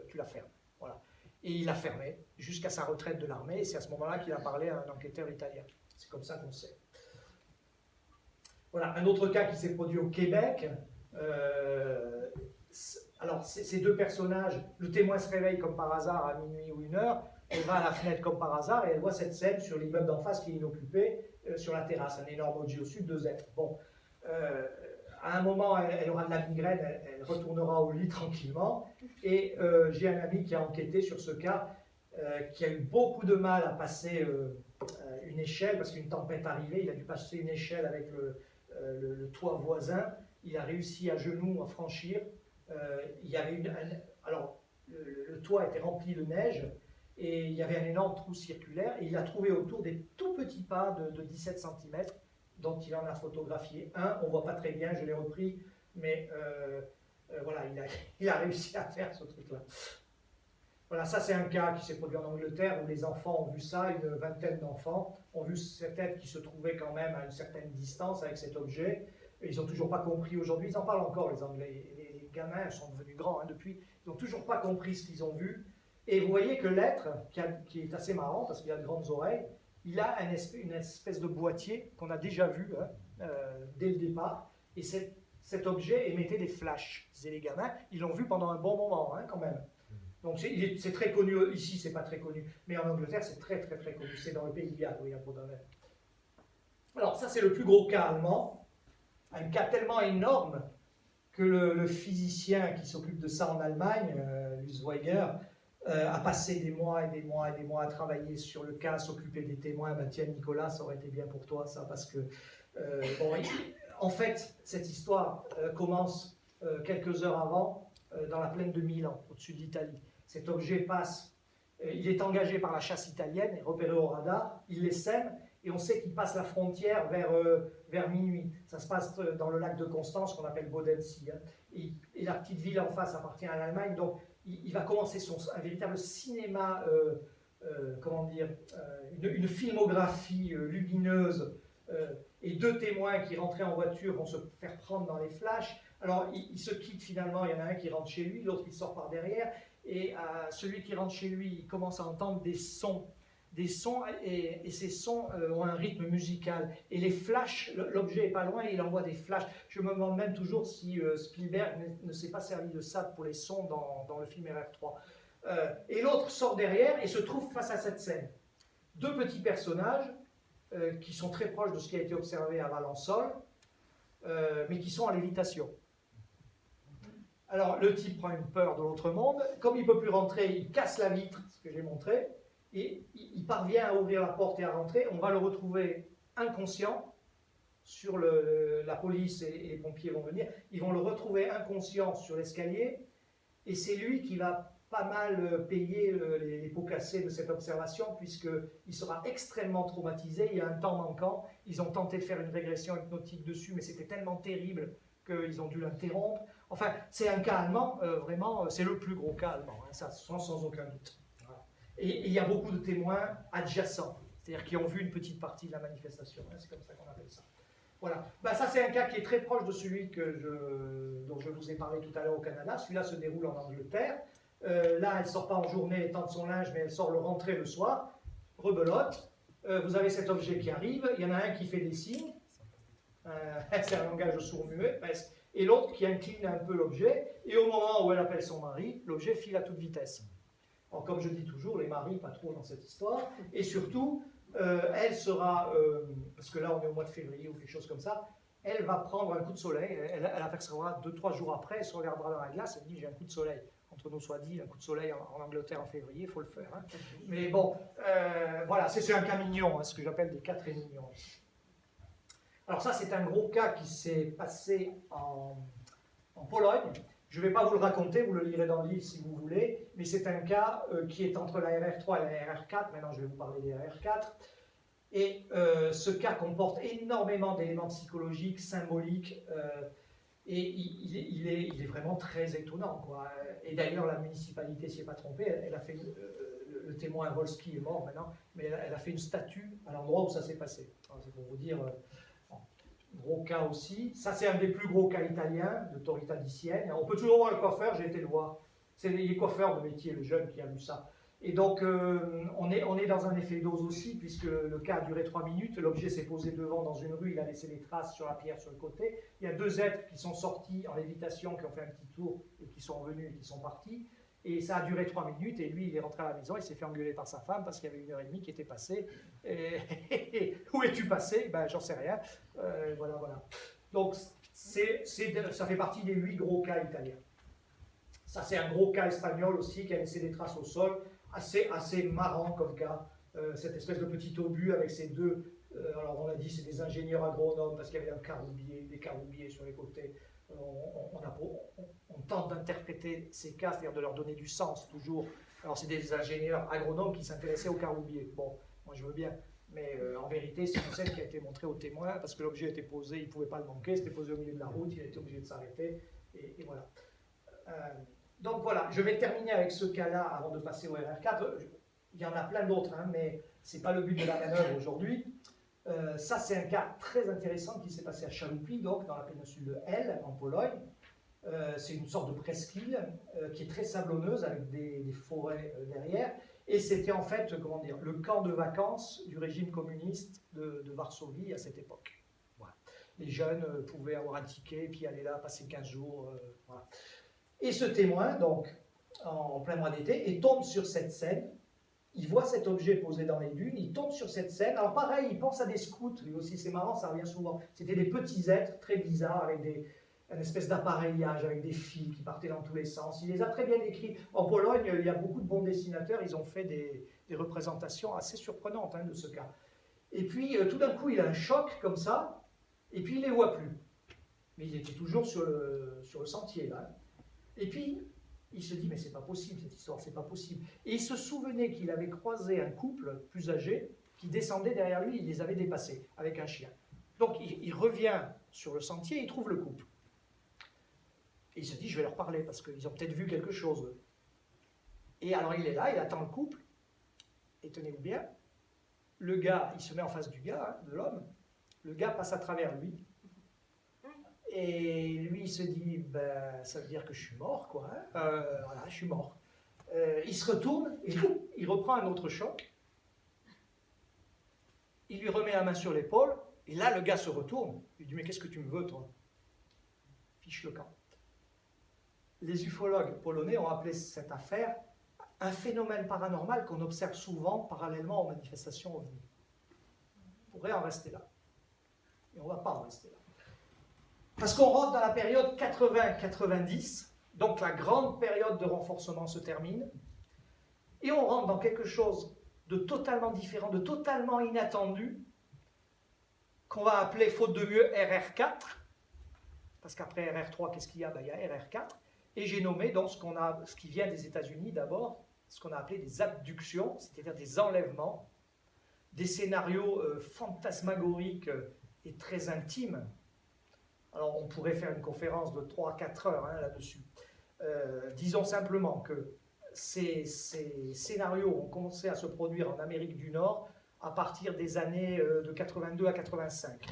tu la fermes. Voilà. Et il l'a fermé jusqu'à sa retraite de l'armée, et c'est à ce moment-là qu'il a parlé à un enquêteur italien. C'est comme ça qu'on sait. Voilà, un autre cas qui s'est produit au Québec. Alors, ces deux personnages, le témoin se réveille comme par hasard à minuit ou 1h, elle va à la fenêtre comme par hasard et elle voit cette scène sur l'immeuble d'en face qui est inoccupé, sur la terrasse, un énorme objet au sud, 2 êtres. Bon, à un moment, elle aura de la migraine, elle retournera au lit tranquillement. Et j'ai un ami qui a enquêté sur ce cas, qui a eu beaucoup de mal à passer une échelle, parce qu'une tempête arrivait, il a dû passer une échelle avec le toit voisin. Il a réussi à genoux à franchir. Il y avait alors, le toit était rempli de neige, et il y avait un énorme trou circulaire, et il a trouvé autour des tout petits pas de 17 cm, dont il en a photographié un. On ne voit pas très bien, je l'ai repris, mais voilà, il a réussi à faire ce truc-là. Voilà, ça c'est un cas qui s'est produit en Angleterre, où les enfants ont vu ça, une vingtaine d'enfants ont vu cette tête qui se trouvait quand même à une certaine distance avec cet objet. Et ils n'ont toujours pas compris aujourd'hui, ils en parlent encore les Anglais, les gamins sont devenus grands hein, depuis, ils n'ont toujours pas compris ce qu'ils ont vu. Et vous voyez que l'être, qui est assez marrant parce qu'il a de grandes oreilles, il a une espèce de boîtier qu'on a déjà vu hein, dès le départ, et cet objet émettait des flashs, disaient les gamins, ils l'ont vu pendant un bon moment hein, quand même. Donc c'est très connu, ici c'est pas très connu, mais en Angleterre c'est très très très connu, c'est dans le pays de Galles où il y a Baudelaire. Alors ça c'est le plus gros cas allemand, un cas tellement énorme que le physicien qui s'occupe de ça en Allemagne, Lutzweiger, a passé des mois et des mois et des mois à travailler sur le cas, s'occuper des témoins. Ben, tiens Nicolas, ça aurait été bien pour toi ça, parce que bon, en fait cette histoire commence quelques heures avant, dans la plaine de Milan, au-dessus de l'Italie. Cet objet passe, il est engagé par la chasse italienne, est repéré au radar, il les sème, et on sait qu'il passe la frontière vers minuit. Ça se passe dans le lac de Constance, qu'on appelle Bodensee. Hein. Et la petite ville en face appartient à l'Allemagne, donc il va commencer un véritable cinéma, comment dire, une filmographie lumineuse, et 2 témoins qui rentraient en voiture vont se faire prendre dans les flashs. Alors ils se quittent finalement, il y en a un qui rentre chez lui, l'autre qui sort par derrière, et celui qui rentre chez lui, il commence à entendre des sons, et ces sons ont un rythme musical. Et les flashs, l'objet n'est pas loin, et il envoie des flashs. Je me demande même toujours si Spielberg ne s'est pas servi de ça pour les sons dans le film RR3. Et l'autre sort derrière et se trouve face à cette scène. 2 petits personnages qui sont très proches de ce qui a été observé à Valensole, mais qui sont en lévitation. Alors le type prend une peur de l'autre monde, comme il ne peut plus rentrer, il casse la vitre, ce que j'ai montré, et il parvient à ouvrir la porte et à rentrer. On va le retrouver inconscient, la police et les pompiers vont venir, ils vont le retrouver inconscient sur l'escalier, et c'est lui qui va pas mal payer les pots cassés de cette observation, puisqu'il sera extrêmement traumatisé. Il y a un temps manquant, ils ont tenté de faire une régression hypnotique dessus, mais c'était tellement terrible qu'ils ont dû l'interrompre. Enfin, c'est un cas allemand, vraiment, c'est le plus gros cas allemand, hein, ça, sans aucun doute. Voilà. Et il y a beaucoup de témoins adjacents, c'est-à-dire qui ont vu une petite partie de la manifestation, hein, c'est comme ça qu'on appelle ça. Voilà, ben, ça c'est un cas qui est très proche de celui dont je vous ai parlé tout à l'heure au Canada. Celui-là se déroule en Angleterre. Là, elle ne sort pas en journée et tente son linge, mais elle sort le rentrer le soir. Rebelote. Vous avez cet objet qui arrive. Il y en a un qui fait des signes. C'est un langage sourd-muet presque. et l'autre qui incline un peu l'objet, et au moment où elle appelle son mari, l'objet file à toute vitesse. Alors, comme je dis toujours, les maris, pas trop dans cette histoire, et surtout, elle sera, parce que là on est au mois de février ou quelque chose comme ça, elle va prendre un coup de soleil, elle apercevra 2-3 jours après, elle se regardera dans la glace, elle dit j'ai un coup de soleil. Entre nous soit dit, un coup de soleil en Angleterre en février, il faut le faire. Hein. Mais bon, voilà, c'est un cas mignon, hein, ce que j'appelle des cas très mignons. Alors ça, c'est un gros cas qui s'est passé en Pologne. Je ne vais pas vous le raconter, vous le lirez dans le livre si vous voulez, mais c'est un cas qui est entre la RR3 et la RR4. Maintenant, je vais vous parler des RR4. Et ce cas comporte énormément d'éléments psychologiques, symboliques, et il est vraiment très étonnant, quoi. Et d'ailleurs, la municipalité ne s'y est pas trompée, elle a fait, le témoin Wolski est mort maintenant, mais elle a fait une statue à l'endroit où ça s'est passé. C'est pour vous dire, gros cas aussi. Ça, c'est un des plus gros cas italiens de Torrita di Sienne. On peut toujours voir le coiffeur, j'ai été le voir. C'est les coiffeurs de métier, le jeune qui a vu ça. Et donc, on est dans un effet dose aussi, puisque le cas a duré 3 minutes, l'objet s'est posé devant dans une rue, il a laissé des traces sur la pierre sur le côté. Il y a 2 êtres qui sont sortis en lévitation, qui ont fait un petit tour, et qui sont revenus et qui sont partis. Et ça a duré 3 minutes, et lui, il est rentré à la maison, il s'est fait engueuler par sa femme, parce qu'il y avait 1h30 qui était passée. Et où es-tu passé? Ben, j'en sais rien. Voilà. Donc, ça fait partie des 8 gros cas italiens. Ça, c'est un gros cas espagnol aussi, qui a laissé des traces au sol. Assez marrant comme cas, cette espèce de petit obus avec ces 2, alors on a dit c'est des ingénieurs agronomes parce qu'il y avait des caroubiers sur les côtés. On tente d'interpréter ces cas, c'est-à-dire de leur donner du sens toujours. Alors c'est des ingénieurs agronomes qui s'intéressaient aux caroubiers. Bon, moi je veux bien, mais en vérité c'est une scène qui a été montrée aux témoins parce que l'objet était posé, il ne pouvait pas le manquer, c'était posé au milieu de la route, il a été obligé de s'arrêter, et voilà. Donc voilà, je vais terminer avec ce cas-là avant de passer au RR4. Il y en a plein d'autres, hein, mais ce n'est pas le but de la manœuvre aujourd'hui. Ça, c'est un cas très intéressant qui s'est passé à Chaloupy, donc dans la péninsule de Hel, en Pologne. C'est une sorte de presqu'île qui est très sablonneuse avec des forêts derrière. Et c'était en fait, comment dire, le camp de vacances du régime communiste de Varsovie à cette époque. Voilà. Les jeunes pouvaient avoir un ticket et puis aller là, passer 15 jours. Voilà. Et ce témoin, donc, en plein mois d'été, et tombe sur cette scène. Il voit cet objet posé dans les dunes, il tombe sur cette scène. Alors pareil, il pense à des scouts, lui aussi, c'est marrant, ça revient souvent. C'était des petits êtres très bizarres, avec une espèce d'appareillage, avec des fils qui partaient dans tous les sens. Il les a très bien décrits. En Pologne, il y a beaucoup de bons dessinateurs, ils ont fait des représentations assez surprenantes de ce cas. Et puis, tout d'un coup, il a un choc comme ça, et puis il ne les voit plus. Mais il était toujours sur le sentier, là. Et puis, il se dit, mais c'est pas possible cette histoire, c'est pas possible. Et il se souvenait qu'il avait croisé un couple plus âgé qui descendait derrière lui, il les avait dépassés avec un chien. Donc il revient sur le sentier, il trouve le couple. Et il se dit, je vais leur parler parce qu'ils ont peut-être vu quelque chose. Et alors il est là, il attend le couple, et tenez-vous bien, le gars, il se met en face du gars, de l'homme, le gars passe à travers lui. Et lui, il se dit, ben, ça veut dire que je suis mort, quoi. Hein. Voilà, je suis mort. Il se retourne, et il reprend un autre choc. Il lui remet la main sur l'épaule, et là, le gars se retourne. Il dit, mais qu'est-ce que tu me veux, toi? Fiche le camp. Les ufologues polonais ont appelé cette affaire un phénomène paranormal qu'on observe souvent parallèlement aux manifestations OVNI. On pourrait en rester là. Et on ne va pas en rester là. Parce qu'on rentre dans la période 80-90, donc la grande période de renforcement se termine, et on rentre dans quelque chose de totalement différent, de totalement inattendu, qu'on va appeler, faute de mieux, RR4, parce qu'après RR3, qu'est-ce qu'il y a? Ben, il y a RR4, et j'ai nommé donc ce qui vient des États-Unis d'abord, ce qu'on a appelé des abductions, c'est-à-dire des enlèvements, des scénarios fantasmagoriques et très intimes. Alors, on pourrait faire une conférence de 3 à 4 heures là-dessus. Disons simplement que ces scénarios ont commencé à se produire en Amérique du Nord à partir des années de 82 à 85.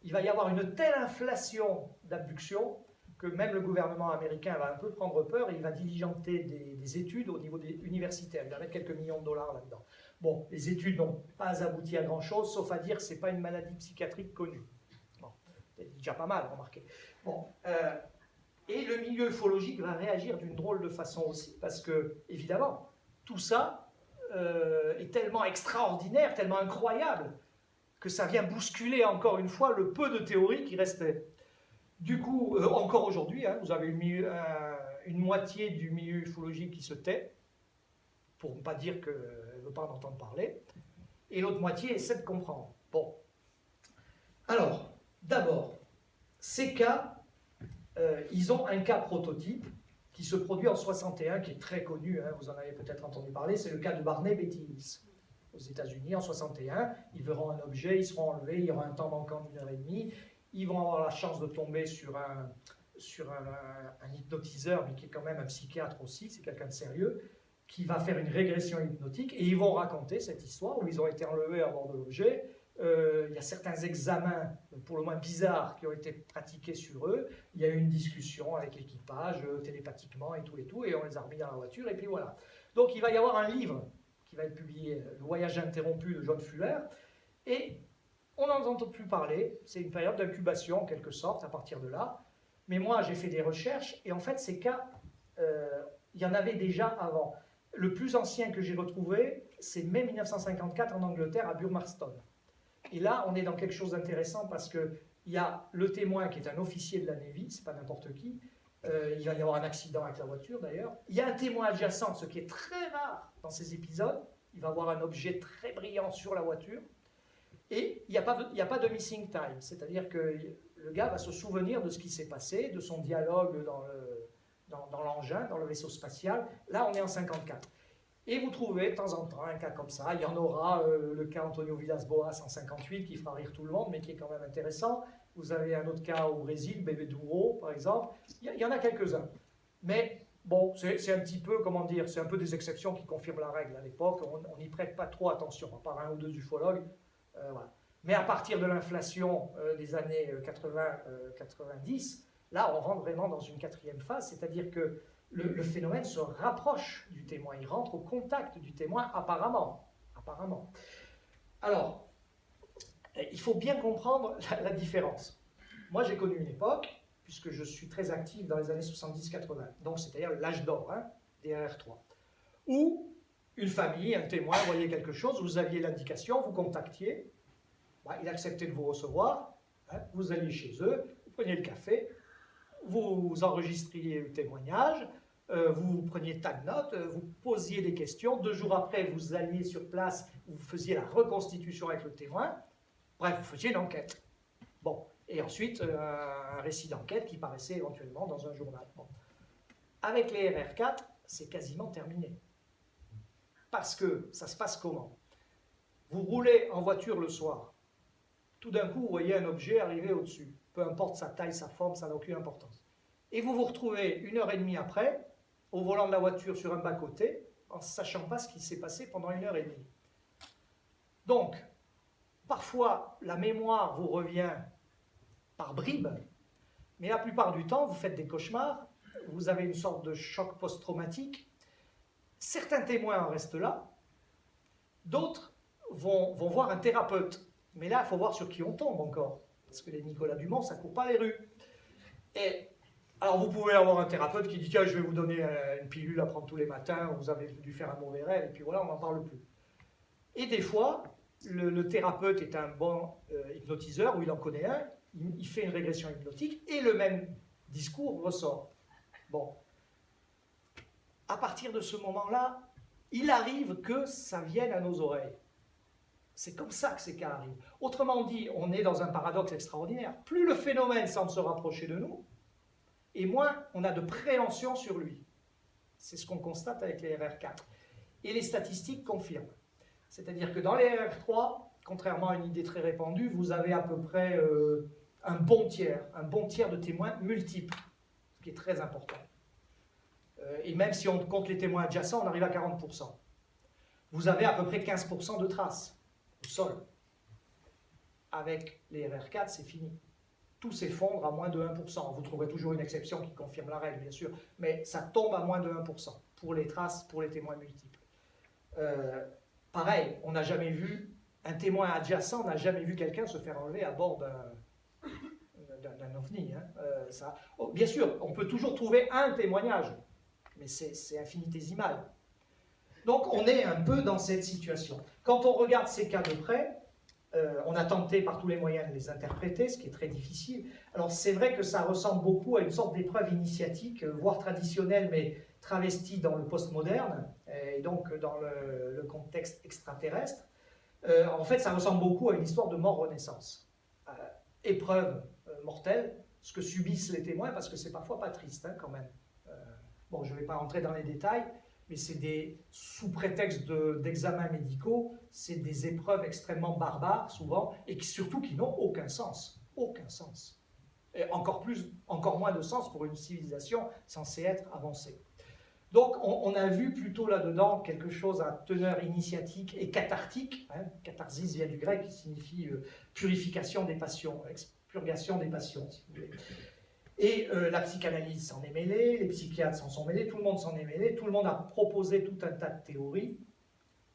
Il va y avoir une telle inflation d'abductions que même le gouvernement américain va un peu prendre peur et il va diligenter des études au niveau des universitaires. Il va mettre quelques millions de dollars là-dedans. Bon, les études n'ont pas abouti à grand-chose, sauf à dire que ce n'est pas une maladie psychiatrique connue. C'est déjà pas mal, remarquez. Bon, et le milieu ufologique va réagir d'une drôle de façon aussi, parce que, évidemment, tout ça est tellement extraordinaire, tellement incroyable, que ça vient bousculer encore une fois le peu de théories qui restaient. Du coup, encore aujourd'hui, hein, vous avez une moitié du milieu ufologique qui se tait, pour ne pas dire qu'elle ne veut pas en entendre parler, et l'autre moitié essaie de comprendre. Bon. Alors, d'abord, ces cas, ils ont un cas prototype qui se produit en 61, qui est très connu, hein, vous en avez peut-être entendu parler, c'est le cas de Barney Betty Hills. Aux États-Unis, en 61, ils verront un objet, ils seront enlevés, il y aura un temps manquant d'1h30, ils vont avoir la chance de tomber sur un hypnotiseur, mais qui est quand même un psychiatre aussi, c'est quelqu'un de sérieux, qui va faire une régression hypnotique, et ils vont raconter cette histoire où ils ont été enlevés à bord de l'objet. Il y a certains examens, pour le moins bizarres, qui ont été pratiqués sur eux. Il y a eu une discussion avec l'équipage, télépathiquement et tout, et on les a remis dans la voiture, et puis voilà. Donc il va y avoir un livre qui va être publié, Le voyage interrompu de John Fuller, et on n'en entend plus parler. C'est une période d'incubation, en quelque sorte, à partir de là. Mais moi, j'ai fait des recherches, et en fait, ces cas, il y en avait déjà avant. Le plus ancien que j'ai retrouvé, c'est mai 1954 en Angleterre, à Burmarston. Et là, on est dans quelque chose d'intéressant parce qu'il y a le témoin qui est un officier de la Navy, c'est pas n'importe qui. Il va y avoir un accident avec la voiture d'ailleurs. Il y a un témoin adjacent, ce qui est très rare dans ces épisodes. Il va voir un objet très brillant sur la voiture. Et il n'y a pas de missing time, c'est-à-dire que le gars va se souvenir de ce qui s'est passé, de son dialogue dans l'engin, dans le vaisseau spatial. Là, on est en 54. Et vous trouvez de temps en temps un cas comme ça. Il y en aura le cas Antonio Villas-Boas en 58 qui fera rire tout le monde, mais qui est quand même intéressant. Vous avez un autre cas au Brésil, Bébé Douro par exemple. Il y en a quelques-uns. Mais bon, c'est un petit peu, comment dire, c'est un peu des exceptions qui confirment la règle. À l'époque, on n'y prête pas trop attention, à part un ou deux ufologues. Voilà. Mais à partir de l'inflation des années 80-90, là, on rentre vraiment dans une quatrième phase, c'est-à-dire que le phénomène se rapproche du témoin, il rentre au contact du témoin apparemment. Alors, il faut bien comprendre la différence. Moi, j'ai connu une époque, puisque je suis très actif dans les années 70-80, donc c'est-à-dire l'âge d'or, hein, des RR3, où une famille, un témoin voyait quelque chose, vous aviez l'indication, vous contactiez, il acceptait de vous recevoir, hein, vous alliez chez eux, vous preniez le café, vous enregistriez le témoignage, vous preniez tas de notes, vous posiez des questions, 2 jours après vous alliez sur place, vous faisiez la reconstitution avec le témoin, bref, vous faisiez une enquête. Bon, et ensuite un récit d'enquête qui paraissait éventuellement dans un journal. Bon. Avec les RR4, c'est quasiment terminé. Parce que ça se passe comment? Vous roulez en voiture le soir, tout d'un coup vous voyez un objet arriver au-dessus, peu importe sa taille, sa forme, ça n'a aucune importance. Et vous vous retrouvez 1h30 après, au volant de la voiture sur un bas-côté, en ne sachant pas ce qui s'est passé pendant 1h30. Donc, parfois, la mémoire vous revient par bribes, mais la plupart du temps, vous faites des cauchemars, vous avez une sorte de choc post-traumatique. Certains témoins en restent là, d'autres vont voir un thérapeute. Mais là, il faut voir sur qui on tombe encore, parce que les Nicolas Dumont, ça ne court pas les rues. Et alors, vous pouvez avoir un thérapeute qui dit « Tiens, je vais vous donner une pilule à prendre tous les matins, vous avez dû faire un mauvais rêve, et puis voilà, on n'en parle plus. » Et des fois, le thérapeute est un bon hypnotiseur, ou il en connaît un, il fait une régression hypnotique, et le même discours ressort. Bon. À partir de ce moment-là, il arrive que ça vienne à nos oreilles. C'est comme ça que ces cas arrivent. Autrement dit, on est dans un paradoxe extraordinaire. Plus le phénomène semble se rapprocher de nous, et moins on a de préhension sur lui. C'est ce qu'on constate avec les RR4. Et les statistiques confirment. C'est-à-dire que dans les RR3, contrairement à une idée très répandue, vous avez à peu près un bon tiers de témoins multiples, ce qui est très important. Et même si on compte les témoins adjacents, on arrive à 40%. Vous avez à peu près 15% de traces au sol. Avec les RR4, c'est fini. Tout s'effondre à moins de 1%. Vous trouverez toujours une exception qui confirme la règle, bien sûr, mais ça tombe à moins de 1% pour les traces, pour les témoins multiples. Pareil, on n'a jamais vu, un témoin adjacent n'a jamais vu quelqu'un se faire enlever à bord d'un ovni. Hein. Bien sûr, on peut toujours trouver un témoignage, mais c'est infinitésimal. Donc on est un peu dans cette situation. Quand on regarde ces cas de près, on a tenté par tous les moyens de les interpréter, ce qui est très difficile. Alors c'est vrai que ça ressemble beaucoup à une sorte d'épreuve initiatique, voire traditionnelle, mais travestie dans le postmoderne, et donc dans le contexte extraterrestre. En fait, ça ressemble beaucoup à une histoire de mort-renaissance. Épreuve mortelle, ce que subissent les témoins, parce que c'est parfois pas triste hein, quand même. Bon, je ne vais pas rentrer dans les détails, mais c'est sous prétexte d'examens médicaux, c'est des épreuves extrêmement barbares, souvent, et surtout qui n'ont aucun sens. Aucun sens. Et encore moins de sens pour une civilisation censée être avancée. Donc, on a vu plutôt là-dedans quelque chose à teneur initiatique et cathartique. Hein. Catharsis vient du grec, qui signifie purification des passions, expurgation des passions, si vous voulez. Et la psychanalyse s'en est mêlée, les psychiatres s'en sont mêlés, tout le monde s'en est mêlé, tout le monde a proposé tout un tas de théories,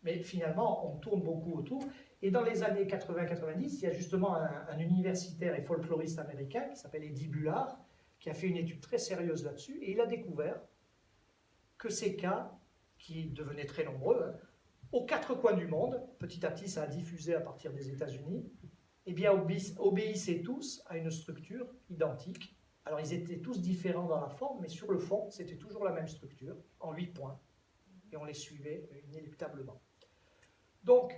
mais finalement, on tourne beaucoup autour. Et dans les années 80-90, il y a justement un universitaire et folkloriste américain qui s'appelle Eddie Bullard, qui a fait une étude très sérieuse là-dessus, et il a découvert que ces cas, qui devenaient très nombreux, hein, aux quatre coins du monde, petit à petit ça a diffusé à partir des États-Unis, eh bien obéissaient tous à une structure identique. Alors ils étaient tous différents dans la forme, mais sur le fond, c'était toujours la même structure, en 8 points, et on les suivait inéluctablement. Donc,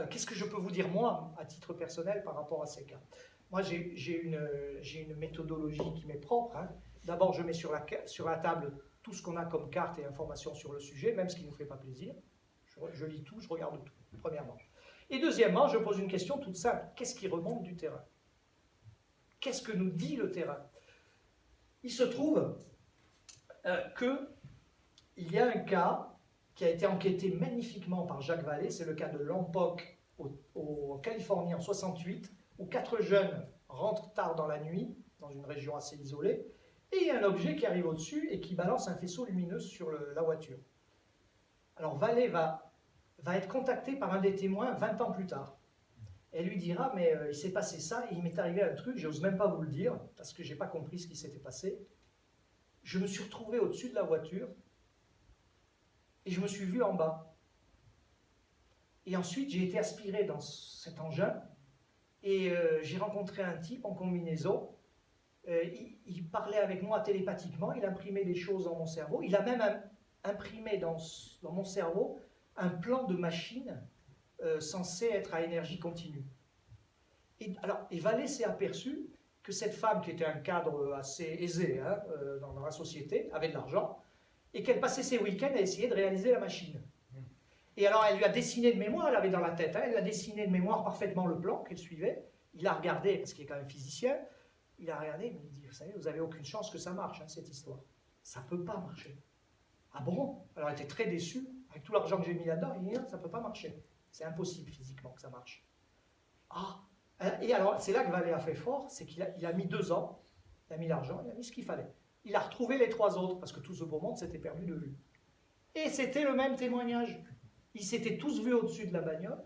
qu'est-ce que je peux vous dire, moi, à titre personnel, par rapport à ces cas? Moi, j'ai une méthodologie qui m'est propre. Hein. D'abord, je mets sur la table tout ce qu'on a comme carte et informations sur le sujet, même ce qui ne nous fait pas plaisir. Je lis tout, je regarde tout, premièrement. Et deuxièmement, je pose une question toute simple. Qu'est-ce qui remonte du terrain? Qu'est-ce que nous dit le terrain? Il se trouve qu'il y a un cas qui a été enquêté magnifiquement par Jacques Vallée, c'est le cas de Lompoc en Californie en 68, où 4 jeunes rentrent tard dans la nuit, dans une région assez isolée, et il y a un objet qui arrive au-dessus et qui balance un faisceau lumineux sur la voiture. Alors Vallée va être contacté par un des témoins 20 ans plus tard. Elle lui dira, mais il s'est passé ça, et il m'est arrivé un truc, j'ose même pas vous le dire, parce que j'ai pas compris ce qui s'était passé. Je me suis retrouvé au-dessus de la voiture, et je me suis vu en bas. Et ensuite, j'ai été aspiré dans cet engin, et j'ai rencontré un type en combinaison. Il parlait avec moi télépathiquement, il imprimait des choses dans mon cerveau. Il a même imprimé dans mon cerveau un plan de machine censé être à énergie continue. Et Vallée s'est aperçu que cette femme, qui était un cadre assez aisé hein, dans la société, avait de l'argent, et qu'elle passait ses week-ends à essayer de réaliser la machine. Et alors elle lui a dessiné de mémoire, elle avait dans la tête, hein, elle lui a dessiné de mémoire parfaitement le plan qu'elle suivait. Il a regardé, parce qu'il est quand même physicien, il a regardé, mais il dit, vous savez, vous n'avez aucune chance que ça marche, hein, cette histoire. Ça ne peut pas marcher. Ah bon? Alors elle était très déçue, avec tout l'argent que j'ai mis là-dedans, il dit, non, ça ne peut pas marcher. C'est impossible physiquement que ça marche. Ah! Et alors, c'est là que Vallée a fait fort, c'est qu'il a mis 2 ans, il a mis l'argent, il a mis ce qu'il fallait. Il a retrouvé les 3 autres, parce que tout ce beau monde s'était perdu de vue. Et c'était le même témoignage. Ils s'étaient tous vus au-dessus de la bagnole,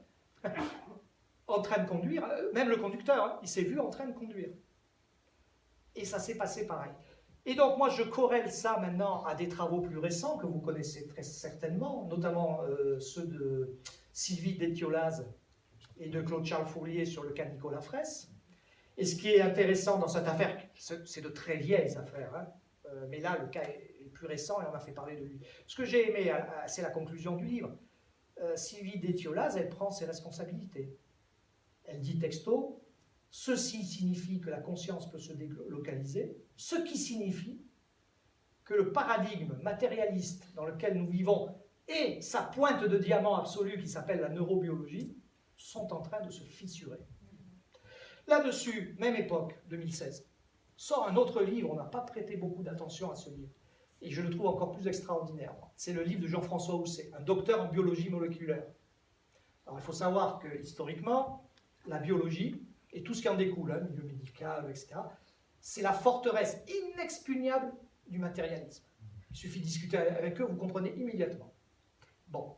en train de conduire, même le conducteur, hein, il s'est vu en train de conduire. Et ça s'est passé pareil. Et donc moi je corrèle ça maintenant à des travaux plus récents que vous connaissez très certainement, notamment ceux de Sylvie Détiolaz et de Claude-Charles Fourlier sur le cas de Nicolas Fraisse. Et ce qui est intéressant dans cette affaire, c'est de très vieilles affaires, hein, mais là le cas est plus récent et on a fait parler de lui. Ce que j'ai aimé, c'est la conclusion du livre. Sylvie Détiolaz, elle prend ses responsabilités. Elle dit texto, ceci signifie que la conscience peut se délocaliser, ce qui signifie que le paradigme matérialiste dans lequel nous vivons et sa pointe de diamant absolue qui s'appelle la neurobiologie sont en train de se fissurer. Là-dessus, même époque, 2016, sort un autre livre, on n'a pas prêté beaucoup d'attention à ce livre, et je le trouve encore plus extraordinaire. C'est le livre de Jean-François Housset, un docteur en biologie moléculaire. Alors il faut savoir que, historiquement, la biologie, et tout ce qui en découle, hein, milieu médical, etc., c'est la forteresse inexpugnable du matérialisme. Il suffit de discuter avec eux, vous comprenez immédiatement. Bon.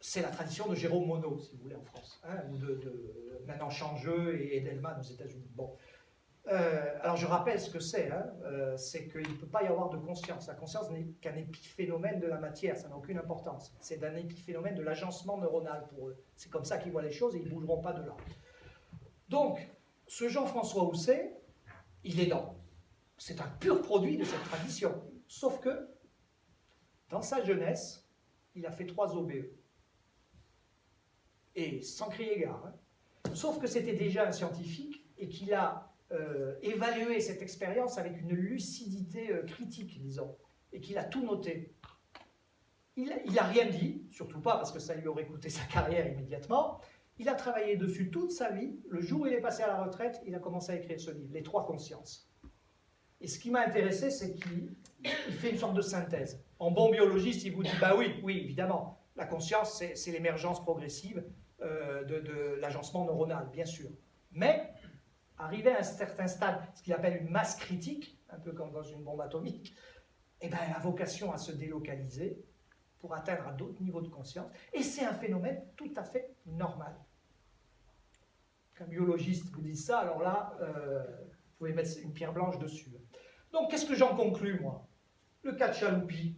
c'est la tradition de Jérôme Monod, si vous voulez, en France, hein, ou de Manon Changeux et Edelman aux États-Unis. Bon. Alors je rappelle ce que c'est, hein, c'est qu'il ne peut pas y avoir de conscience. La conscience n'est qu'un épiphénomène de la matière, ça n'a aucune importance. C'est un épiphénomène de l'agencement neuronal pour eux. C'est comme ça qu'ils voient les choses et ils ne bougeront pas de là. Donc, ce Jean-François Housset, il est dans. C'est un pur produit de cette tradition. Sauf que, dans sa jeunesse, il a fait 3 OBE. Et sans crier gare. Hein. Sauf que c'était déjà un scientifique et qu'il a évalué cette expérience avec une lucidité critique, disons, et qu'il a tout noté. Il n'a rien dit, surtout pas parce que ça lui aurait coûté sa carrière immédiatement. Il a travaillé dessus toute sa vie. Le jour où il est passé à la retraite, il a commencé à écrire ce livre, Les 3 consciences. Et ce qui m'a intéressé, c'est qu'il fait une sorte de synthèse. En bon biologiste, il vous dit, bah oui, évidemment, la conscience, c'est l'émergence progressive de l'agencement neuronal, bien sûr. Mais, arrivé à un certain stade, ce qu'il appelle une masse critique, un peu comme dans une bombe atomique, eh ben, elle a vocation à se délocaliser pour atteindre à d'autres niveaux de conscience. Et c'est un phénomène tout à fait normal. Qu'un biologiste vous dise ça, alors là, vous pouvez mettre une pierre blanche dessus. Donc, qu'est-ce que j'en conclus, moi? Le cas de Chaloupy.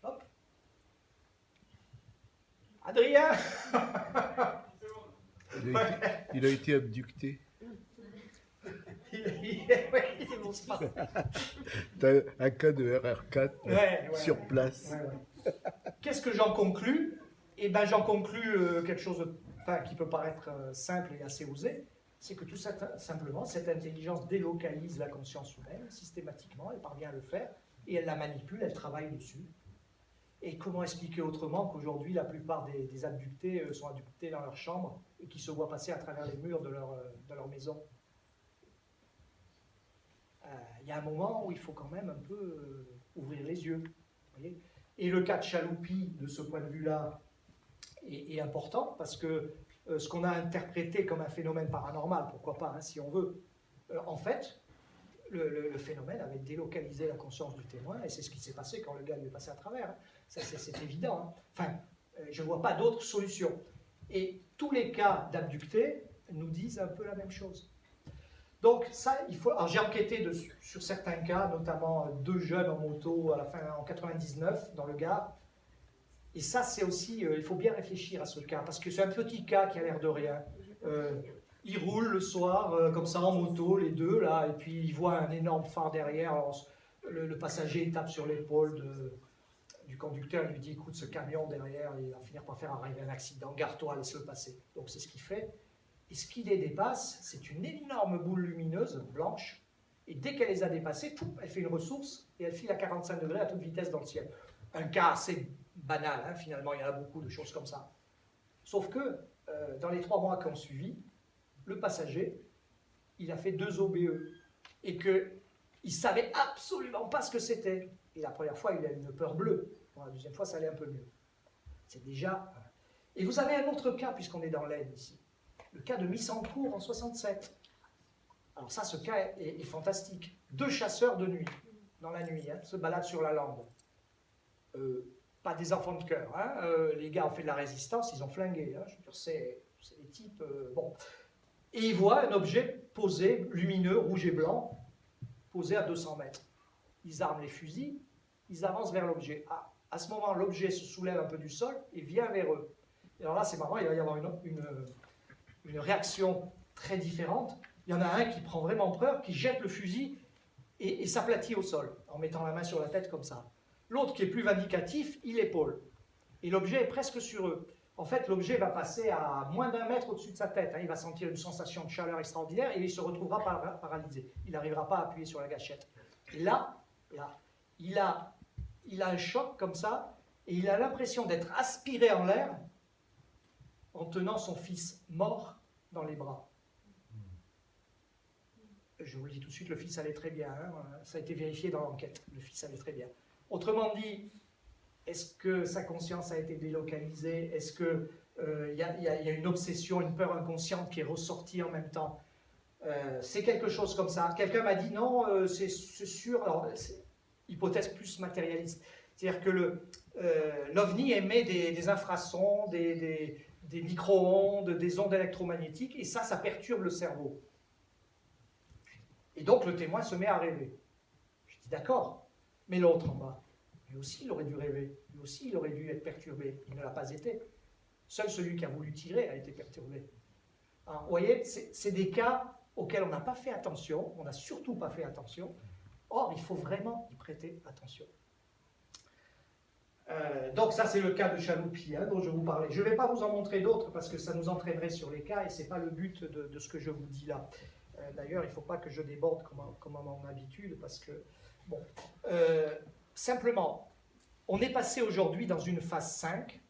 Hop. Adrien. Il a été abducté. C'est bon, c'est parti. Tu as un cas de RR4 sur place. Qu'est-ce que j'en conclus? Eh bien, j'en conclus quelque chose qui peut paraître simple et assez osé. C'est que tout simplement, cette intelligence délocalise la conscience humaine systématiquement, elle parvient à le faire, et elle la manipule, elle travaille dessus. Et comment expliquer autrement qu'aujourd'hui, la plupart des abductés sont abductés dans leur chambre et qui se voient passer à travers les murs de leur maison? Il y a un moment où il faut quand même un peu ouvrir les yeux. Voyez, et le cas de Chaloupy, de ce point de vue-là, est important parce que ce qu'on a interprété comme un phénomène paranormal, pourquoi pas, hein, si on veut, en fait, le phénomène avait délocalisé la conscience du témoin, et c'est ce qui s'est passé quand le gars lui est passé à travers. Hein. C'est évident. Hein. Enfin, je ne vois pas d'autre solution. Et tous les cas d'abductés nous disent un peu la même chose. Donc ça, il faut. Alors j'ai enquêté sur certains cas, notamment 2 jeunes en moto à la fin en 99 dans le Gard. Et ça, c'est aussi, il faut bien réfléchir à ce cas, parce que c'est un petit cas qui a l'air de rien. Ils roulent le soir, comme ça, en moto, les deux, là, et puis ils voient un énorme phare derrière. Alors, le passager tape sur l'épaule du conducteur, il lui dit, écoute, ce camion derrière, il va finir par faire arriver un accident, garde-toi, laisse-le passer. Donc c'est ce qu'il fait. Et ce qui les dépasse, c'est une énorme boule lumineuse, blanche, et dès qu'elle les a dépassés, pouf, elle fait une ressource, et elle file à 45 degrés à toute vitesse dans le ciel. Un cas assez banal, hein, finalement, il y en a beaucoup de choses comme ça. Sauf que, dans les 3 mois qui ont suivi, le passager, il a fait 2 OBE, et qu'il ne savait absolument pas ce que c'était. Et la première fois, il a eu une peur bleue. Bon, la deuxième fois, ça allait un peu mieux. C'est déjà... Et vous avez un autre cas, puisqu'on est dans l'Aisne ici. Le cas de Missancourt en 67. Alors ça, ce cas est fantastique. 2 chasseurs de nuit, dans la nuit, hein, se baladent sur la lande. Pas des enfants de cœur. Hein. Les gars ont fait de la résistance, ils ont flingué. Hein. Je veux dire, c'est des types... bon. Et ils voient un objet posé, lumineux, rouge et blanc, posé à 200 mètres. Ils arment les fusils, ils avancent vers l'objet. À ce moment, l'objet se soulève un peu du sol et vient vers eux. Et alors là, c'est marrant, il va y avoir une réaction très différente. Il y en a un qui prend vraiment peur, qui jette le fusil et s'aplatit au sol, en mettant la main sur la tête comme ça. L'autre, qui est plus vindicatif, il épaule. Et l'objet est presque sur eux. En fait, l'objet va passer à moins d'1 mètre au-dessus de sa tête. Hein. Il va sentir une sensation de chaleur extraordinaire et il se retrouvera paralysé. Il n'arrivera pas à appuyer sur la gâchette. Et là, il a un choc comme ça et il a l'impression d'être aspiré en l'air en tenant son fils mort dans les bras. Je vous le dis tout de suite, le fils allait très bien. Hein. Ça a été vérifié dans l'enquête. Le fils allait très bien. Autrement dit, est-ce que sa conscience a été délocalisée? Est-ce qu'il y a une obsession, une peur inconsciente qui est ressortie en même temps? C'est quelque chose comme ça. Quelqu'un m'a dit non, c'est sûr. Alors, hypothèse plus matérialiste. C'est-à-dire que l'OVNI émet des infrasons, des micro-ondes, des ondes électromagnétiques, et ça perturbe le cerveau. Et donc le témoin se met à rêver. Je dis d'accord, mais l'autre en bas, lui aussi il aurait dû rêver, lui aussi il aurait dû être perturbé, il ne l'a pas été. Seul celui qui a voulu tirer a été perturbé. Hein, vous voyez, c'est des cas auxquels on n'a pas fait attention, on n'a surtout pas fait attention. Or, il faut vraiment y prêter attention. Donc ça c'est le cas de Chaloupi dont je vous parlais. Je ne vais pas vous en montrer d'autres parce que ça nous entraînerait sur les cas et ce n'est pas le but de ce que je vous dis là. D'ailleurs, il ne faut pas que je déborde comme à mon habitude parce que, bon, simplement, on est passé aujourd'hui dans une phase 5,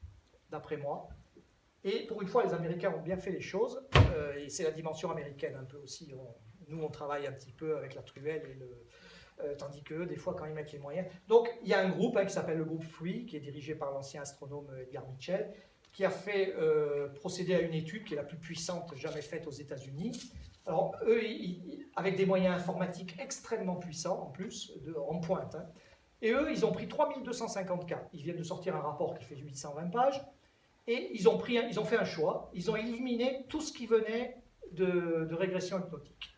d'après moi, et pour une fois, les Américains ont bien fait les choses, et c'est la dimension américaine un peu aussi. Nous, on travaille un petit peu avec la truelle et tandis qu'eux, des fois, quand ils mettent les moyens. Donc, il y a un groupe qui s'appelle le groupe FREE, qui est dirigé par l'ancien astronome Edgar Mitchell, qui a fait procéder à une étude qui est la plus puissante jamais faite aux États-Unis. Alors, eux, avec des moyens informatiques extrêmement puissants, en plus, en pointe. Hein. Et eux, ils ont pris 3250 cas. Ils viennent de sortir un rapport qui fait 820 pages. Et ils ont fait un choix. Ils ont éliminé tout ce qui venait de régression hypnotique.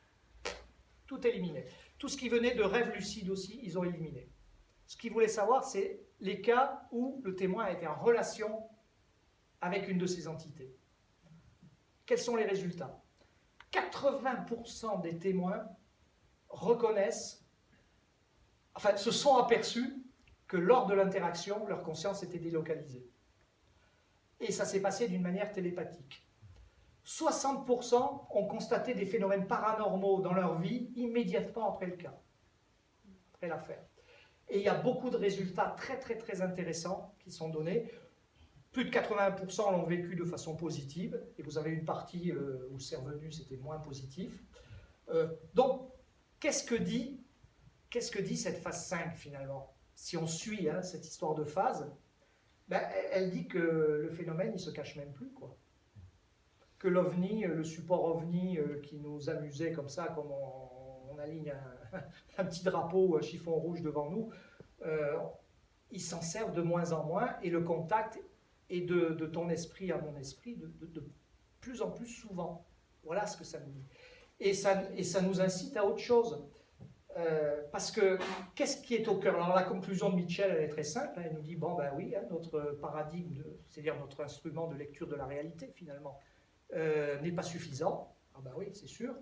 Tout éliminé. Tout ce qui venait de rêve lucide aussi, ils ont éliminé. Ce qu'ils voulaient savoir, c'est les cas où le témoin a été en relation avec une de ces entités. Quels sont les résultats ? 80% des témoins reconnaissent, enfin, se sont aperçus que lors de l'interaction, leur conscience était délocalisée. Et ça s'est passé d'une manière télépathique. 60% ont constaté des phénomènes paranormaux dans leur vie immédiatement après le cas, après l'affaire. Et il y a beaucoup de résultats très très très intéressants qui sont donnés. Plus de 80% l'ont vécu de façon positive, et vous avez une partie où c'est revenu, c'était moins positif. Donc, qu'est-ce que dit cette phase 5 finalement? Si on suit cette histoire de phase, ben, elle dit que le phénomène, il ne se cache même plus, quoi. Que l'OVNI, le support OVNI qui nous amusait comme ça, comme on aligne un petit drapeau ou un chiffon rouge devant nous, il s'en sert de moins en moins, et le contact est de ton esprit à mon esprit de plus en plus souvent. Voilà ce que ça nous dit. Et ça nous incite à autre chose. Parce que, qu'est-ce qui est au cœur? Alors la conclusion de Mitchell, elle est très simple, hein, elle nous dit, bon ben oui, notre paradigme, c'est-à-dire notre instrument de lecture de la réalité finalement, n'est pas suffisant, ah ben oui, c'est sûr,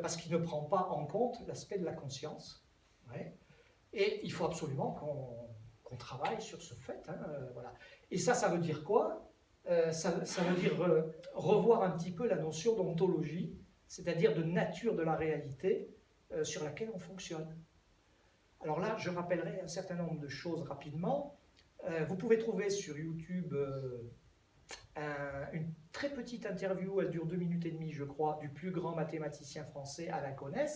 parce qu'il ne prend pas en compte l'aspect de la conscience, ouais. Et il faut absolument qu'on travaille sur ce fait, hein, voilà. Et ça veut dire quoi? Ça veut dire revoir un petit peu la notion d'ontologie, c'est-à-dire de nature de la réalité, sur laquelle on fonctionne. Alors là, je rappellerai un certain nombre de choses rapidement. Vous pouvez trouver sur YouTube une très petite interview, elle dure 2 minutes et demie, je crois, du plus grand mathématicien français, Alain Connes,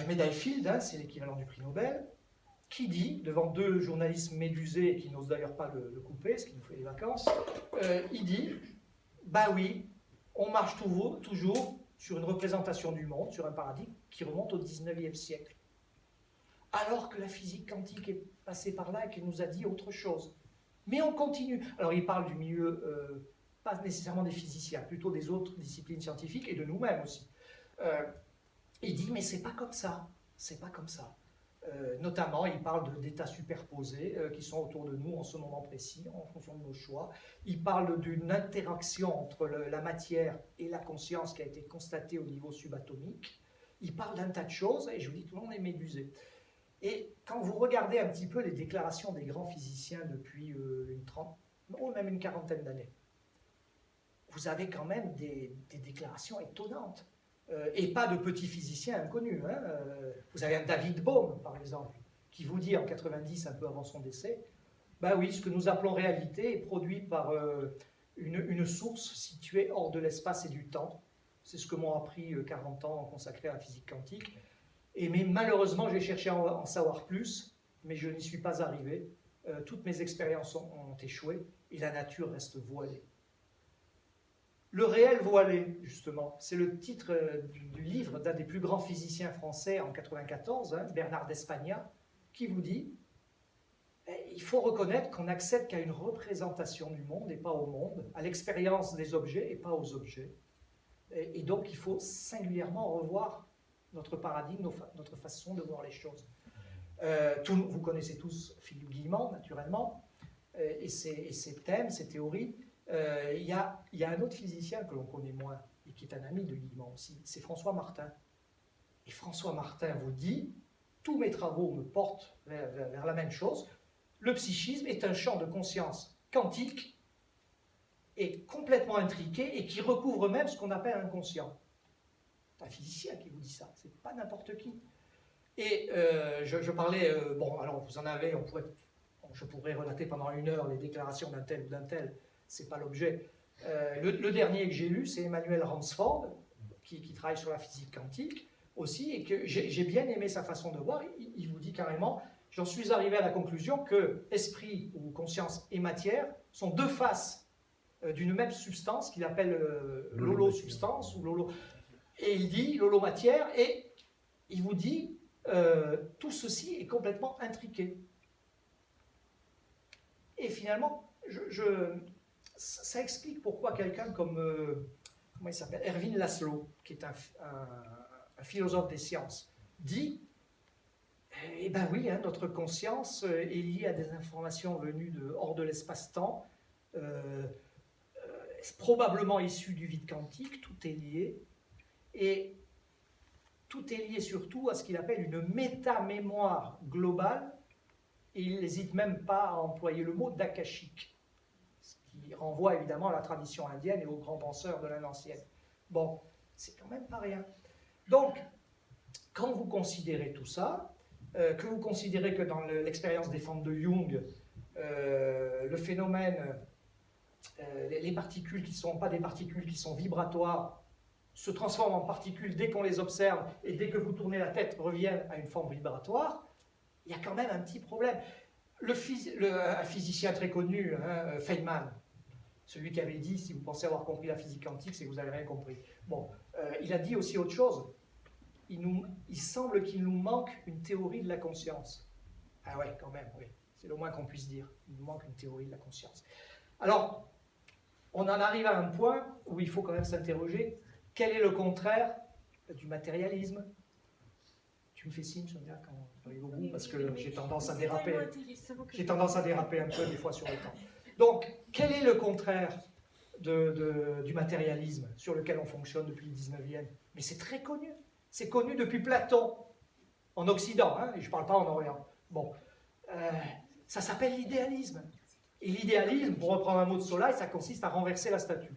médaille Fields, hein, c'est l'équivalent du prix Nobel, qui dit, devant 2 journalistes médusés, qui n'osent d'ailleurs pas le couper, ce qui nous fait des vacances, il dit, bah oui, on marche toujours sur une représentation du monde, sur un paradigme qui remonte au 19e siècle. Alors que la physique quantique est passée par là et qu'elle nous a dit autre chose. Mais on continue. Alors il parle du milieu, pas nécessairement des physiciens, plutôt des autres disciplines scientifiques et de nous-mêmes aussi. Il dit, mais c'est pas comme ça, c'est pas comme ça. Notamment, il parle d'états superposés qui sont autour de nous en ce moment précis, en fonction de nos choix. Il parle d'une interaction entre la matière et la conscience qui a été constatée au niveau subatomique. Il parle d'un tas de choses, et je vous dis, tout le monde est médusé. Et quand vous regardez un petit peu les déclarations des grands physiciens depuis même une quarantaine d'années, vous avez quand même des déclarations étonnantes. Et pas de petits physiciens inconnus. Hein. Vous avez un David Bohm, par exemple, qui vous dit en 90, un peu avant son décès, ben oui, ce que nous appelons réalité est produit par une source située hors de l'espace et du temps. C'est ce que m'ont appris 40 ans consacrés à la physique quantique. Mais malheureusement, j'ai cherché à en savoir plus, mais je n'y suis pas arrivé. Toutes mes expériences ont échoué, et la nature reste voilée. Le réel voilé, justement, c'est le titre du livre d'un des plus grands physiciens français en 1994, Bernard d'Espagna, qui vous dit il faut reconnaître qu'on n'accède qu'à une représentation du monde et pas au monde, à l'expérience des objets et pas aux objets. Et donc il faut singulièrement revoir notre paradigme, notre façon de voir les choses. Vous connaissez tous Philippe Guillemont, naturellement, et ses thèmes, ses théories. Il y a un autre physicien que l'on connaît moins, et qui est un ami de Guillemont aussi, c'est François Martin. Et François Martin vous dit, tous mes travaux me portent vers la même chose, le psychisme est un champ de conscience quantique et complètement intriqué et qui recouvre même ce qu'on appelle inconscient. C'est un physicien qui vous dit ça, c'est pas n'importe qui. Et je parlais, bon, alors vous en avez, je pourrais relater pendant 1 heure les déclarations d'un tel ou d'un tel, c'est pas l'objet. Le dernier que j'ai lu, c'est Emmanuel Ransford, qui travaille sur la physique quantique aussi, et que j'ai bien aimé sa façon de voir. Il vous dit carrément, j'en suis arrivé à la conclusion que esprit ou conscience et matière sont 2 faces d'une même substance qu'il appelle l'holo-substance, ou l'holo. Et il dit l'holo-matière, et il vous dit tout ceci est complètement intriqué. Et finalement, ça explique pourquoi quelqu'un comme, comment il s'appelle, Erwin Laszlo, qui est un philosophe des sciences, dit, eh bien oui, hein, notre conscience est liée à des informations venues hors de l'espace-temps, probablement issues du vide quantique, tout est lié, et tout est lié surtout à ce qu'il appelle une métamémoire globale, et il n'hésite même pas à employer le mot d'akashique, ce qui renvoie évidemment à la tradition indienne et aux grands penseurs de l'Inde ancienne. Bon, c'est quand même pas rien. Donc, quand vous considérez tout ça, que vous considérez que dans l'expérience des formes de Jung, le phénomène, les particules qui ne sont pas des particules, qui sont vibratoires, se transforment en particules dès qu'on les observe, et dès que vous tournez la tête, reviennent à une forme vibratoire, il y a quand même un petit problème. Un physicien très connu, hein, Feynman, celui qui avait dit, si vous pensez avoir compris la physique quantique, c'est que vous n'avez rien compris. Bon, il a dit aussi autre chose. Il semble qu'il nous manque une théorie de la conscience. Ah ouais, quand même, oui. C'est le moins qu'on puisse dire. Il nous manque une théorie de la conscience. Alors, on en arrive à un point où il faut quand même s'interroger, quel est le contraire du matérialisme? Tu me fais signe, Sonia, quand on arrive au bout, parce que j'ai tendance à déraper. J'ai tendance à déraper un peu des fois sur le temps. Donc, quel est le contraire du matérialisme sur lequel on fonctionne depuis le 19e? Mais c'est très connu. C'est connu depuis Platon, en Occident, hein, et je ne parle pas en Orient. Bon, ça s'appelle l'idéalisme. Et l'idéalisme, pour reprendre un mot de Solai, ça consiste à renverser la statue.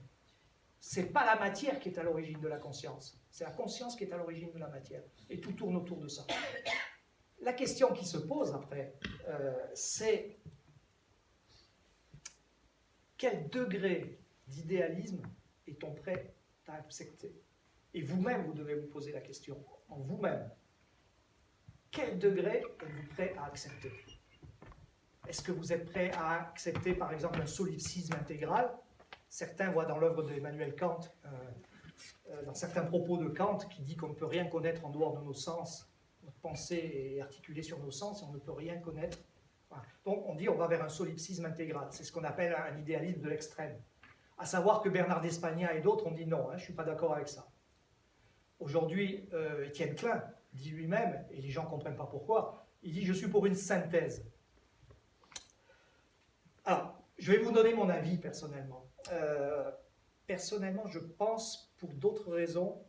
Ce n'est pas la matière qui est à l'origine de la conscience, c'est la conscience qui est à l'origine de la matière. Et tout tourne autour de ça. La question qui se pose après, c'est quel degré d'idéalisme est-on prêt à accepter? Et vous-même, vous devez vous poser la question, en vous-même. Quel degré êtes-vous prêt à accepter? Est-ce que vous êtes prêt à accepter, par exemple, un solipsisme intégral? Certains voient dans l'œuvre d'Emmanuel Kant, dans certains propos de Kant, qui dit qu'on ne peut rien connaître en dehors de nos sens. Notre pensée est articulée sur nos sens et on ne peut rien connaître. Voilà. Donc on dit on va vers un solipsisme intégral. C'est ce qu'on appelle un idéalisme de l'extrême. À savoir que Bernard d'Espagna et d'autres ont dit non, hein, je ne suis pas d'accord avec ça. Aujourd'hui, Étienne Klein dit lui-même, et les gens ne comprennent pas pourquoi, il dit « je suis pour une synthèse ». Alors, je vais vous donner mon avis personnellement. Personnellement, je pense pour d'autres raisons.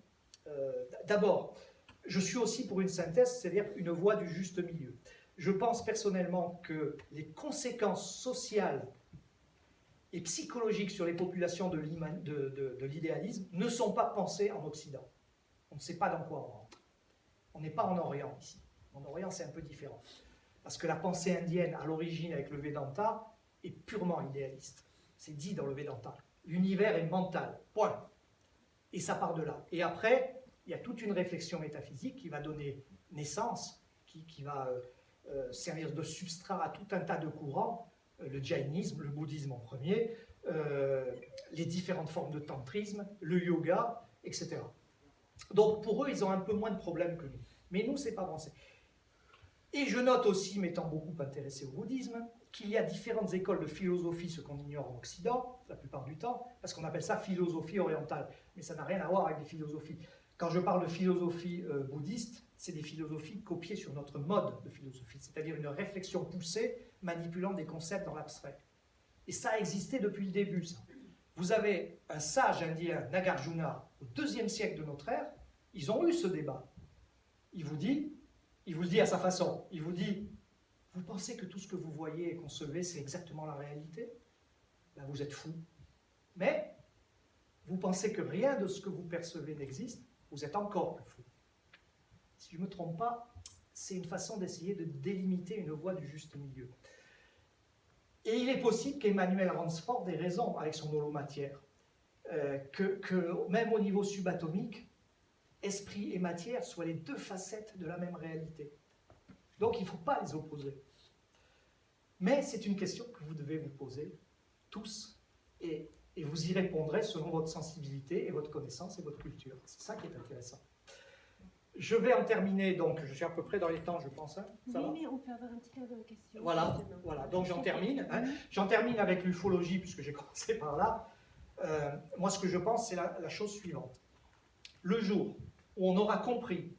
D'abord, je suis aussi pour une synthèse, c'est-à-dire une voie du juste milieu. Je pense personnellement que les conséquences sociales et psychologiques sur les populations de l'idéalisme ne sont pas pensées en Occident. On ne sait pas dans quoi on rentre. On n'est pas en Orient ici. En Orient, c'est un peu différent. Parce que la pensée indienne, à l'origine, avec le Vedanta, est purement idéaliste. C'est dit dans le Vedanta. L'univers est mental. Point. Et ça part de là. Et après, il y a toute une réflexion métaphysique qui va donner naissance, qui va servir de substrat à tout un tas de courants, le jainisme, le bouddhisme en premier, les différentes formes de tantrisme, le yoga, etc. Donc pour eux, ils ont un peu moins de problèmes que nous. Mais nous, c'est pas avancé. Et je note aussi, m'étant beaucoup intéressé au bouddhisme, qu'il y a différentes écoles de philosophie, ce qu'on ignore en Occident, la plupart du temps, parce qu'on appelle ça philosophie orientale. Mais ça n'a rien à voir avec les philosophies. Quand je parle de philosophie bouddhiste, c'est des philosophies copiées sur notre mode de philosophie, c'est-à-dire une réflexion poussée manipulant des concepts dans l'abstrait. Et ça a existé depuis le début, ça. Vous avez un sage indien, Nagarjuna, au IIe siècle de notre ère, ils ont eu ce débat. Il vous le dit à sa façon, il vous dit, vous pensez que tout ce que vous voyez et concevez, c'est exactement la réalité? Ben, vous êtes fou. Mais, vous pensez que rien de ce que vous percevez n'existe, vous êtes encore plus fou. Si je ne me trompe pas, c'est une façon d'essayer de délimiter une voie du juste milieu. Et il est possible qu'Emmanuel Ransford ait raison avec son holomatière, que même au niveau subatomique, esprit et matière soient les deux facettes de la même réalité. Donc il ne faut pas les opposer. Mais c'est une question que vous devez vous poser tous, et vous y répondrez selon votre sensibilité et votre connaissance et votre culture. C'est ça qui est intéressant. Je vais en terminer, donc je suis à peu près dans les temps, je pense. Hein. Ça Oui, mais on peut avoir un petit quart d'heure de questions. Voilà, donc j'en termine. Hein. J'en termine avec l'ufologie, puisque j'ai commencé par là. Moi, ce que je pense, c'est la chose suivante. Le jour où on aura compris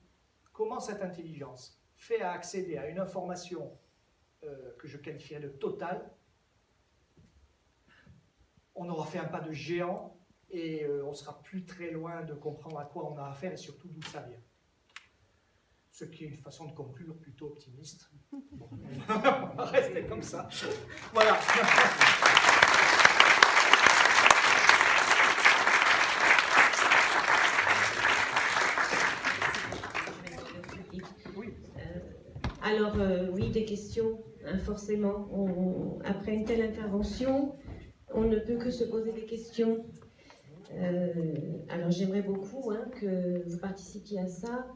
comment cette intelligence fait à accéder à une information que je qualifierais de totale, on aura fait un pas de géant et on sera plus très loin de comprendre à quoi on a affaire et surtout d'où ça vient. Ce qui est une façon de conclure plutôt optimiste. Bon, on va rester comme ça. Voilà. Oui. Alors, oui, des questions, hein, forcément. Après une telle intervention, on ne peut que se poser des questions. Alors, j'aimerais beaucoup que vous participiez à ça.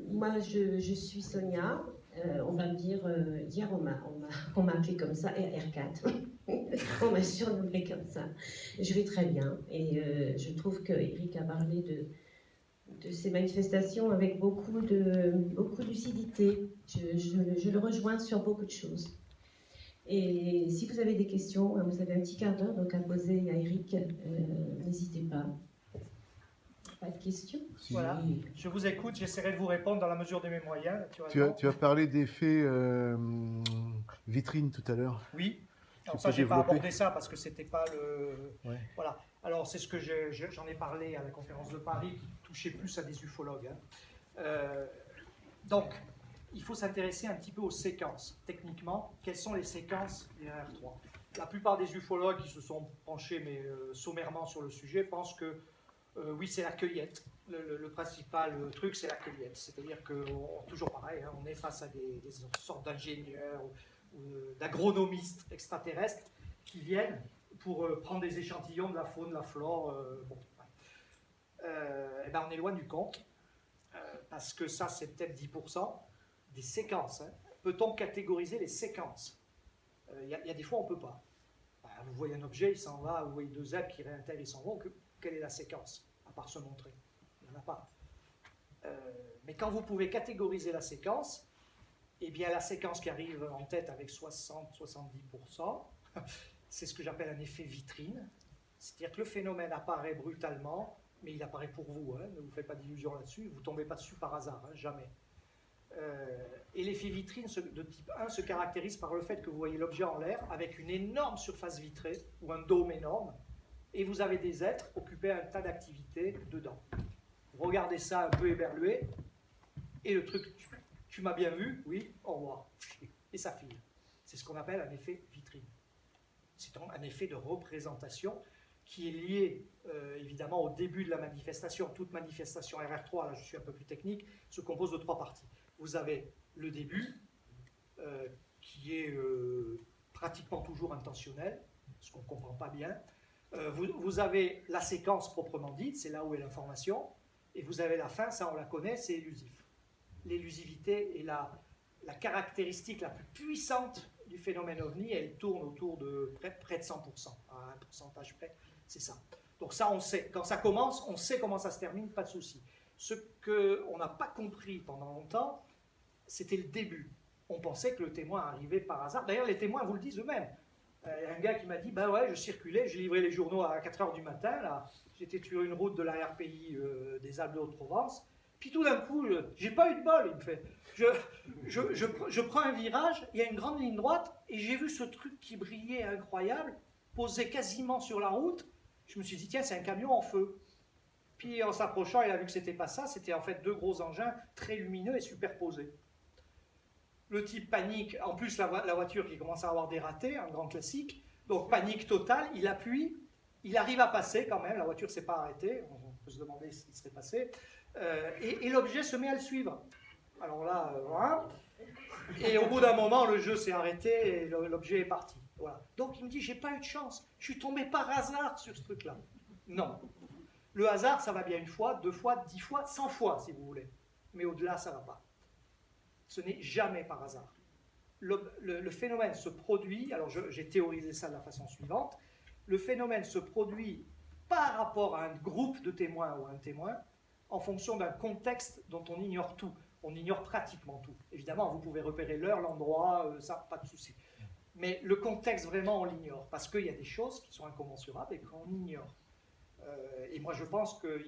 Moi, je suis Sonia. On va me dire, hier on m'a appelée comme ça, R4. On m'a surnommée comme ça. Je vais très bien et je trouve que Eric a parlé de ces manifestations avec beaucoup de lucidité. Je le rejoins sur beaucoup de choses. Et si vous avez des questions, vous avez un petit quart d'heure donc à poser à Eric, n'hésitez pas. Pas de questions? Voilà, je vous écoute, j'essaierai de vous répondre dans la mesure de mes moyens. Tu as parlé d'effet vitrine tout à l'heure. Oui, alors ça, je n'ai pas abordé ça parce que c'était pas le... Ouais. Voilà, alors c'est ce que j'en ai parlé à la conférence de Paris qui touchait plus à des ufologues. Hein. Donc, il faut s'intéresser un petit peu aux séquences. Techniquement, quelles sont les séquences des RR3? La plupart des ufologues qui se sont penchés mais sommairement sur le sujet pensent que oui, c'est la cueillette. Le principal truc, c'est la cueillette. C'est-à-dire que, toujours pareil, hein, on est face à des sortes d'ingénieurs ou d'agronomistes extraterrestres qui viennent pour prendre des échantillons de la faune, de la flore. Et ben on est loin du compte, parce que ça, c'est peut-être 10% des séquences. Hein. Peut-on catégoriser les séquences? Il y a des fois, on ne peut pas. Vous voyez un objet, il s'en va, vous voyez deux êtres qui réintègrent, ils s'en vont. Quelle est la séquence, à part se montrer? Il n'y en a pas. Mais quand vous pouvez catégoriser la séquence, eh bien la séquence qui arrive en tête avec 60-70%, c'est ce que j'appelle un effet vitrine. C'est-à-dire que le phénomène apparaît brutalement, mais il apparaît pour vous. Hein, ne vous faites pas d'illusions là-dessus, vous ne tombez pas dessus par hasard, hein, jamais. Et l'effet vitrine de type 1 se caractérise par le fait que vous voyez l'objet en l'air avec une énorme surface vitrée, ou un dôme énorme, et vous avez des êtres occupés à un tas d'activités dedans. Vous regardez ça un peu éberlué, et le truc, tu m'as bien vu, oui, au revoir. Et ça file. C'est ce qu'on appelle un effet vitrine. C'est un effet de représentation qui est lié évidemment au début de la manifestation. Toute manifestation RR3, là je suis un peu plus technique, se compose de 3 parties. Vous avez le début, qui est pratiquement toujours intentionnel, ce qu'on ne comprend pas bien. Vous avez la séquence proprement dite, c'est là où est l'information, et vous avez la fin, ça on la connaît, c'est élusif. L'élusivité est la caractéristique la plus puissante du phénomène OVNI, elle tourne autour de près de 100%, à un pourcentage près, c'est ça. Donc ça on sait, quand ça commence, on sait comment ça se termine, pas de souci. Ce qu'on n'a pas compris pendant longtemps, c'était le début. On pensait que le témoin arrivait par hasard. D'ailleurs, les témoins vous le disent eux-mêmes. Il y a un gars qui m'a dit, ben ouais, je circulais, j'ai livré les journaux à 4 h du matin, là, j'étais sur une route de la RPI des Alpes de Haute-Provence, puis tout d'un coup, j'ai pas eu de bol, il me fait. Je prends un virage, il y a une grande ligne droite, et j'ai vu ce truc qui brillait incroyable, posé quasiment sur la route. Je me suis dit, tiens, c'est un camion en feu. Puis en s'approchant, il a vu que c'était pas ça, c'était en fait 2 gros engins très lumineux et superposés. Le type panique, en plus la voiture qui commence à avoir des ratés, un grand classique, donc panique totale, il appuie, il arrive à passer quand même, la voiture ne s'est pas arrêtée, on peut se demander ce qui serait passé, et l'objet se met à le suivre. Alors là, voilà. Et au bout d'un moment, le jeu s'est arrêté et l'objet est parti. Voilà. Donc il me dit, j'ai pas eu de chance, je suis tombé par hasard sur ce truc-là. Non. Le hasard, ça va bien 1 fois, 2 fois, 10 fois, 100 fois si vous voulez. Mais au-delà, ça ne va pas. Ce n'est jamais par hasard. Le phénomène se produit, alors j'ai théorisé ça de la façon suivante, le phénomène se produit par rapport à un groupe de témoins ou un témoin en fonction d'un contexte dont on ignore tout. On ignore pratiquement tout. Évidemment, vous pouvez repérer l'heure, l'endroit, ça, pas de souci. Mais le contexte, vraiment, on l'ignore, parce qu'il y a des choses qui sont incommensurables et qu'on ignore. Et moi, je pense que,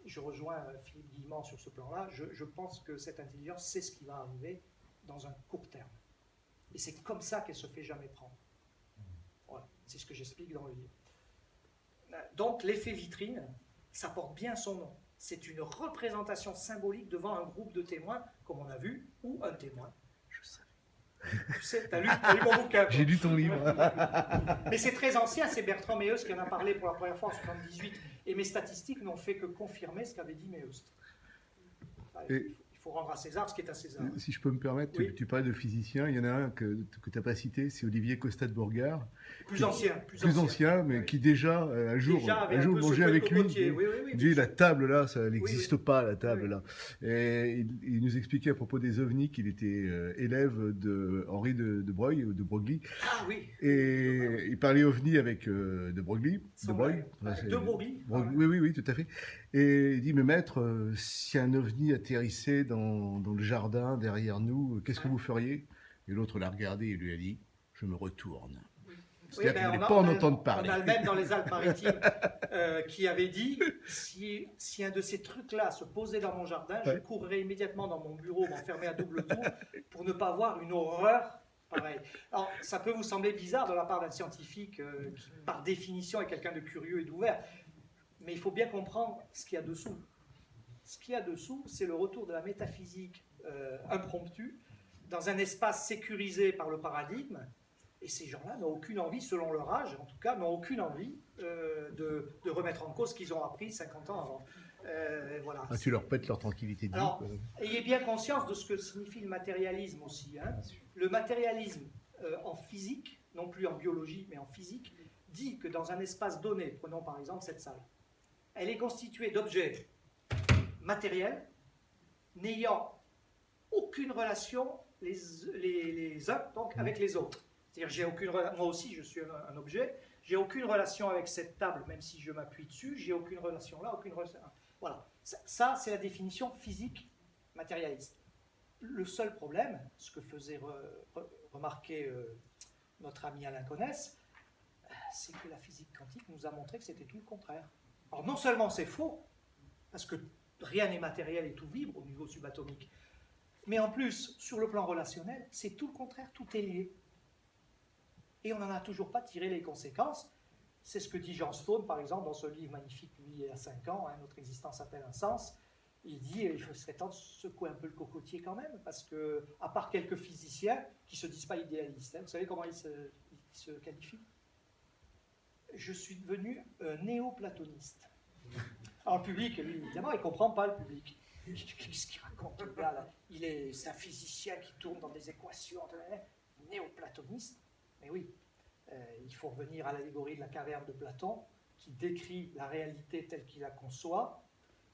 je rejoins Philippe Guillemant sur ce plan-là, je pense que cette intelligence sait ce qui va arriver dans un court terme. Et c'est comme ça qu'elle ne se fait jamais prendre. Voilà, c'est ce que j'explique dans le livre. Donc, l'effet vitrine, ça porte bien son nom. C'est une représentation symbolique devant un groupe de témoins, comme on a vu, ou un témoin. Je savais. Tu sais, t'as lu mon bouquin. J'ai lu ton livre. Mais c'est très ancien, c'est Bertrand Meust qui en a parlé pour la première fois en 1978. Et mes statistiques n'ont fait que confirmer ce qu'avait dit Meust. Il faut rendre à César ce qui est à César. Si je peux me permettre, Oui. tu parlais de physicien, il y en a un que tu n'as pas cité, c'est Olivier Costa de Bourgard. Plus ancien. Plus ancien, mais oui. qui déjà, un jour mangeait avec lui. Il dit, la table là, ça n'existe pas, la table là. Et il nous expliquait à propos des ovnis qu'il était élève de Henri de Broglie ou de Broglie. Ah oui. Et il parlait ovni avec de Broglie. De Broglie. De Broglie. Oui, tout à fait. Et il dit, mais maître, si un ovni atterrissait dans le jardin derrière nous, qu'est-ce que vous feriez? Et l'autre l'a regardé et lui a dit, je me retourne. C'est-à-dire qu'il ne voulait pas en entendre parler. On a le même dans les Alpes-Maritimes qui avait dit, si un de ces trucs-là se posait dans mon jardin, je courrais immédiatement dans mon bureau, m'enfermer à double tour pour ne pas voir une horreur pareille. Alors, ça peut vous sembler bizarre de la part d'un scientifique qui, par définition, est quelqu'un de curieux et d'ouvert. Mais il faut bien comprendre ce qu'il y a dessous. Ce qu'il y a dessous, c'est le retour de la métaphysique impromptue dans un espace sécurisé par le paradigme. Et ces gens-là n'ont aucune envie, selon leur âge en tout cas, n'ont aucune envie de remettre en cause ce qu'ils ont appris 50 ans avant. Voilà. Ah, tu leur pètes leur tranquillité de vie. Alors, ayez bien conscience de ce que signifie le matérialisme aussi. Hein. Le matérialisme en physique, non plus en biologie, mais en physique, dit que dans un espace donné, prenons par exemple cette salle, elle est constituée d'objets matériels n'ayant aucune relation les uns donc, avec les autres. C'est-à-dire, moi aussi je suis un objet, j'ai aucune relation avec cette table, même si je m'appuie dessus, j'ai aucune relation là, aucune relation. Voilà, ça c'est la définition physique matérialiste. Le seul problème, ce que faisait remarquer notre ami Alain Conès, c'est que la physique quantique nous a montré que c'était tout le contraire. Alors non seulement c'est faux, parce que rien n'est matériel et tout vibre au niveau subatomique, mais en plus, sur le plan relationnel, c'est tout le contraire, tout est lié. Et on n'en a toujours pas tiré les conséquences. C'est ce que dit Jean Stone, par exemple, dans ce livre magnifique, lui, il y a 5 ans, hein, Notre existence a-t-elle un sens? Il dit il serait temps de secouer un peu le cocotier quand même, parce que, à part quelques physiciens qui ne se disent pas idéalistes, hein, vous savez comment ils se qualifient? Je suis devenu néo-platoniste. Alors le public, lui, évidemment, il ne comprend pas le public. Qu'est-ce qu'il raconte là? C'est un physicien qui tourne dans des équations néo-platoniste. Mais oui, il faut revenir à l'allégorie de la caverne de Platon, qui décrit la réalité telle qu'il la conçoit,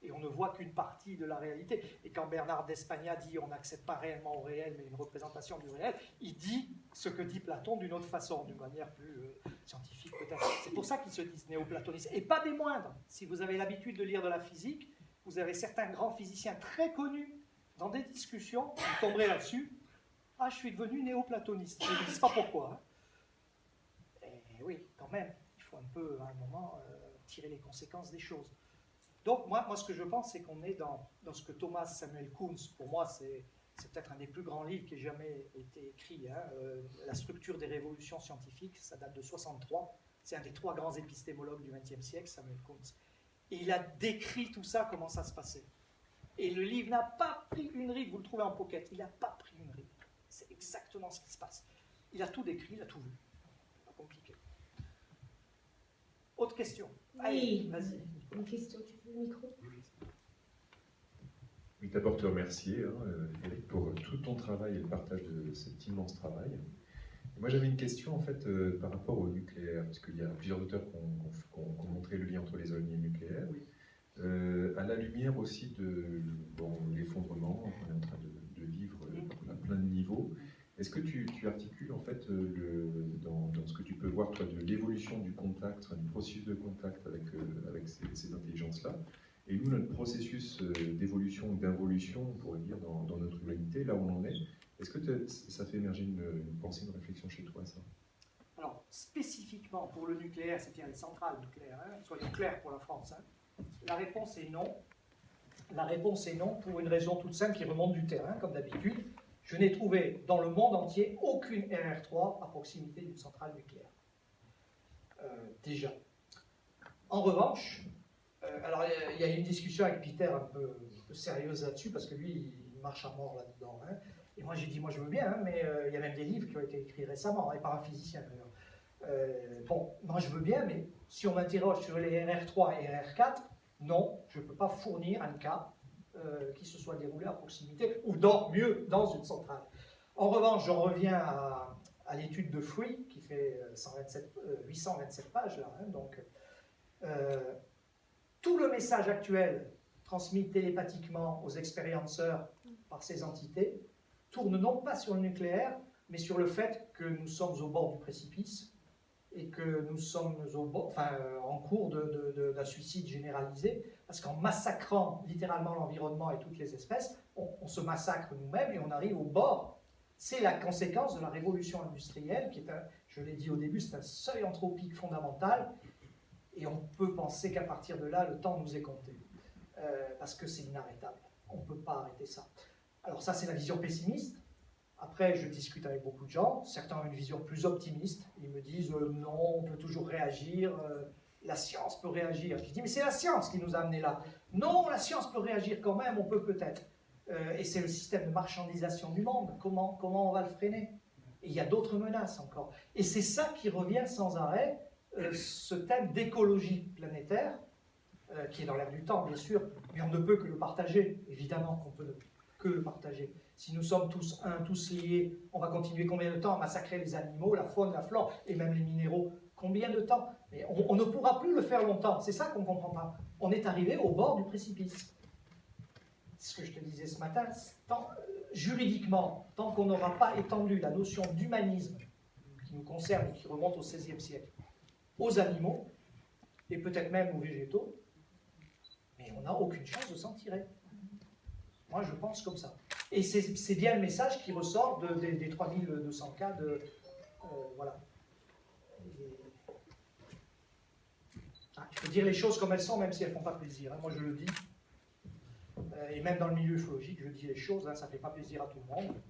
et on ne voit qu'une partie de la réalité. Et quand Bernard d'Espagna dit on n'accède pas réellement au réel, mais une représentation du réel, il dit ce que dit Platon d'une autre façon, d'une manière plus scientifique peut-être. C'est pour ça qu'ils se disent néoplatonistes, et pas des moindres. Si vous avez l'habitude de lire de la physique, vous avez certains grands physiciens très connus dans des discussions, vous tomberez là-dessus, ah, je suis devenu néoplatoniste. Je ne dis pas pourquoi. Hein. Et oui, quand même, il faut un peu, à un moment, tirer les conséquences des choses. Donc, moi ce que je pense, c'est qu'on est dans ce que Thomas Samuel Kuhns, pour moi, c'est peut-être un des plus grands livres qui ait jamais été écrit. Hein. La structure des révolutions scientifiques, ça date de 63. C'est un des 3 grands épistémologues du XXe siècle, Samuel Kuhns. Et il a décrit tout ça, comment ça se passait. Et le livre n'a pas pris une ride, vous le trouvez en pocket, il n'a pas pris une ride. C'est exactement ce qui se passe. Il a tout décrit, il a tout vu. Pas compliqué. Autre question? Allez, Oui, vas-y. une question, tu veux le micro? Oui, d'abord te remercier, Eric, pour tout ton travail et le partage de cet immense travail. Et moi, j'avais une question, en fait, par rapport au nucléaire, parce qu'il y a plusieurs auteurs qui ont montré le lien entre les ovnis et le nucléaire. Oui. À la lumière aussi de l'effondrement qu'on est en train de vivre à plein de niveaux, est-ce que tu articules, en fait, dans ce que tu peux voir, toi, de l'évolution du contact, du processus de contact avec ces intelligences-là, et nous, notre processus d'évolution ou d'involution, on pourrait dire, dans notre humanité, là où on en est, est-ce que ça fait émerger une pensée, une réflexion chez toi, ça? Alors, spécifiquement pour le nucléaire, c'est-à-dire les centrales nucléaires, hein, soyons clairs pour la France, hein, la réponse est non. La réponse est non pour une raison toute simple qui remonte du terrain, comme d'habitude. Je n'ai trouvé dans le monde entier aucune RR3 à proximité d'une centrale nucléaire. Déjà. En revanche, alors il y a eu une discussion avec Peter un peu sérieuse là-dessus, parce que lui, il marche à mort là-dedans. Hein. Et moi, j'ai dit, moi je veux bien, hein, mais il y a même des livres qui ont été écrits récemment, et par un physicien d'ailleurs. Bon, moi je veux bien, mais si on m'interroge sur les RR3 et RR4, non, je ne peux pas fournir un cas qui se soit déroulé à proximité, ou mieux, dans une centrale. En revanche, j'en reviens à l'étude de Free, qui fait 827 pages, là, hein, donc tout le message actuel transmis télépathiquement aux expérienceurs par ces entités tourne non pas sur le nucléaire, mais sur le fait que nous sommes au bord du précipice et que nous sommes en cours d'un suicide généralisé, parce qu'en massacrant littéralement l'environnement et toutes les espèces, on se massacre nous-mêmes et on arrive au bord. C'est la conséquence de la révolution industrielle, qui est, je l'ai dit au début, c'est un seuil anthropique fondamental, et on peut penser qu'à partir de là, le temps nous est compté, parce que c'est inarrêtable. On ne peut pas arrêter ça. Alors ça, c'est la vision pessimiste. Après, je discute avec beaucoup de gens, certains ont une vision plus optimiste, ils me disent non, on peut toujours réagir, la science peut réagir. Je dis mais c'est la science qui nous a amenés là. Non, la science peut réagir quand même, on peut peut-être. Et c'est le système de marchandisation du monde, comment on va le freiner? Et il y a d'autres menaces encore. Et c'est ça qui revient sans arrêt, ce thème d'écologie planétaire, qui est dans l'air du temps bien sûr, mais on ne peut que le partager, évidemment qu'on peut que le partager. Si nous sommes tous liés, on va continuer combien de temps à massacrer les animaux, la faune, la flore, et même les minéraux? Combien de temps? Mais on ne pourra plus le faire longtemps, c'est ça qu'on ne comprend pas. On est arrivé au bord du précipice. C'est ce que je te disais ce matin, juridiquement, tant qu'on n'aura pas étendu la notion d'humanisme qui nous concerne et qui remonte au XVIe siècle, aux animaux, et peut-être même aux végétaux, mais on n'a aucune chance de s'en tirer. Moi, je pense comme ça. Et c'est bien le message qui ressort des 3200 cas de... voilà. Il faut dire les choses comme elles sont, même si elles ne font pas plaisir. Hein. Moi, je le dis. Et même dans le milieu ufologique, je dis les choses, hein, ça ne fait pas plaisir à tout le monde.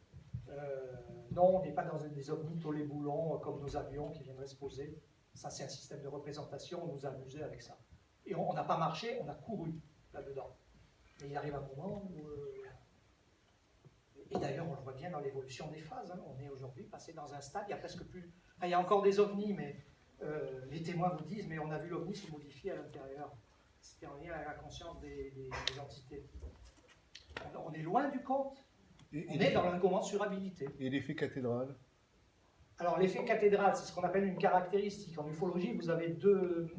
Non, on n'est pas dans des ovnis boulons comme nos avions qui viendraient se poser. Ça, c'est un système de représentation, on nous a amusés avec ça. Et on n'a pas marché, on a couru là-dedans. Mais il arrive un moment où... Et d'ailleurs, on le voit bien dans l'évolution des phases. Hein. On est aujourd'hui passé dans un stade, il y a presque plus... Enfin, il y a encore des ovnis, mais les témoins vous disent, mais on a vu l'ovni se modifier à l'intérieur. C'était en lien avec la conscience des entités. Alors, on est loin du compte. On est dans l'incommensurabilité. Et l'effet cathédrale? Alors, l'effet cathédrale, c'est ce qu'on appelle une caractéristique. En ufologie, vous avez deux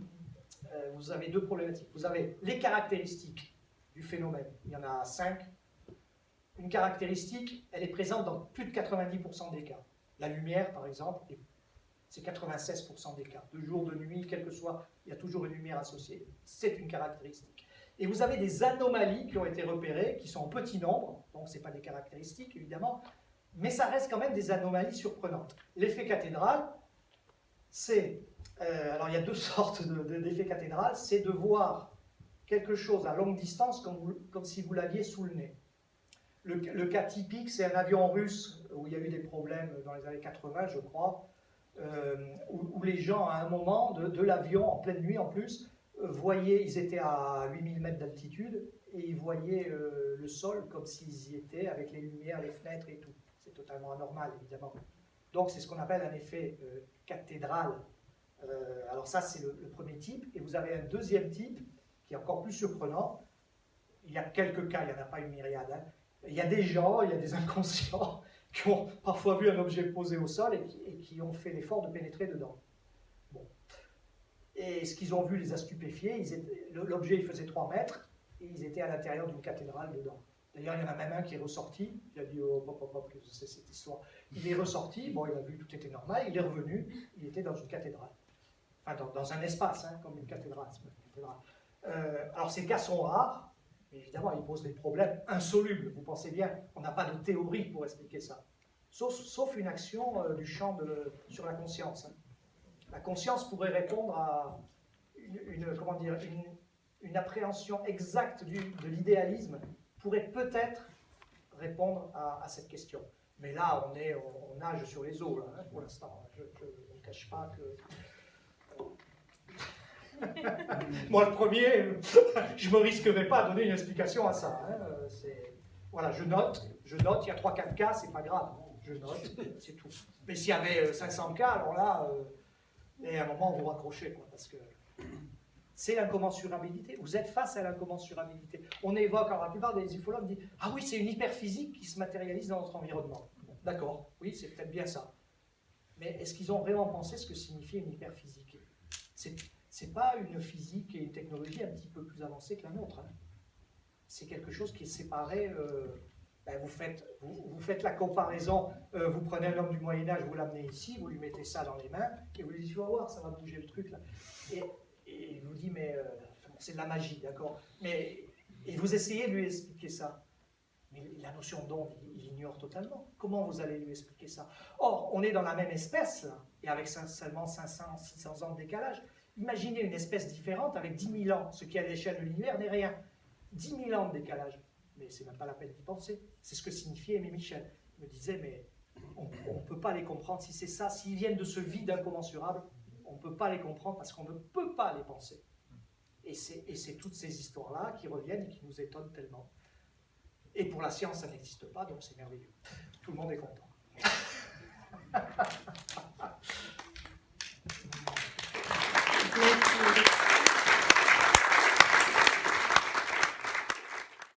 problématiques. Vous avez les caractéristiques du phénomène. Il y en a 5. Une caractéristique, elle est présente dans plus de 90% des cas. La lumière, par exemple, c'est 96% des cas. De jour, de nuit, quel que soit, il y a toujours une lumière associée. C'est une caractéristique. Et vous avez des anomalies qui ont été repérées, qui sont en petit nombre, donc ce n'est pas des caractéristiques évidemment, mais ça reste quand même des anomalies surprenantes. L'effet cathédrale, c'est, alors il y a deux sortes d'effets cathédrale, c'est de voir quelque chose à longue distance comme si vous l'aviez sous le nez. Le cas typique, c'est un avion russe où il y a eu des problèmes dans les années 80, je crois, où les gens, à un moment de l'avion, en pleine nuit en plus, voyaient, ils étaient à 8000 mètres d'altitude, et ils voyaient le sol comme s'ils y étaient, avec les lumières, les fenêtres et tout. C'est totalement anormal, évidemment. Donc c'est ce qu'on appelle un effet cathédral. Alors ça, c'est le premier type, et vous avez un deuxième type, qui est encore plus surprenant. Il y a quelques cas, il n'y en a pas une myriade, hein. Il y a des gens, il y a des inconscients qui ont parfois vu un objet posé au sol et qui ont fait l'effort de pénétrer dedans. Bon. Et ce qu'ils ont vu les a stupéfiés. L'objet il faisait 3 mètres et ils étaient à l'intérieur d'une cathédrale dedans. D'ailleurs, il y en a même un qui est ressorti. Il a dit oh, hop, c'est cette histoire. Il est ressorti, bon, il a vu tout était normal, il est revenu, il était dans une cathédrale. Enfin, dans un espace, hein, comme une cathédrale. Alors, ces cas sont rares. Évidemment, il pose des problèmes insolubles, vous pensez bien, on n'a pas de théorie pour expliquer ça. Sauf une action du champ sur la conscience. Hein. La conscience pourrait répondre à une appréhension exacte de l'idéalisme, pourrait peut-être répondre à cette question. Mais là, on nage sur les eaux, là, hein, pour l'instant. Je ne cache pas que... Moi, le premier, je ne me risquerai pas à donner une explication à ça. Hein. Voilà, je note, il y a 3-4 cas, c'est pas grave. Je note, c'est tout. Mais s'il y avait 500 cas, alors là, et à un moment, vous raccrochez, quoi, parce que c'est l'incommensurabilité. Vous êtes face à l'incommensurabilité. On évoque, alors la plupart des ufologues disent « Ah oui, c'est une hyperphysique qui se matérialise dans notre environnement. » D'accord, oui, c'est peut-être bien ça. Mais est-ce qu'ils ont vraiment pensé ce que signifiait une hyperphysique? C'est pas une physique et une technologie un petit peu plus avancée que la nôtre. Hein. C'est quelque chose qui est séparé. Vous faites la comparaison, vous prenez un homme du Moyen-Âge, vous l'amenez ici, vous lui mettez ça dans les mains, et vous lui dites, tu vas voir, ça va bouger le truc là. Et il vous dit, mais c'est de la magie, d'accord. Et vous essayez de lui expliquer ça. Mais la notion d'onde, il ignore totalement. Comment vous allez lui expliquer ça? Or, on est dans la même espèce, là, et avec seulement 500, 600 ans de décalage. Imaginez une espèce différente avec 10 000 ans, ce qui à l'échelle de l'univers n'est rien. 10 000 ans de décalage. Mais c'est même pas la peine d'y penser. C'est ce que signifiait Aimé Michel. Il me disait, mais on ne peut pas les comprendre. Si c'est ça, s'ils viennent de ce vide incommensurable, on ne peut pas les comprendre parce qu'on ne peut pas les penser. Et c'est toutes ces histoires-là qui reviennent et qui nous étonnent tellement. Et pour la science, ça n'existe pas, donc c'est merveilleux. Tout le monde est content.